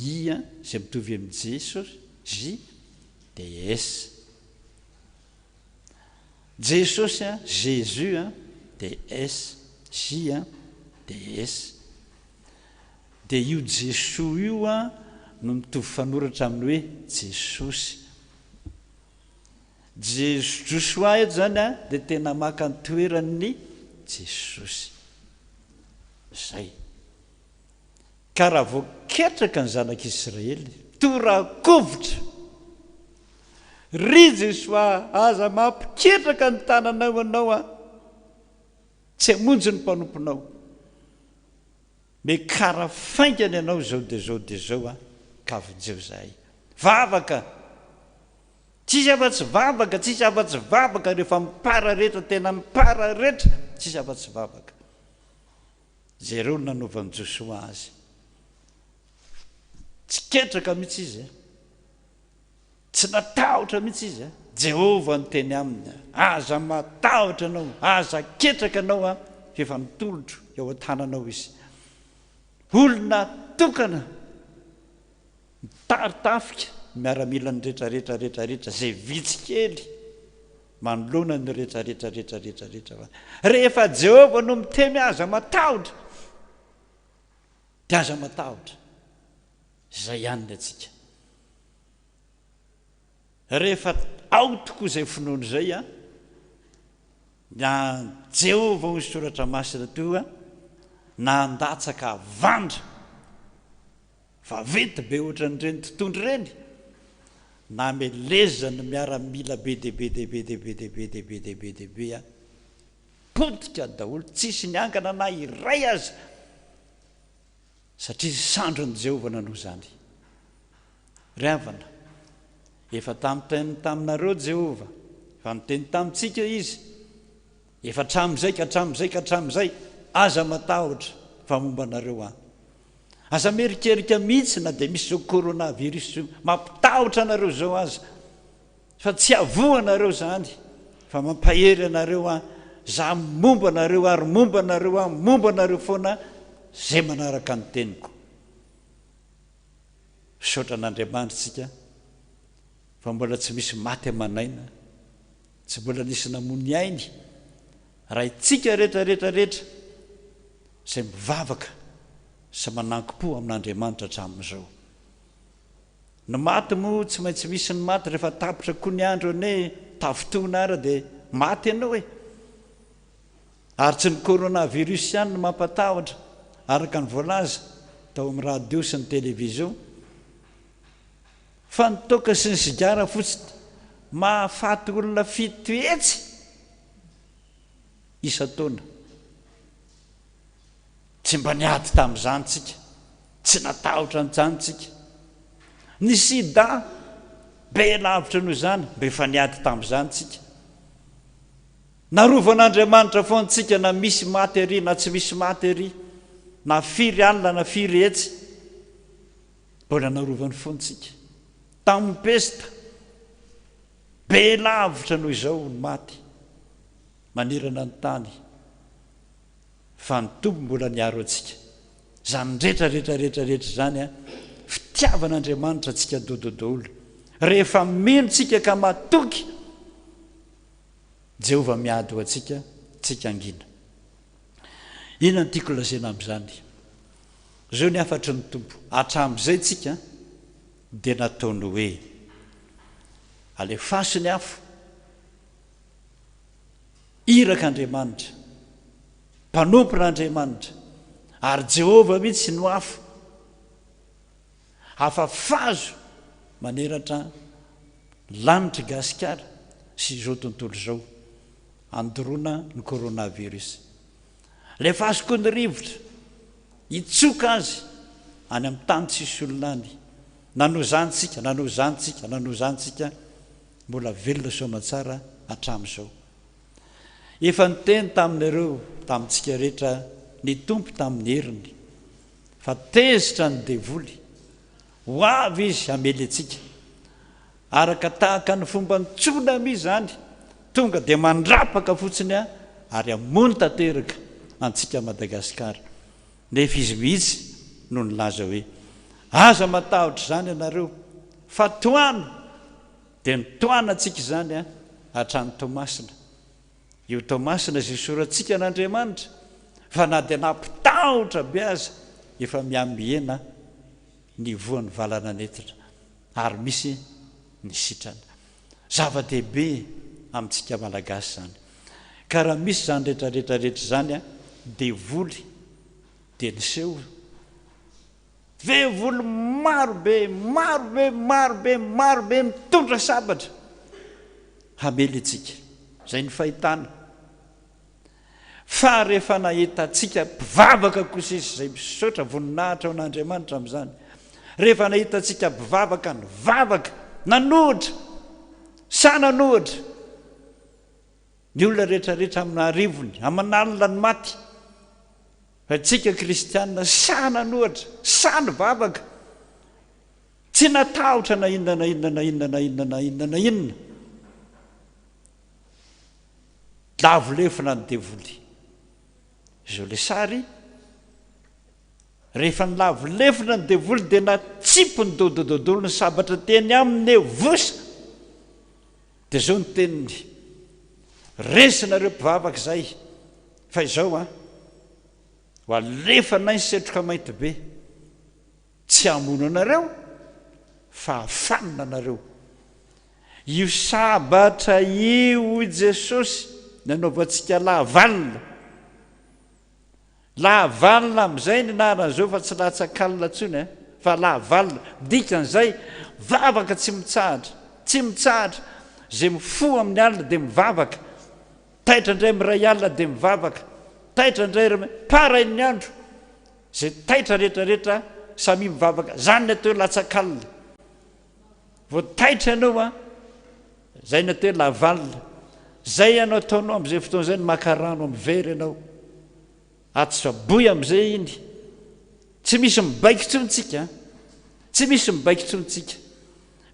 I izay mitovy amin'ny Jesosy J dia S. Jesosy Jésus dia S, J dia S. Dia io Jesoa io no mitovy fanoratra amin'ny hoe Jesosy. Joshua eto zany dia tena maka ny toeran'ny Jesosy. Zay. Ka raha voaketraka ny zanak'Israely, torakovotra. Ry Joshua, aza mampiketraka ny tananao ianao tsy hamonjy ny mpanomponao. Mekara faingana ianao zao dia zao ka vonjeo zahay. Vavaka. Tsisy afa-tsy vavaka, tsisy afa-tsy vavaka rehefa mipararetra, tena mipararetra, tsisy afa-tsy vavaka. Jereo nanaovan'i Joshua azy. Tsy ketraka mihitsy izy. Tsy natahotra mihitsy izy. Jehovah no teny aminy. Aza matahotra anao, aza ketraka anao efa nitolotro eo an-tananao izy. Olona tokana mitaritafika miaramila ny rehetrarehetra zay vitsikely manoloana ny rehetrarehetra. Rehefa Jehovah no mitemy aza matahotra dia aza matahotra. Zay ihany ny atsika. Rehefa ao tokoa izay finoana izay na Jehovah hoy soratra masina toa na andatsaka vandra fa vety be ohatran'ireny tontondro ireny na melezana miaramila be deaibe potika daholo tsisy niangana na iray aza satria sandron'i Jehovah nanao zany. Ry havana, efa taminareo Jehovah, efa niteny tamintsika izy, efa hatramin'izay aza matahotra fa momba anareo aza merikerika mihitsy na dia misy zao coronavirus mampitahotra anareo zao aza fa tsy avoanareo zany fa mampahery anareo za momba anareo ary momba anareo foana zay manaraka ny teniko. Saotra n'Andriamanitra tsika fa mbola tsy misy maty amanaina, tsy mbola nisy namony ainy raha itsika rehetrarehetra zay mivavaka sy mananki-po amin'Andriamanitra hatramin'izao. Ny maty moa tsy maintsy misy ny maty rehefa tapitra koa ny andro ane tafitoana ara dia maty ianao ary tsy ny coronavirus ihany no mampatahotra araka ny voalaza tao amin'ny radio sy ny televizion fa nitoka sy ny sigara fotsiny mahafaty olona fitoetsy isa-taona. Tsy mba niady tamin'izany tsika, tsy natahotra n'izany tsika. Ny sida be lavitra noho izany mba efa niady tamin'izany tsika. Narovan'Andriamanitra foana tsika na misy maty ery na tsy misy maty ery, na firy alina na firy etsy, mbola narovany foana tsika. Tamin'ny pesta be lavitra noho izao ny maty manerana ny tany fa ny tombo mbola niaro atsika. Zany rehetrarehetra zany fitiavan'Andriamanitra tsika dododolo. Rehefa mino tsika ka matoky, Jehovah miady ho atsika, tsika angina. Inona no tiako lazaina amin'izany? Zao ny afatry ny tompo hatramin'izay tsika dia nataony hoe alefasy ny afo irak'andriamanitra mpanompon'andriamanitra ary Jehova mihitsy no afafazo maneratra lanitra gasikara sy izao tontolo izao andorona ny coronavirus. Rehefa azo koa ny rivotra hitsoka azy any amin'ny tany tsisy olona any, nanozantsika mbola velona soamatsara hatramin'izao. Efa niteny taminareo tamintsika rehetra ny tompo tamin'ny heriny fa tezitra ny devoly ho avy izy hamely antsika araka tahaka ny fomba nitsona mizy zany tonga dia mandrapaka fotsiny ary amony tanteraka antsika Madagasikara. Nefa izy mihitsy no nilaza hoe aza matahotra zany ianareo fa toano dia nitoana antsika zany hatrany Tomasina. Io Tomasina izay sorantsika n'Andriamanitra fa na dia nampitahotra be aza efa miamihena ny voan'ny valana netitra ary misy ny sitrana. Zava-dehibe amintsika malagasy zany. Ka raha misy zany rehetrarehetrarehetra zany devoly dia niseho vevoly marobe mitondra sabatra hamely antsika. Zay ny fahitana. Fa rehefa nahitatsika mpivavaka kosa izy zay misaotra voninahitra ao n'Andriamanitra amin'izany, rehefa nahitatsika mpivavaka nivavaka nanohitra sa nanohitra ny olona rehetrarehetra amin'ny arivony aman'alina ny maty, fa tsika kristianina sa nanohitra sa nivavaka tsy natahotra na inona lavolefina ny devoly. Izao le sary rehefa ny lavolefina ny devoly dia natsipo ny dodododolo ny sabatra teny aminy vosa dia zao ny teniny resinareo mpivavaka zay fa izao ho alefa nay setroka mainty be tsy hamono anareo fa hafanina anareo. Io sabatra io Jesosy nanaovantsika lavalina amin'izay ny anaran'izao fa tsy latsakalina ntsony fa lavalina. Dikan'izay vavaka tsy mitsahatra zay mifo amin'ny alina dia mivavaka, taitra indray miray alina dia mivavaka, taitra indray parain'ny andro, zay taitra rehetrarehetra samy mivavaka. Zany ny atao latsakalina. Vao taitra ianao zay ny atao lavalina. Zay ianao ataonao amin'izay fotoana izay ny maka rano amin'ny vera ianao atsaboy amin'izay iny. Tsy misy mibaiko tsontsika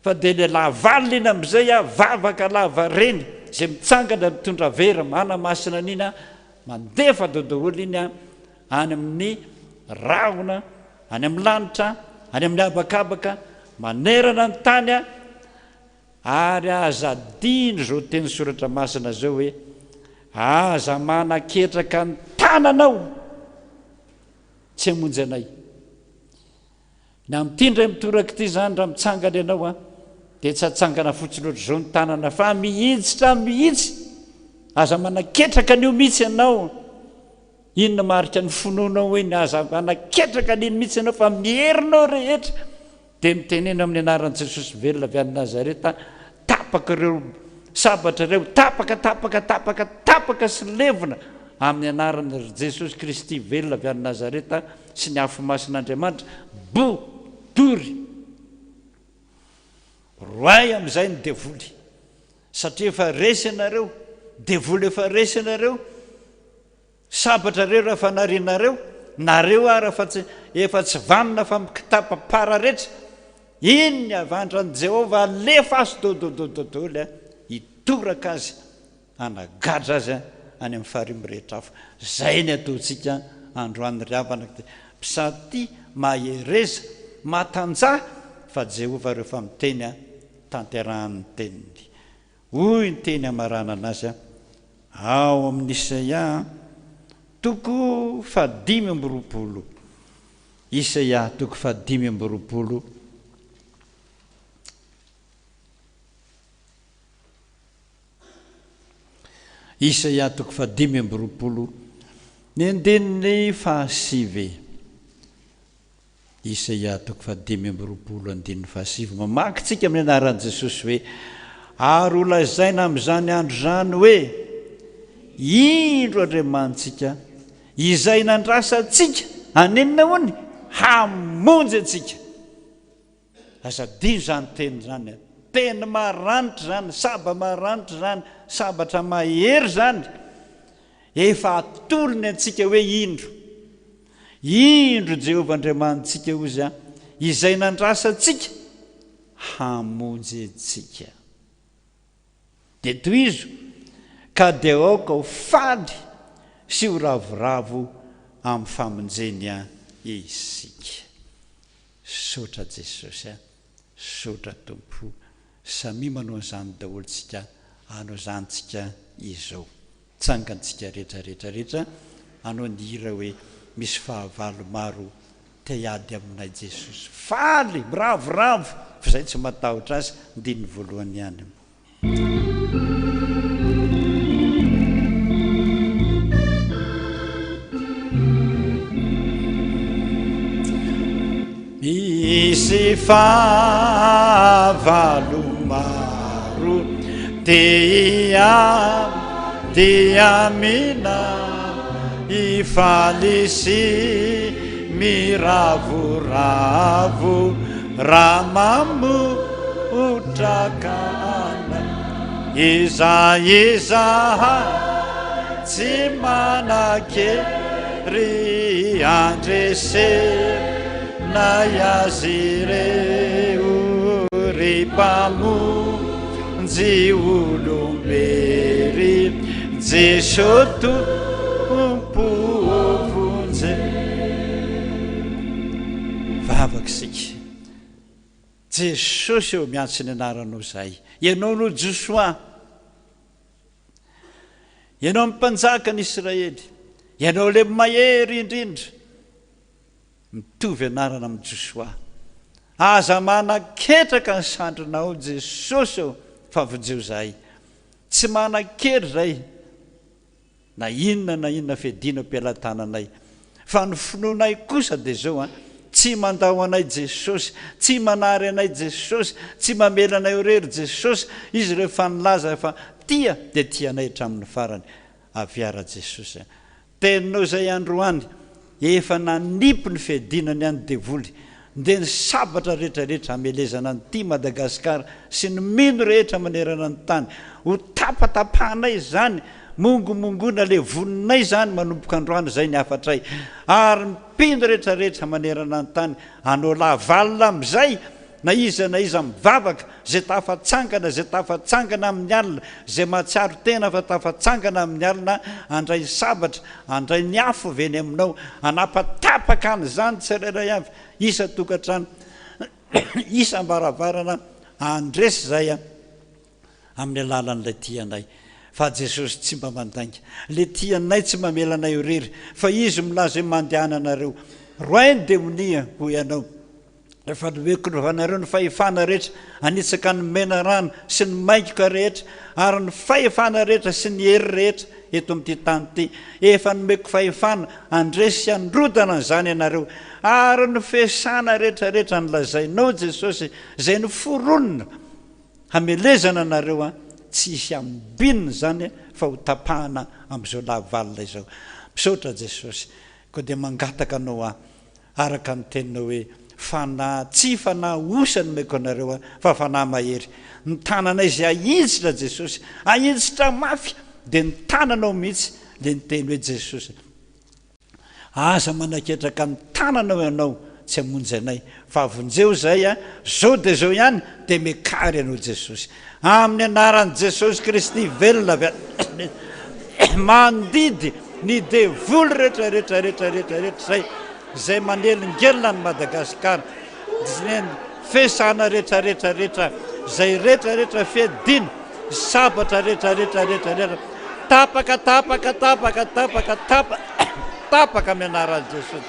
fa dia le lavalina iny amin'izay vavaka lava reny zay mitsangana mitondra vera manamasina an'iny mandefa dodoholo iny any amin'ny rahona, any amin'ny lanitra, any amin'ny habakabaka, manerana ny tany ary aza diny zao teny soratra masina zao hoe aza manaketraka ny tananao tsy hamonjy anay. Ny amin'ity ndray mitoraka ity zany raha mitsangana ianao dia tsy hatsangana fotsiny ohatry zao ny tanana fa mihitsy aza manaketraka an'io mihitsy ianao. Inona marika ny finoanao iny aza manaketraka an'iny mihitsy ianao fa mierinao rehetra dia mitenena amin'ny anaran'i Jesosy velona avy any Nazareta, tapaka ireo sabatra ireo, tapaka sy levona amin'ny anaran'i Jesosy Kristy velona avy any Nazareta sy ny afo masin'Andriamanitra dory roay amin'izay ny devoly. Satria efa resy ianareo, devoly efa resy ianareo, sabatra reo raha fanarianareo, nareo raha efa tsy vanona fa mikitapa-para rehetra. Iny ny avandran'i Jehova alefa azy dodoly hitoraka azy anagadra azy any amin'ny farimy rehetra hafa. Zay ny ataontsika androany riavana. Mpisaty mahereza matanja fa Jehova rehefa miteny tanterahan'ny teniny. Hoy ny teny amarana anazy ao amin'ny Isaia 5:20. Isaia 5:20. Isaia 5:20 ny andinin'ny fahasivy. Isaia 5:20 andininy fahasivy. Mamaky tsika amin'ny anaran'i Jesosy hoe ary olazaina amin'izany andro zany hoe indro Andriamanitsika izay nandrasa antsika aninona hony hamonjy antsika. Azadino zany teny zany, teny maranitra zany, saba maranitra zany, sabatra mahery zany. Efa atolony antsika hoe indro Jehovah Andriamanitsika ozy izay nandrasa antsika hamonjy antsika. De toizo ka de aoka ho faly sy ho ravoravo amin'ny famonjeny isika. Sotra Jesosy, sotra Tompo, samy manao an'izany daholo tsika, anao zany tsika izao. Tsangantsika rehetrarehetrarehetra, anao ny hira hoe misy fahavalo maro te hiady aminay Jesosy. Faly, miravoravo, fa zay tsy matahotra azy, ndininy voalohany ihany. Misy fahavalo maro dia mina ifaly sy miravoravo raha mamotrakana iza tsy manakery andresena azy reo ry mpamonjy olombery Jesosy Tompo vonjy. Vavakisika Jesosy eo miantso ny anaranao zay. Ianao no Josoa, ianao mpanjaka ny Israely, ianao le mahery indrindra, mitovy anarana amin'ny Josoa. Aza manaketraka ny sandrinao Jesosy eo fa vonjeo zay. Tsy manakery zay na inona fedina am-pialatananay, fa ny finoanay kosa de zao tsy mandao anay Jesosy, tsy manary anay Jesosy, tsy mamela anay horery Jesosy. Izy rehefa nilaza fa tia de tia anay hatramin'ny farany. Aviara Jesosy. Teninao zay androany efa nanipy ny fedinany any devoly, de ny sabatra rehetrarehetra amelezana nyty Madagasikara sy ny mino rehetra manerana ny tany ho tapatapahanay zany, mongomongona le voninay zany manomboka androany zay ny afatray, ary mipino rehetrarehetra manerana ny tany anao lavalina am'izay na iza mivavaka, zay tafatsangana amin'ny alina, zay matsiaro tena fa tafatsangana amin'ny alina, andray sabatra, andray ny afo veny aminao, anapatapaka an'izany tsirairay avy, isa tokantrano, isa mbaravarana, andresy zay amin'ny alalan'ilay tianay. Fa Jesosy tsy mba mandainga, le tianay tsy mamela anay horery, fa izy milaza hoe mandehana anareo roainy demonia ho ianao. Rehefa noekonovanareo ny fahefana rehetra, anitsaka ny mena rano sy ny maikoka rehetra, ary ny fahefana rehetra sy ny hery rehetra eto amin'ity tany ity, efa nomeko fahefana andresy androdana an'izany ianareo, ary ny fiasana rehetrarehetra nylazainao Jesosy zay ny foronina hamelezana anareo tsy hisy ambinina zany fa ho tapahana am'izao lavalina izao. Misaotra Jesosy, koa de mangataka anao araka ny teninao hoe tsy fanahy ny meko anareo fa fanahy mahery. Ny tananay zay ahitsitra Jesosy, ahitsitra mafy, de ny tananao mihitsy le nyteny hoe Jesosy aza manaketraka ny tananao ianao tsy hamonjy anay, fa vonjeo zay zao de zao ihany de mekary ianao Jesosy, amin'ny anaran'i Jesosy Kristy velona mandidy ny devoly rehetrarehetrarehetrarehetra zay manelingelona ny Madagasikara, ny fesana rehetrarehetrarehetra zay rehetrarehetra fedina, sabatra rehetrarehetrarehetrarehetra, tapaka amin'ny anaran'i Jesosy.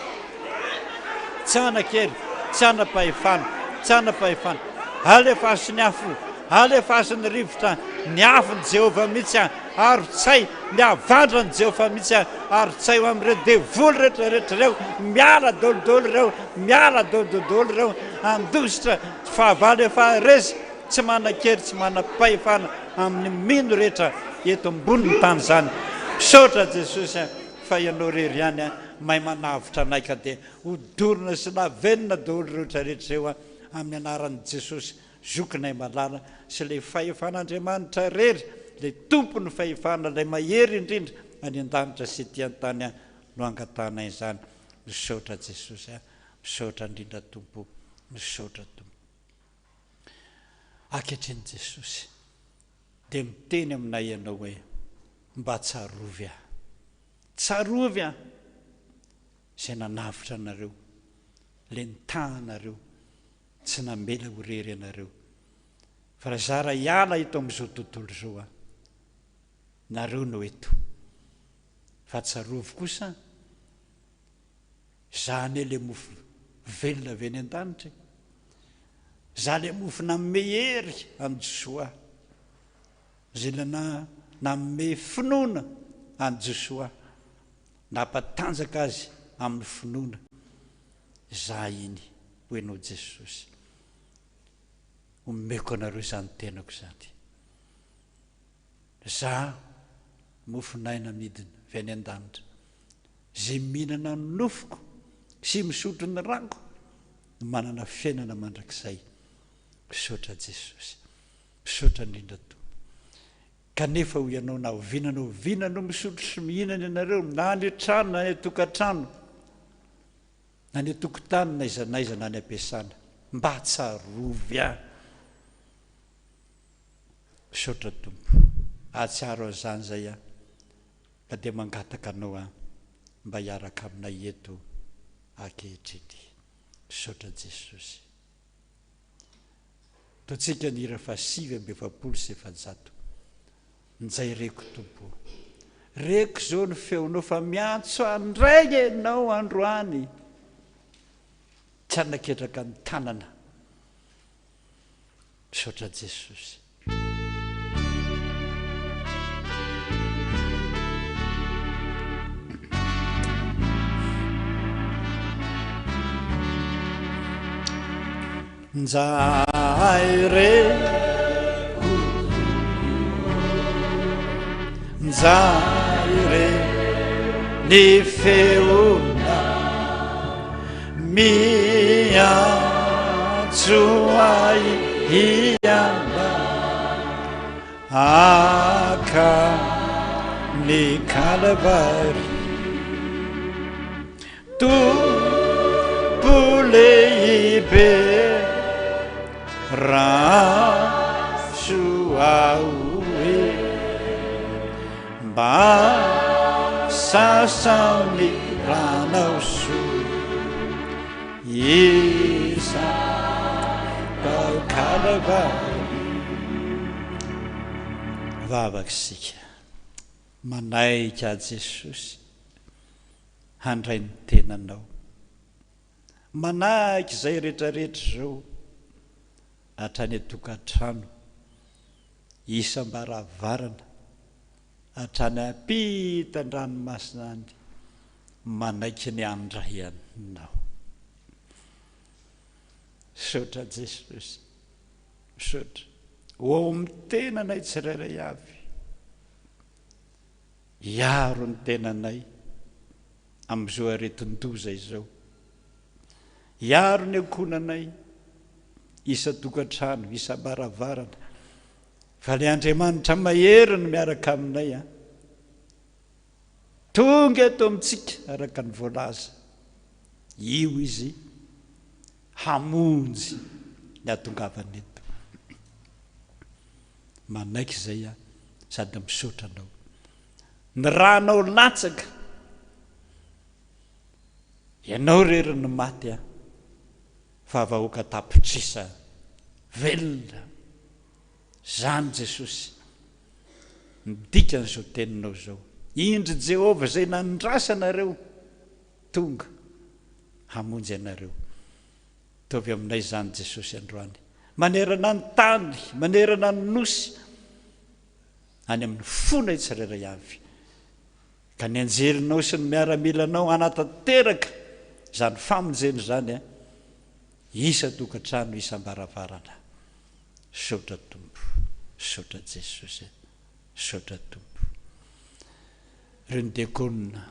Tsy anakely, tsy anapahefana, alefasy ny afo, alefasy ny rivotra, ny aviny Jehova mihitsy arotsay ny avandra ny Jehova mihitsy arotsay ho amin'ireo devoly rehetrarehetra reo miala dolodolo ireo miala dolodolo ireo andositra fahavalo efa rezy tsy manan-kery tsy manam-pahefana amin'ny mino rehetra eto amboniny tany zany misaotra Jesosy fa ianao rery ihany mahay manavitra anaika dia hodorina sy navenina daholo rehetrarehetra reo amin'ny anaran'i Jesosy zokinay malala sy ilay fahefan'Andriamanitra rery ilay tompony fahefana ilay mahery indrindra any an-danitra sy ety an-tany no angatanay izany misaotra Jesosy misaotra indrindra tompo misaotra tompo ankehitriny Jesosy dia miteny aminay ianao hoe mba tsarovy tsarovy izay nanavitra anareo le nitahanareo tsy namela ho rery ianareo fa raha zara hiala ito amin'izao tontolo izao nareo no eto fa tsarovy kosa zany le mofo velona avy any an-danitra za le mofo nanome hery any Josoa zay nanome finoana any Josoa nampatanjaka azy amin'ny finoana za iny ho enao Jesosy omeko anareo izany tenako izany za mofonaina midina avy any an-danitra zay mihinana ny nofoko sy misotro ny rango no manana fiainana mandrakizay misaotra Jesosy misaotra indrindra tompo kanefa ho ianao na ovinanao misotro sy mihinana ianareo na ny trano na ny tokantrano na ny tokotany na izanaiza na ny ampiasana mba tsarovy misaotra tompo atsiaro azany zay ka dia mangataka anao mba hiaraka aminay eto ankehitriny misaotra Jesosy totsika ny hira fa 7:7 nizay reko tompo reko zao ny feonao fa miantso andray ianao androany tsy anaketraka ny tanana misaotra Jesosy njaire ny feona miantso ahy hiamba aka ny Kalvary tompo lehibe raso ahoe mba sasaony ranao soa isa tao Kalvary vavaka isika manaika Jesosy handray ny tenanao manaiky izay rehetrarehetra zao hatrany atokantrano isam-baravarana hatrany ampitan-dranomasina any manaiky ny andray anao misaotra Jesosy misaotra ho ao amin'ny tenanay tsirairay avy hiaro ny tenanay amin'izao aretin-doza izao hiaro ny ankonanay isa-tokantrano isa-baravarana fa le Andriamanitra mahery no miaraka aminay tonga eto amintsika araka ny voalaza io izy hamonjy ny atongavany eto manaiky izay sady misaotra anao ny rahanao latsaka ianao rery ny maty fa vahoaka tapitrisa velona zany Jesosy midika n'izao teninao zao indry Jehova zay nandrasa anareo tonga hamonjy anareo tovy aminay zany Jesosy androany manerana ny tany manerana ny nosy any amin'ny fona itsirairay avy ka ny anjelinao sy ny miaramilanao anatanteraka zany famonjeny zany a isa tokantrano isam-baravarana saotra tompo saotra jesosy saotra tompo ireo ny diakonina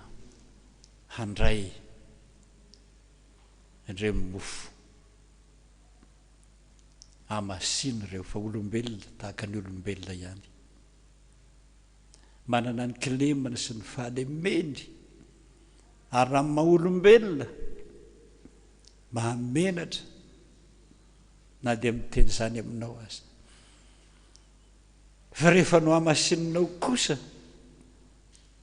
handray ireo mofo amasiny ireo fa olombelona tahaka ny olombelona ihany manana ny kilemana sy ny fahalemeny ary raha maha-olombelona mahamenatra na dia miteny zany aminao azy fa rehefa no amasininao kosa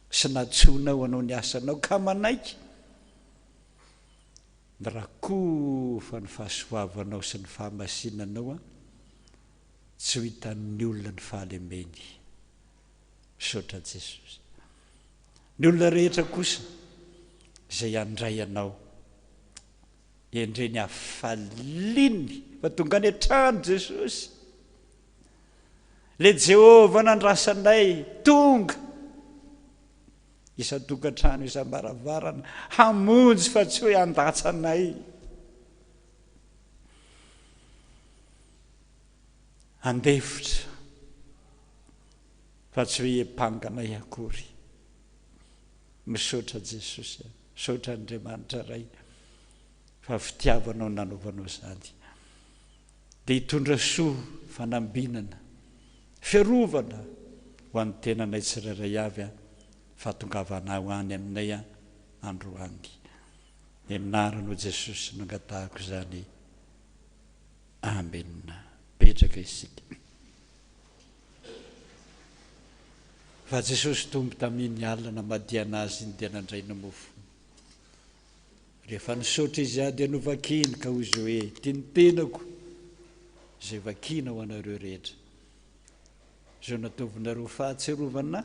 sy natsonao anao ny asanao ka manaiky raha kofa ny fahasoavanao sy ny fahamasinanao a tsy ho hitan'ny olona ny fahalemeny saotra jesosy ny olona rehetra kosa izay andray anao endreny afaliny fa tonga ny atrano jesosy le Jehova nandrasanay tonga isan-tokantrano isam-baravarana hamonjy fa tsy hoe andatsanay andefitra fa tsy hoe empanganay akory misaotra jesosy saotra Andriamanitra ray fa fitiavanao nanaovanao zany dia hitondra soa fanambinana fiarovana ho an'ny tenanay tsirairay avy a fahatongavanao any aminay a androany enaranao jesosy nangatahako zany amena petraka isika fa jesosy tombo tamin'ny alina madiana azy iny dia nandray ny mofo rehefa nisaotra izy a dia novakiny ka hoy izy hoe tinytenako izay vakina ho anareo rehetra zao nataovinareo fahatserovana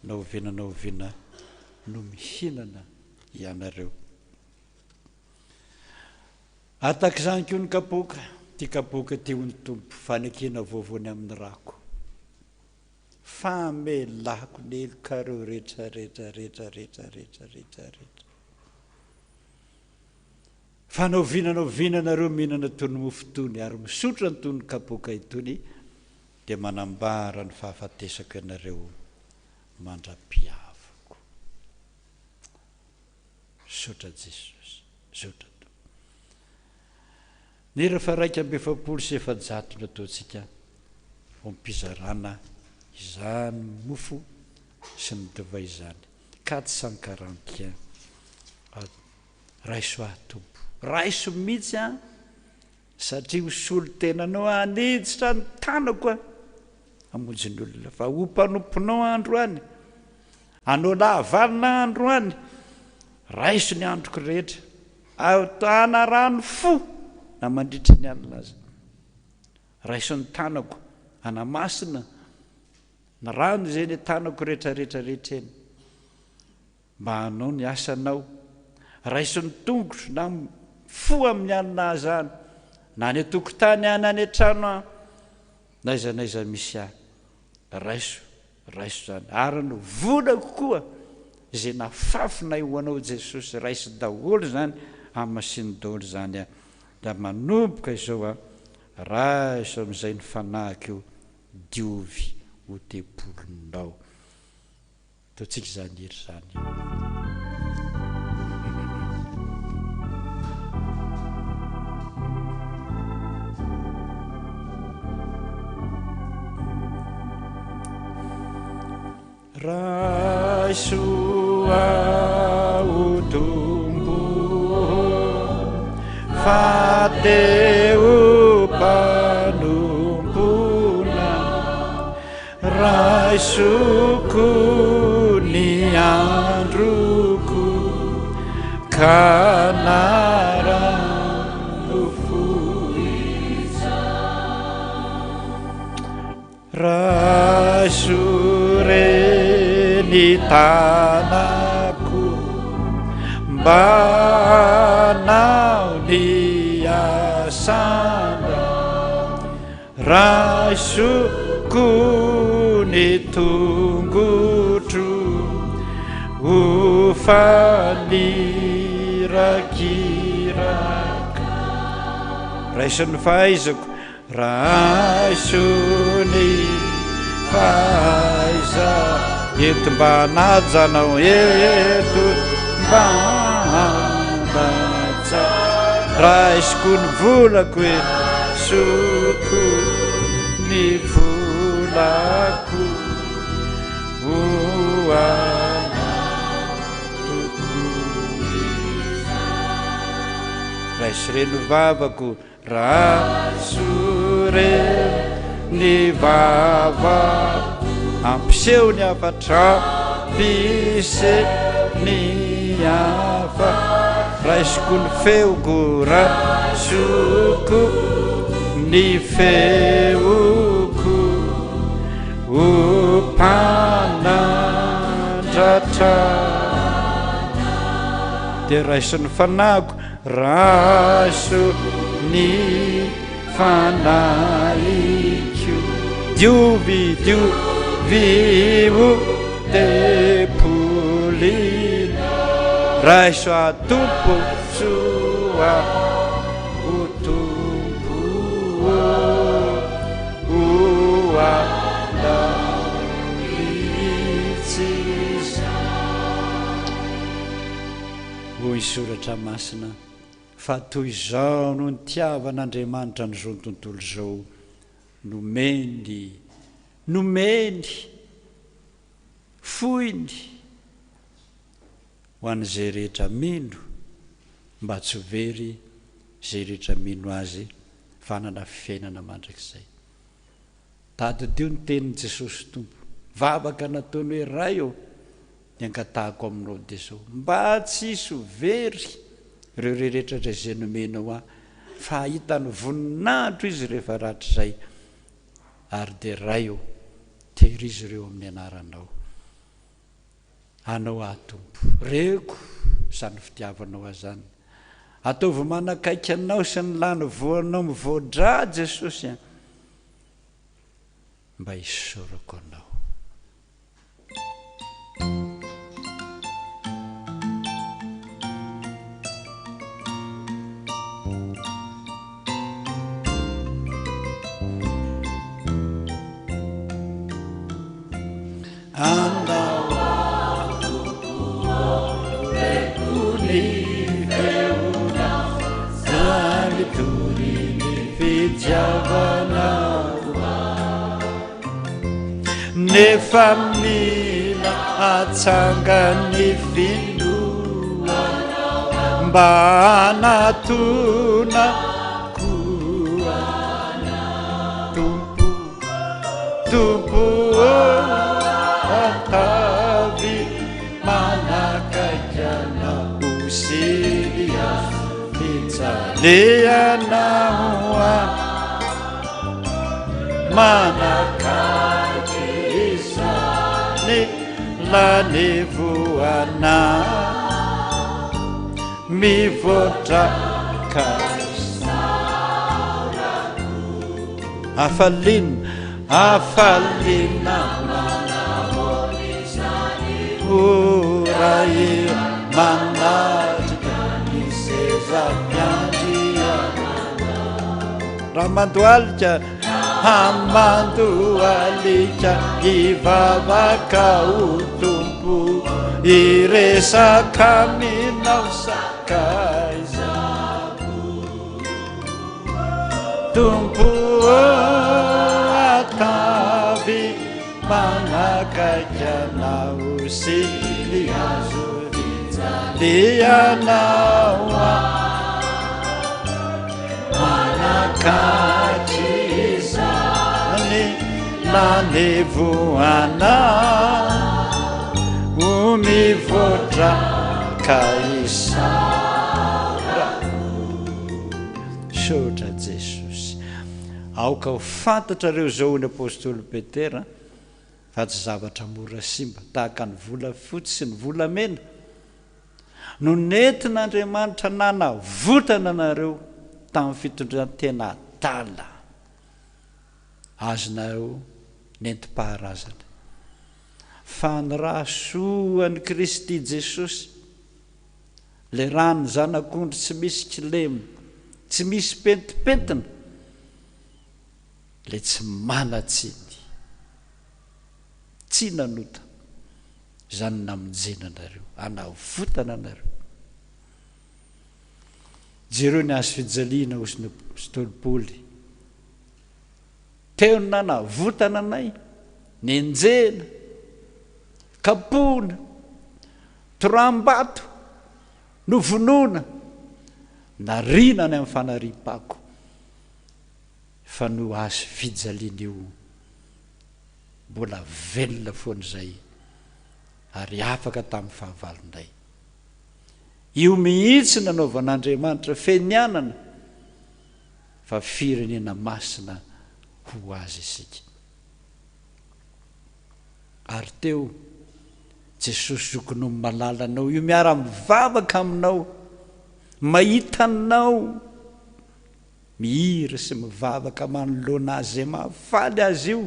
naovinanaoviana no mihinana ianareo ataka izany koa ny kapoka ty kapoka ty ho ny tompo fanekena voavoany amin'ny rako famelako ny elokareo rehetra rehetra rehetra rehetra rehetra rehetra rehetra fanaovinanaovinanareo mihinana tony mofotony ary misotra ny tony kapoka itony dia manambara ny fahafatesako ianareo mandra-piavako saotra jesosy saotra ny rehefa 2:7 nataontsika ho mpizarana izany mofo sy ny divay izany 441 raiso tompo raiso mihitsy a satria hosolo tenanao aniditra ny tanako a amonjy ny olona fa ho mpanomponao andro any anao lahavalina andro any raiso ny androko rehetra ahotana rano fo na mandritra ny alina azy raiso ny tanako anamasina ny rano izay ny tanako rehetra rehetra rehetra eny mba hanao ny asanao raiso ny tongotro na fo amin'ny alina azany na ny atokotany any any an-trano naiza naiza misy ahy raiso zany ary ny vola kokoa izay nafafinay ho anao jesosy raiso daholo zany amin'ny masiny daholo zany a da manomboka izao a raiso amin'izay ny fanahiko io diovy ho tepolonao taontsika zany ery zany raiso ao tombo fa teo mpanompona raisoko ny androko kanarano foiza raiso ny tanako mbanao ny asana raisoko ny tongotro ho fanirakiraka raisony fahaizako raisony fahaiza eto mba najanao eto mba naja raisiko ny volako e soko ny volako oana raisy reno vavako rasore ny vava ampiseho ny afatra pise ny afa raisiko ny feoko rasoko ny feoko opanandratra de raisiny fanako raso ny fanaiko diovio de polina raiso atompo soa o tompo oandaitsisa hoy isoratra masina fa toy izao no ny tiavan'Andriamanitra n'izao tontolo izao nomeny foiny ho an'izay rehetra mino mba tsy very zay rehetra mino azy fanana fiainana mandrakizay tadodio ny tenin'i Jesosy tompo vavaka nataony hoe ray eo ny angatahako aminao de zao mba tsy hisy very ireo rehetra izay nomenao aho fa hitany voninahitro izy rehefa ratrizay ary de ray eo tehirizy ireo amin'ny anaranao anao atompo reko zany fitiavanao azany ataovy manakaiky anao sy ny lany voanao mivoadra Jesosy a mba hisorako anao nefa mila atsangany finoa mba anatona koana tompo atavy manakaikana osilia fitsaleanaoa manakaiky izany lanevoana mivoatra kasaurako afalina manamolizany oray manatrika ny sezamiandriana raha mandoalika amandoalika ivavaka o tompo iresaka minao sakaizako tompo atavy manakaiky anao sy liazo fijalianao manakaiky izany lanevoana omivoatra kaisara sotra Jesosy aoka ho fantatrareo zao ny apôstôly Petera fa tsy zavatra mora simba tahaka ny vola fotsy sy ny volamena no nentin'Andriamanitra nanavotana anareo tamin'ny fitondran-tena adala azonareo nentim-paharazana fanrasoany Kristy Jesosy, le rany zanak'ondry tsy misy kilemy, tsy misy pentipentina, le tsy manatsiny, tsy nanota zany namonjena anareo, anavotana anareo. Jereo ny azo fijaliana osy apôstôly Paoly, teo ny nanavotana anay, ny enjena, kapona, toram-bato, novonoana, narina ny amin'ny fanarim-pako, fa no azo fijaliana io mbola velona foan'izay ary afaka tamin'ny fahavalonay. Io mihitsy nanaovan'Andriamanitra fenianana fa firenena masina ho azy isika. Ary teo Jesosy zokony malalanao, io miara-mivavaka aminao, mahitanao mihira sy mivavaka manoloana azy zay mahafaly azy io.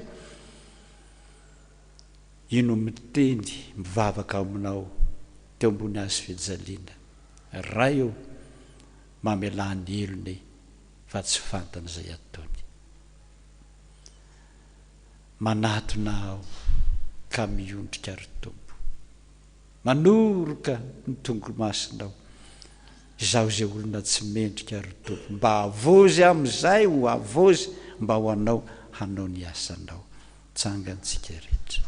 Ino miteny mivavaka aminao teo ambony azo fijaliana, ray eo mamelany elony fa tsy fantany izay ataony. Manatona aho ka miondrika ary Tompo, manoroka ny tongomasinao izaho izay olona tsy mendrika ary Tompo, mba avozy amin'izay ho avozy, mba ho anao hanao ny asanao. Tsangantsika rehetra.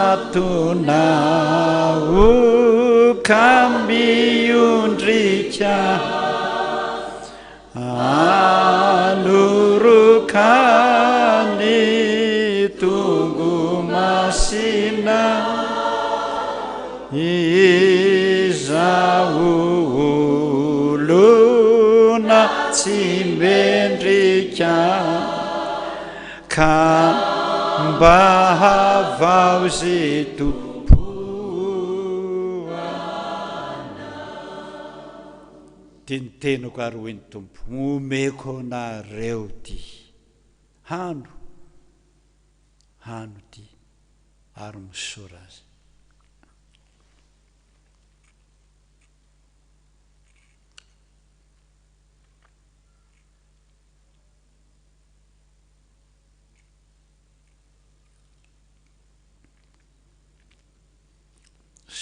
Manatona o ka miondrika, anoroka ny tongomasina, izaho olona tsy mendrika, ka mba havao ze tompoana. Tenitenako ary hoy ny Tompo, omeko anareo ty hano ty ary misora azy.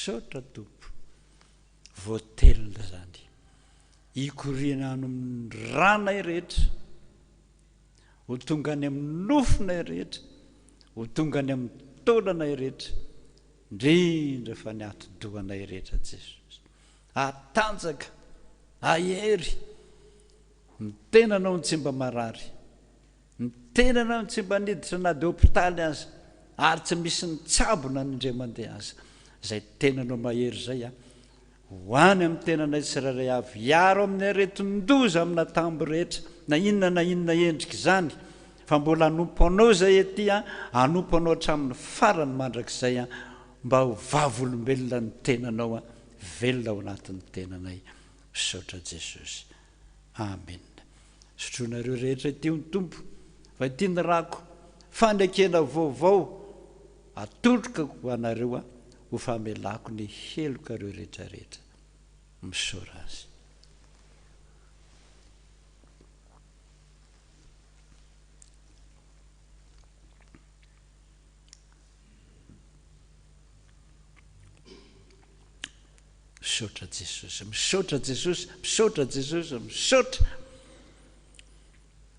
Sotra Tompo, voatelina zany, ikoriana any amin'ny ranay rehetra, ho tonga any amin'ny nofonay rehetra, ho tonga any amin'ny taonanay rehetra, indrindra fa ny ati-dohanay rehetra Jesosy. Atanjaka, ahery, ny tenanao ny tsy mba marary, ny tenanao ny tsy mba niditra na dia hôpitaly aza, ary tsy misy ny tsabona ny indray mandeha aza. Zay tenanao mahery zay ho any amin'ny tenanay tsiraray avy, hiaro amin'ny aretin-doza amina tambo rehetra, na inona endrika izany, fa mbola hanompo anao zay ety, hanompo anao hatramin'ny farany mandrakizay, mba ho vavolombelona ny tenanao, velona ao anatin'ny tenanay. Misaotra Jesosy. Amen. Sotroinareo rehetra ity ny Tompo, fa ity ny rako fanekena vaovao atoloka ho anareo, ho famelako ny heloka reo rehetrarehetra. Misaora azy. Misaotra Jesosy, misaotra Jesosy, misaotra Jesosy, misaotra.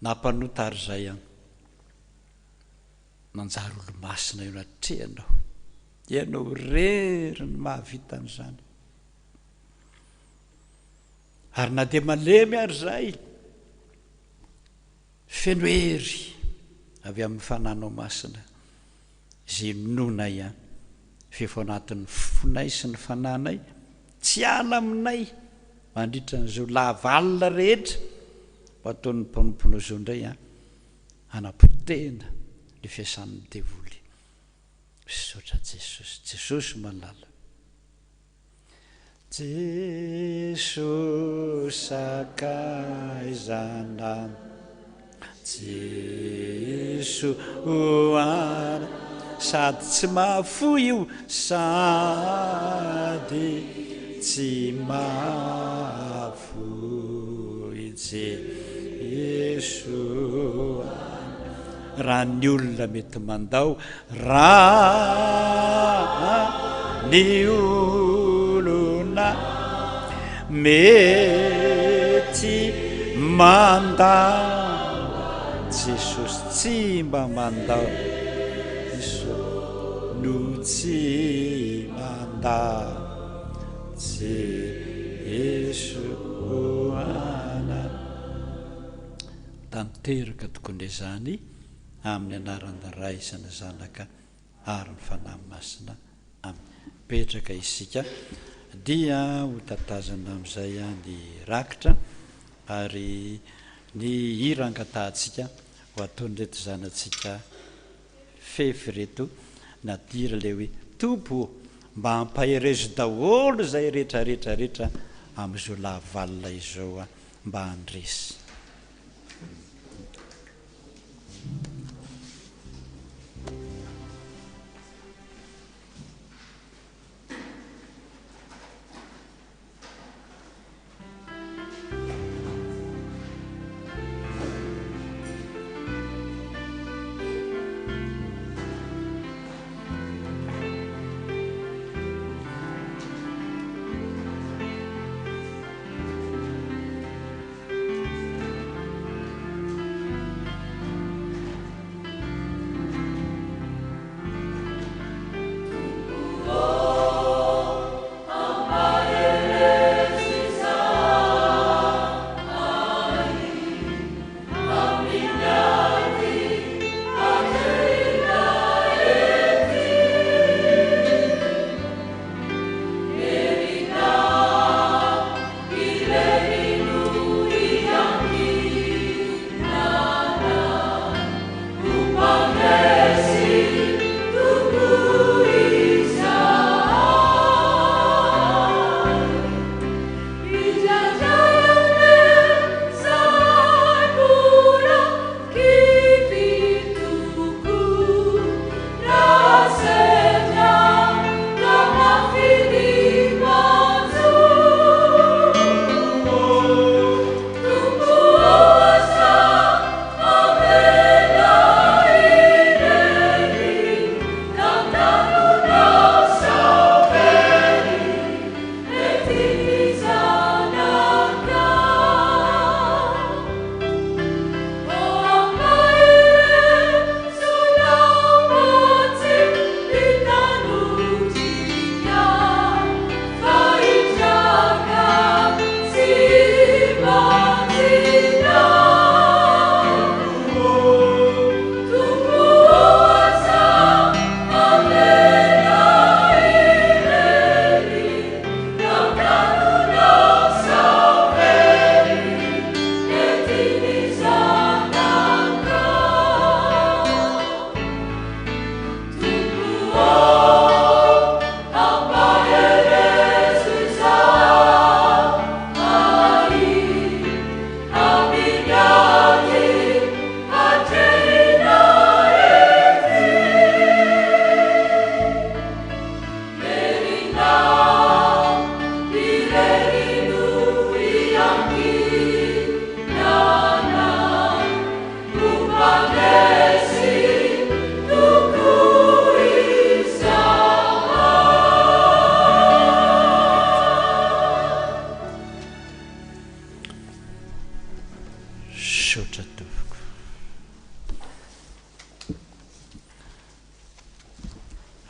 Nampanota ary zay nanjary olo masina io natrehanao, ianao rery ny mahavitan'izany. Ary na dia malemy ary zay, feno hery avy amin'ny fananao masina, izay nonay fefa anatin'ny fonay sy ny fananay, tsy ala aminay mandritra n'izao lavalina rehetra, ho ataon'ny mpanomponao izao indray hanapotena ny fiasan'ny devoly. Misaotra Jesosy, Jesosy malala. Jesosy sakaizana Jesosy sady tsy mahafo io sady tsy mahafo Jesosy raha ny olona mety mandao raha ny olona mety mandao Jesosy tsy mba mandao Jesosy no tsy mandao Jesosy ana tanteraka tokony izany amin'ny anarana ray izana zanaka ary ny fanahy masina amin'ny petraka isika dia ho tatazana amin'izay ny rakitra ary ny hirangatantsika ho ataon'reto zanantsika fefy reto nadira le hoe tompo mba hampaherezo daholo izay rehetrarehetrarehetra amin'izao lahavalona izao mba handresy.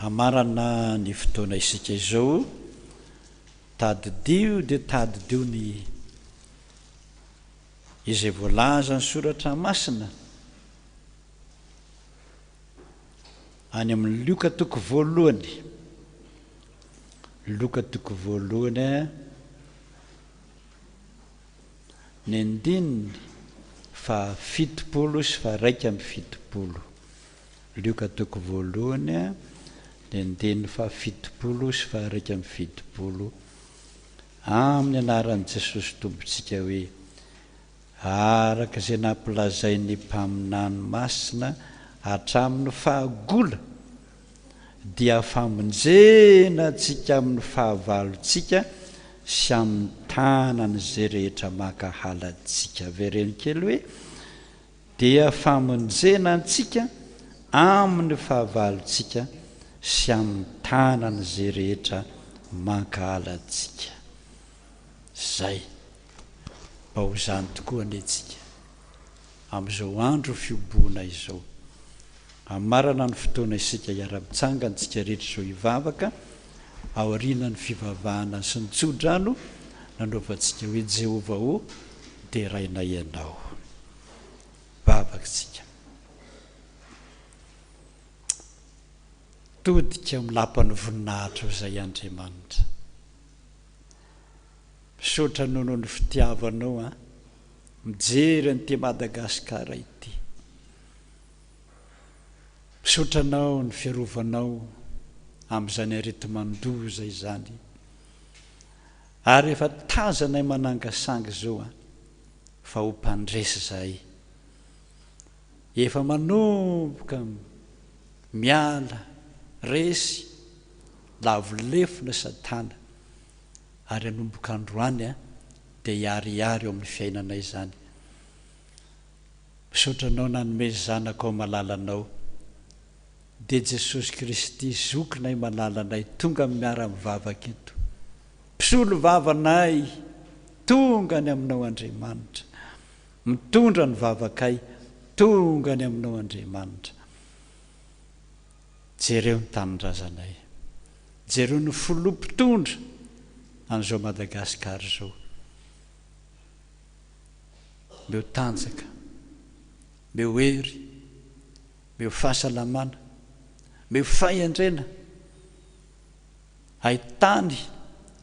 Amarana ny fotoana isika izao tadidio dia tadidio ny izay voalaza ny soratra masina any amin'ny Luka toko voalohany ny andininy fa 70 sy fa 170 Luka toko voalohany ny andininy fa 70 sy fa 170 amin'ny anaran'i Jesosy tompontsika hoe araka izay nampilazai ny mpaminany masina hatramin'ny fahagola dia famonjena antsika amin'ny fahavalontsika sy amin'ny tanany izay rehetra mankahalantsika. Vereny kely hoe dia famonjena antsika amin'ny fahavalontsika sy amin'ny tanany izay rehetra mankahalantsika. Zay mba ho zany tokoa anetsika amin'izao andro fioboana izao, amarana ny fotoana isika hiara-mitsangantsika rehetra izao hivavaka ao aorianany fivavahana sy ny tsodrano nanaovantsika hoe Jehova ho dia raina ianao. Vavakatsika todika milapany voninahitra izay Andriamanitra, misaotra nono ny fitiavanao mijery an'ity Madagasikara ity, misaotranao ny fiarovanao amin'izany areti-mandoza izany, ary efa tazanay manangasanga izao fa ho mpandresy zahay, efa manomboka miala resy lavolefona Satana, ary hanomboka androany dia hiariary eo amin'ny fiainana izany. Misaotranao nanome zanakao malalanao, dia Jesosy Kristy zokinay malalanay tonga miara-mivavaka eto, mpisolo vavanay tonga ny aminao Andriamanitra, mitondra ny vavakay tonga ny aminao Andriamanitra. Jereo ny tanindrazanay, jereo ny filompitondra an'izao Madagasikara izao, meo tanjaka, meo hery, meo fahasalamana, meo faiandrena, ahitany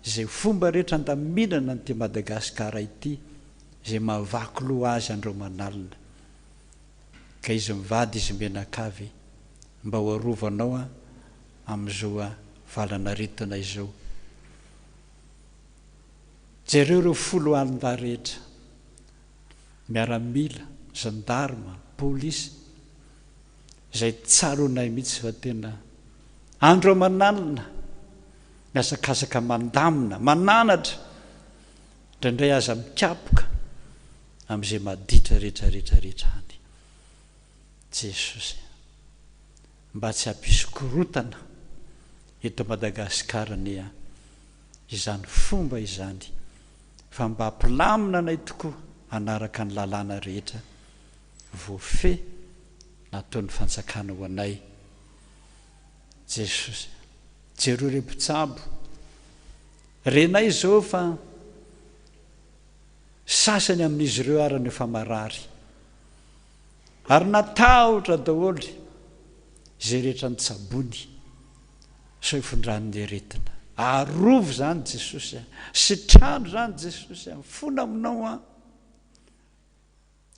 izay fomba rehetra andaminana n'ity Madagasikara ity, izay mahavaky loha azy andreo manalina, ka izy mivady izy menakavy mba ho arovanao amin'izao valana retina izao. Jereo reo folo alina rehetra, miaramila, gendarme, polisy, izay tsaronay mihitsy fa tena andro manalina, miasakasaka mandamina, mananatra, indraindray aza mikapoka amin'izay maditra rehetrarehetrarehetra any. Jesosy, mba tsy hampisy korotana eto Madagasikara ny izany fomba izany, fa mba hampilamina anay tokoa anaraka ny lalàna rehetra voafe nataon'ny fanjakana ho anay. Jesosy, jereo re mpitsabo renay izao fa sasany amin'izy ireo arany efa marary, ary natahotra daholo izay rehetra nitsabony sao hifondrany aretina. Arovo zany Jesosy, sitrano zany Jesosy, mifona aminao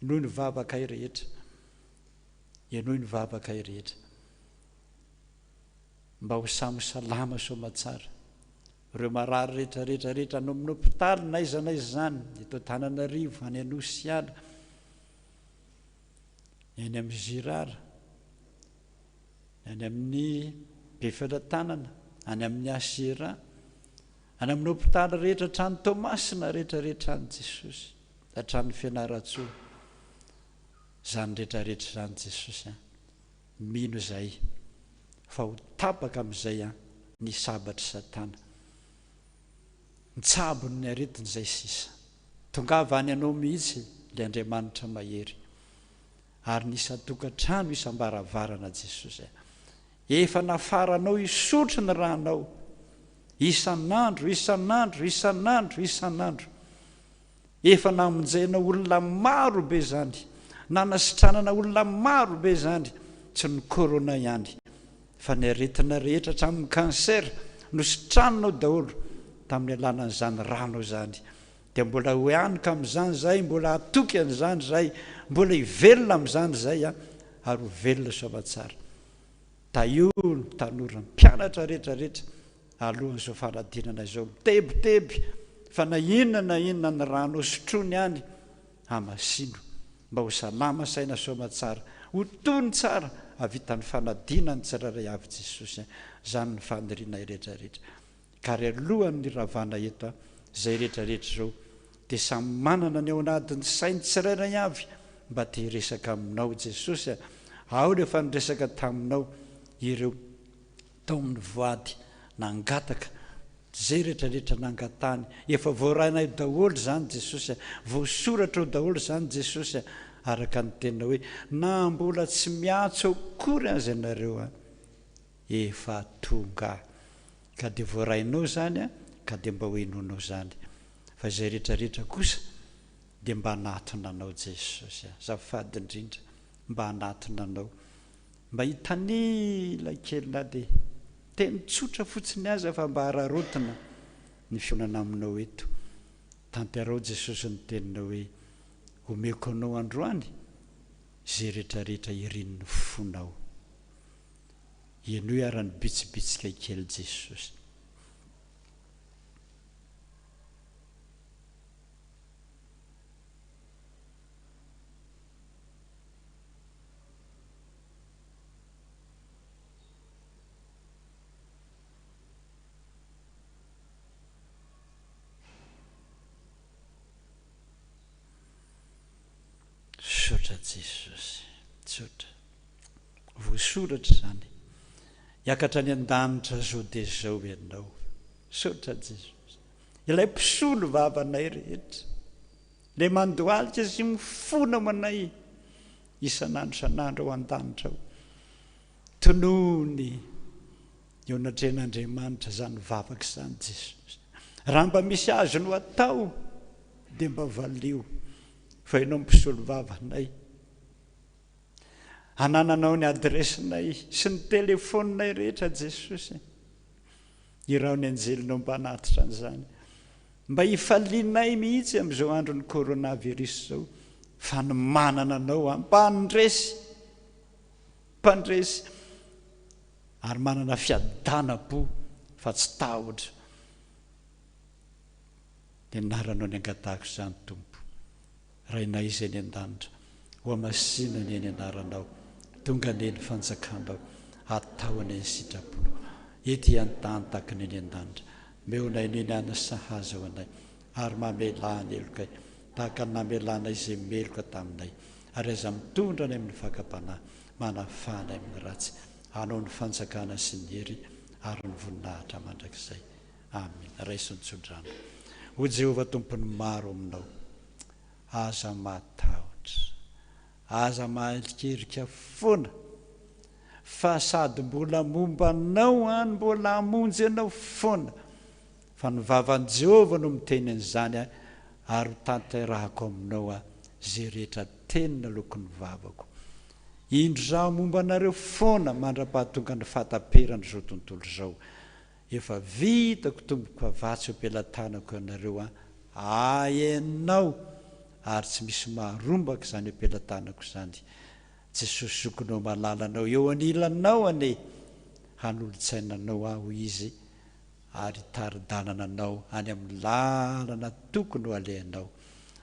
noho ny vavakay rehetra, ianohy ny vavakay rehetra, mba ho samy salama soamatsara ireo marary rehetrarehetrarehetra no amin'ny hopitaly naiza naiza zany, eto Antananarivo, any Anosiala, any amin'ny Zirara, any amin'ny Befilatanana, any amin'ny Asera, any amin'ny hopitaly rehetra trano Tomasina rehetrarehetra any Jesosy, hatrany Fianaratsoa, zany rehetrarehetra zany Jesosy, mino zay fa ho tapaka amin'izay ny sabatry Satana, mitsabony ny aretiny zay sisa, tongava any anao mihitsy le Andriamanitra mahery, ary nisa tokantrano isam-baravarana Jesosy, efa nafaranao isotro ny ranao isan'andro, isan'andro, isan'andro, isan'andro, efa namonjena olona maro be zany, nanasitranana olona maro be zany, tsy ny corona ihany, fa ny aretina rehetra hatramin'ny cancer nositranonao daholo tamin'ny alanan'izany rano zany, dia mbola ho anика amin'izany zay, mbola hatoky an'izany zay, mbola hivelona amin'izany zay ary ho velona soamatsara. Tahiolo tanora, mpianatra rehetrarehetra alohan'izao fanadinana izao, mitebiteby fa na inona ny rano sotrony any amasino mba ho salama saina soma tsara ho tony tsara avitany fanadinany tsiraray avy Jesosy zany ny faniriana rehetrarehetra ka ry alohan'ny ravana eto zay rehetrarehetra zao dia samy manana ny ao anatin'ny sainy tsirairay avy mba te hiresaka aminao Jesosy ao rehefa niresaka taminao ireo tao amin'ny voady nangataka zay rehetrarehetra nangatany efa voarainay daholo zany Jesosy voasoratra o daholo zany Jesosy araka ny tena hoe na mbola tsy miatso akory azy ianareo efa tonga ka dia voarainao zany ka dia mba hoenonao zany fa zay rehetrarehetra kosa dia mba hanatona anao Jesosy zafady indrindra mba hanatona anao mba hitanila kelina dia teny tsotra fotsiny aza fa mba hararotina ny fionana aminao eto tanterao Jesosy ny tenina hoe omeko anao androany zay rehetrarehetra irin'ny fonao eny hoe arany bitsibitsika kely Jesosy sotra Jesosy sotra voasoratra zany hiakatra ny an-danitra zao dia zao ianao sotra Jesosy ilay mpisolo vavanay rehetra le mandohalika sy mifona manay isan'andro ao an-danitra ao tonony eo natren'Andriamanitra zany vavaka zany Jesosy raha mba misy azo no atao dia mba valio fa ianao mpisolo vavanay anananao ny adresinay sy ny telefoninay rehetra Jesosy irao ny anjelinao mba hanatitra an'izany mba hifalianay mihitsy amin'izao andro ny coronavirus zao fa ny manana anao mpandresy ary manana fiadana-po fa tsy tahotra dia naranao ny angatahako izany Tompo rainay izay ny an-danitra ho amasinany eny anaranao tonga neny fanjakanao atao any ny sitraponao ety an-tany tahaka ny eny an-danitra meonay neny ana sahaza ho anay ary mamelany elokay tahaka ny namelanay izay meloka taminay ary aza mitondra any amin'ny fakapanahy manafanay amin'ny ratsy hanao ny fanjakana sy ny hery ary ny voninahitra mandrakizay amen raisy nitsodrano ho Jehovah tompony maro aminao aza matahotra aza mahalikerika foana fa sady mbola mombanao any mbola hamonjy anao foana fa ny vavan'i Jehovah no miteny an'izany ary tanterahako aminao zay rehetra tenina lokony vavako indro zaho momba anareo foana mandra-pahatonga ny fahataperany zao tontolo zao efa vitako tomboko avatsy ho ampelantanako ianareo aenao ary tsy misy maharombaka zany ampelantanako zany Jesosy zokonao malalanao eo anilanao ane hanolotsainanao aho izy ary taridanananao any amin'ny lalana tokony ho alehanao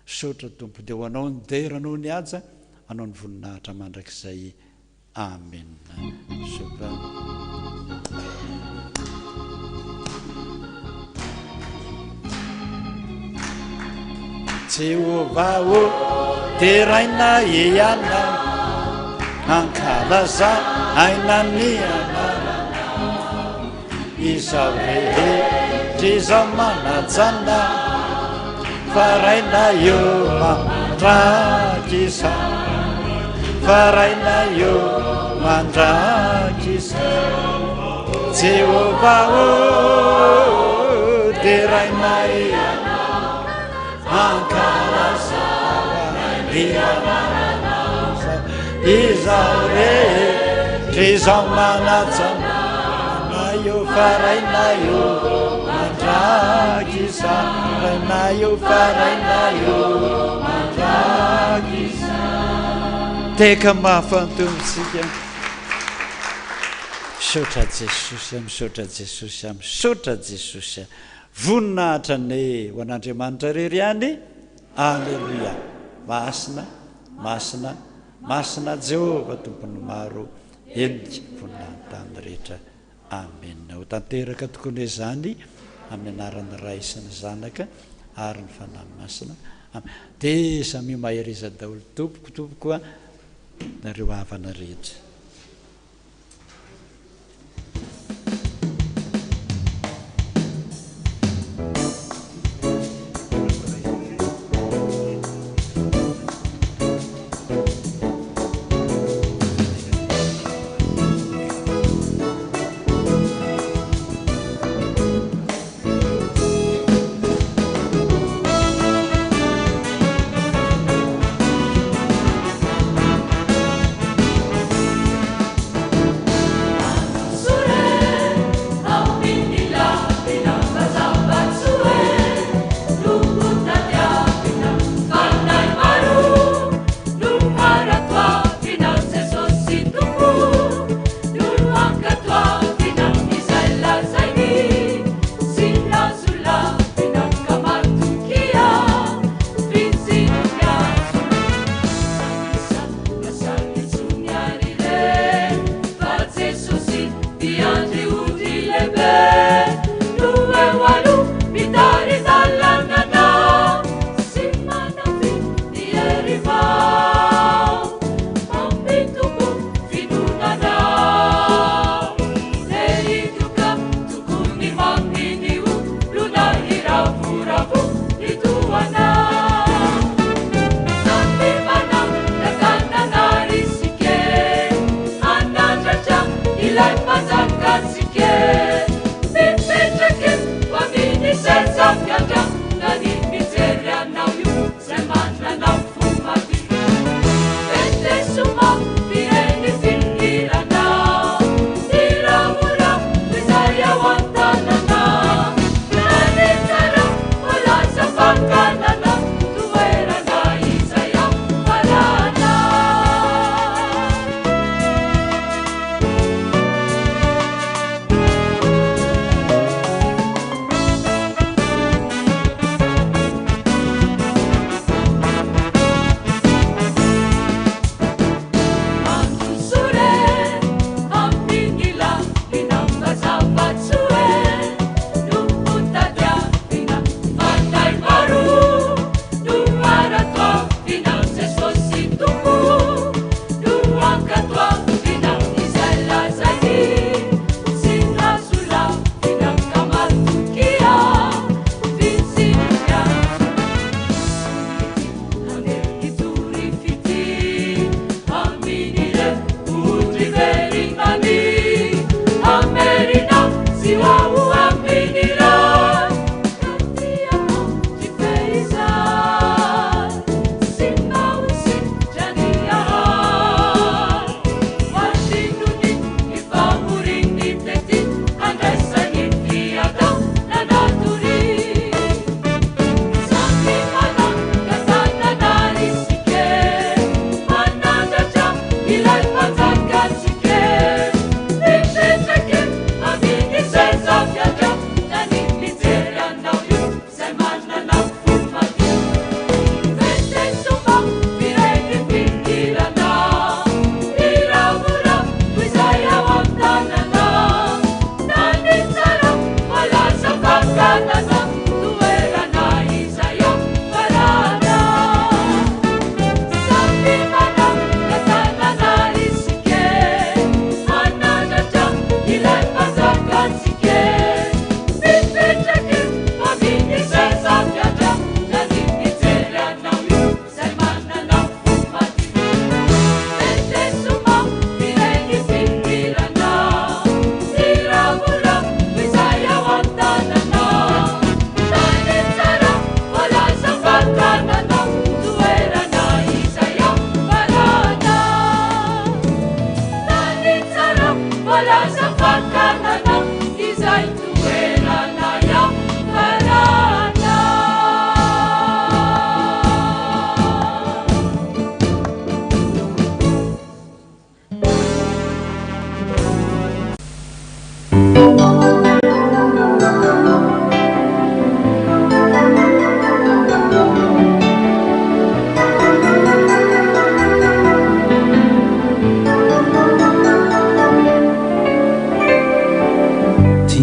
sotra Tompo dia ho anao ny deranao ny aja anao ny voninahitra mandrakizay amen soka Jehovah o teraina iana ankalaza aina ny anara izao rehetra izao manajana faraina io mandrakisa faraina io mandrakisa Jehovah o teraina iana ankalaza aina izao rehetra izao manajana io faraina io mandrakisa faraina io mandrakisa teka mahafantomitsika misaotra Jesosy misaotra Jesosy misaotra Jesosy voninahitra ny ho an'andriamanitra rery any alleloia masina masina masina jehova tompony maro elika voninahitany rehetra amen ho tanteraka tokoany zany amin'ny anaran'ny ray isany zanaka ary ny fanahy masina dia samy maheriza daholo tompoko a nareo havana rehetra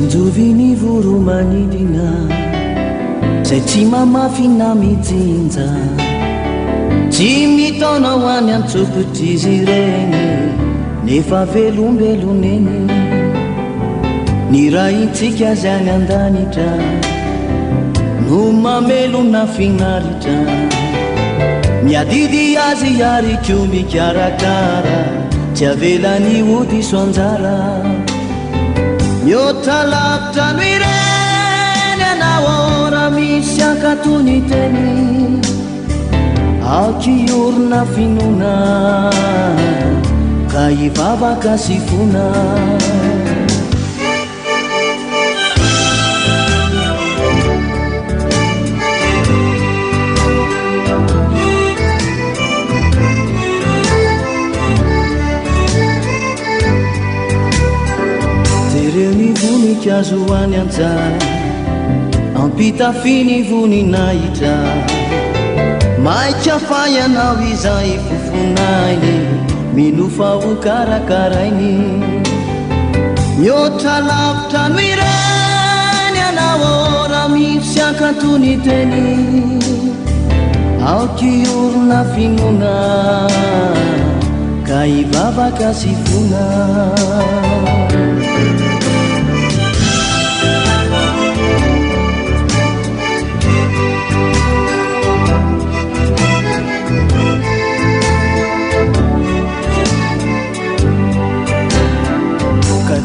sonjoviny voro manidina zay tsy mamafina mijinja tsy mitona ho any antsopotry izy ireny nefa velombeloneny ny raintsika zy any andanitra no mamelona finaritra miadidy azy ariko mikarakara tsy avelany odiso anjara miota lavitra no ireny anao ora misy akatony teny akiorona finona ka ivavaka sy fona azo any anjara ampitafiny voninahitra maika fayanao izay fofonainy minofa ho karakarainy mihoatra lavitra no ireny anao ora misy akatony teny aokiorona finona ka ivavaka sy fona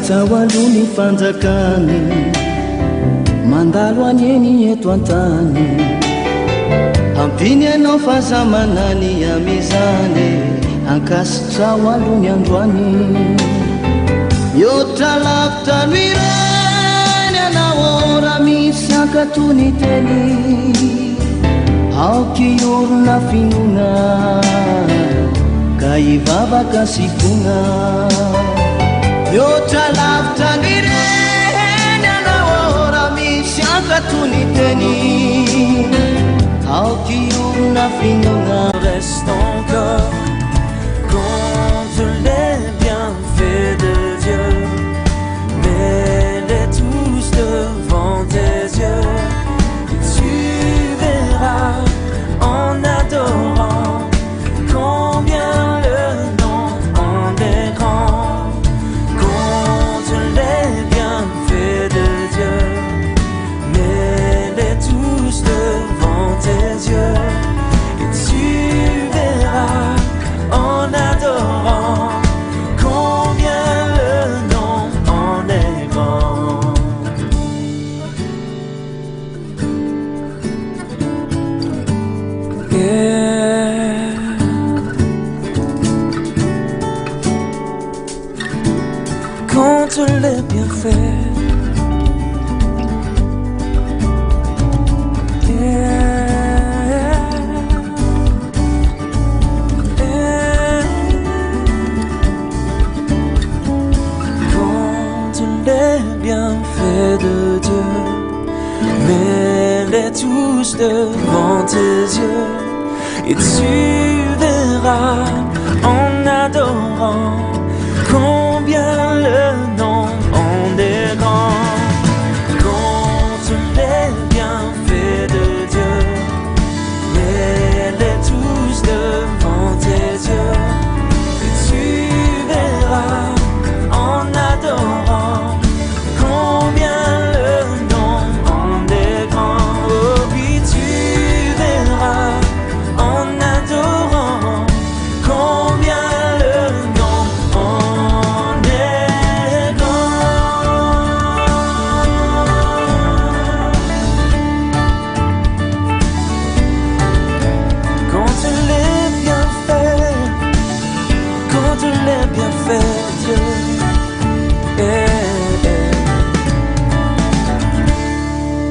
Tawaluni fanjakani mandalo anyeni eto antany ampiny anao fahazamanany amizany ankasitra waluni androany mihoatra lavitra no ireny anao ora misy akatony teny aokiorona finona ka ivavaka sy fona mihoatra lavitra no ireny anao ora misy akatony teny aokiorona finona reste encore contre les bienfaits de Dieu mets-les tous devant tes yeux et tu verras en adorant combien le nom en est grand contre les bienfaits de Dieu mets-les tous devant tes yeux et tu verras en adorant combien le nom en est grand. Yeah. Contre les bienfaits. Bienfaits de Dieu, mets-les tous devant tes yeux et tu verras en adorant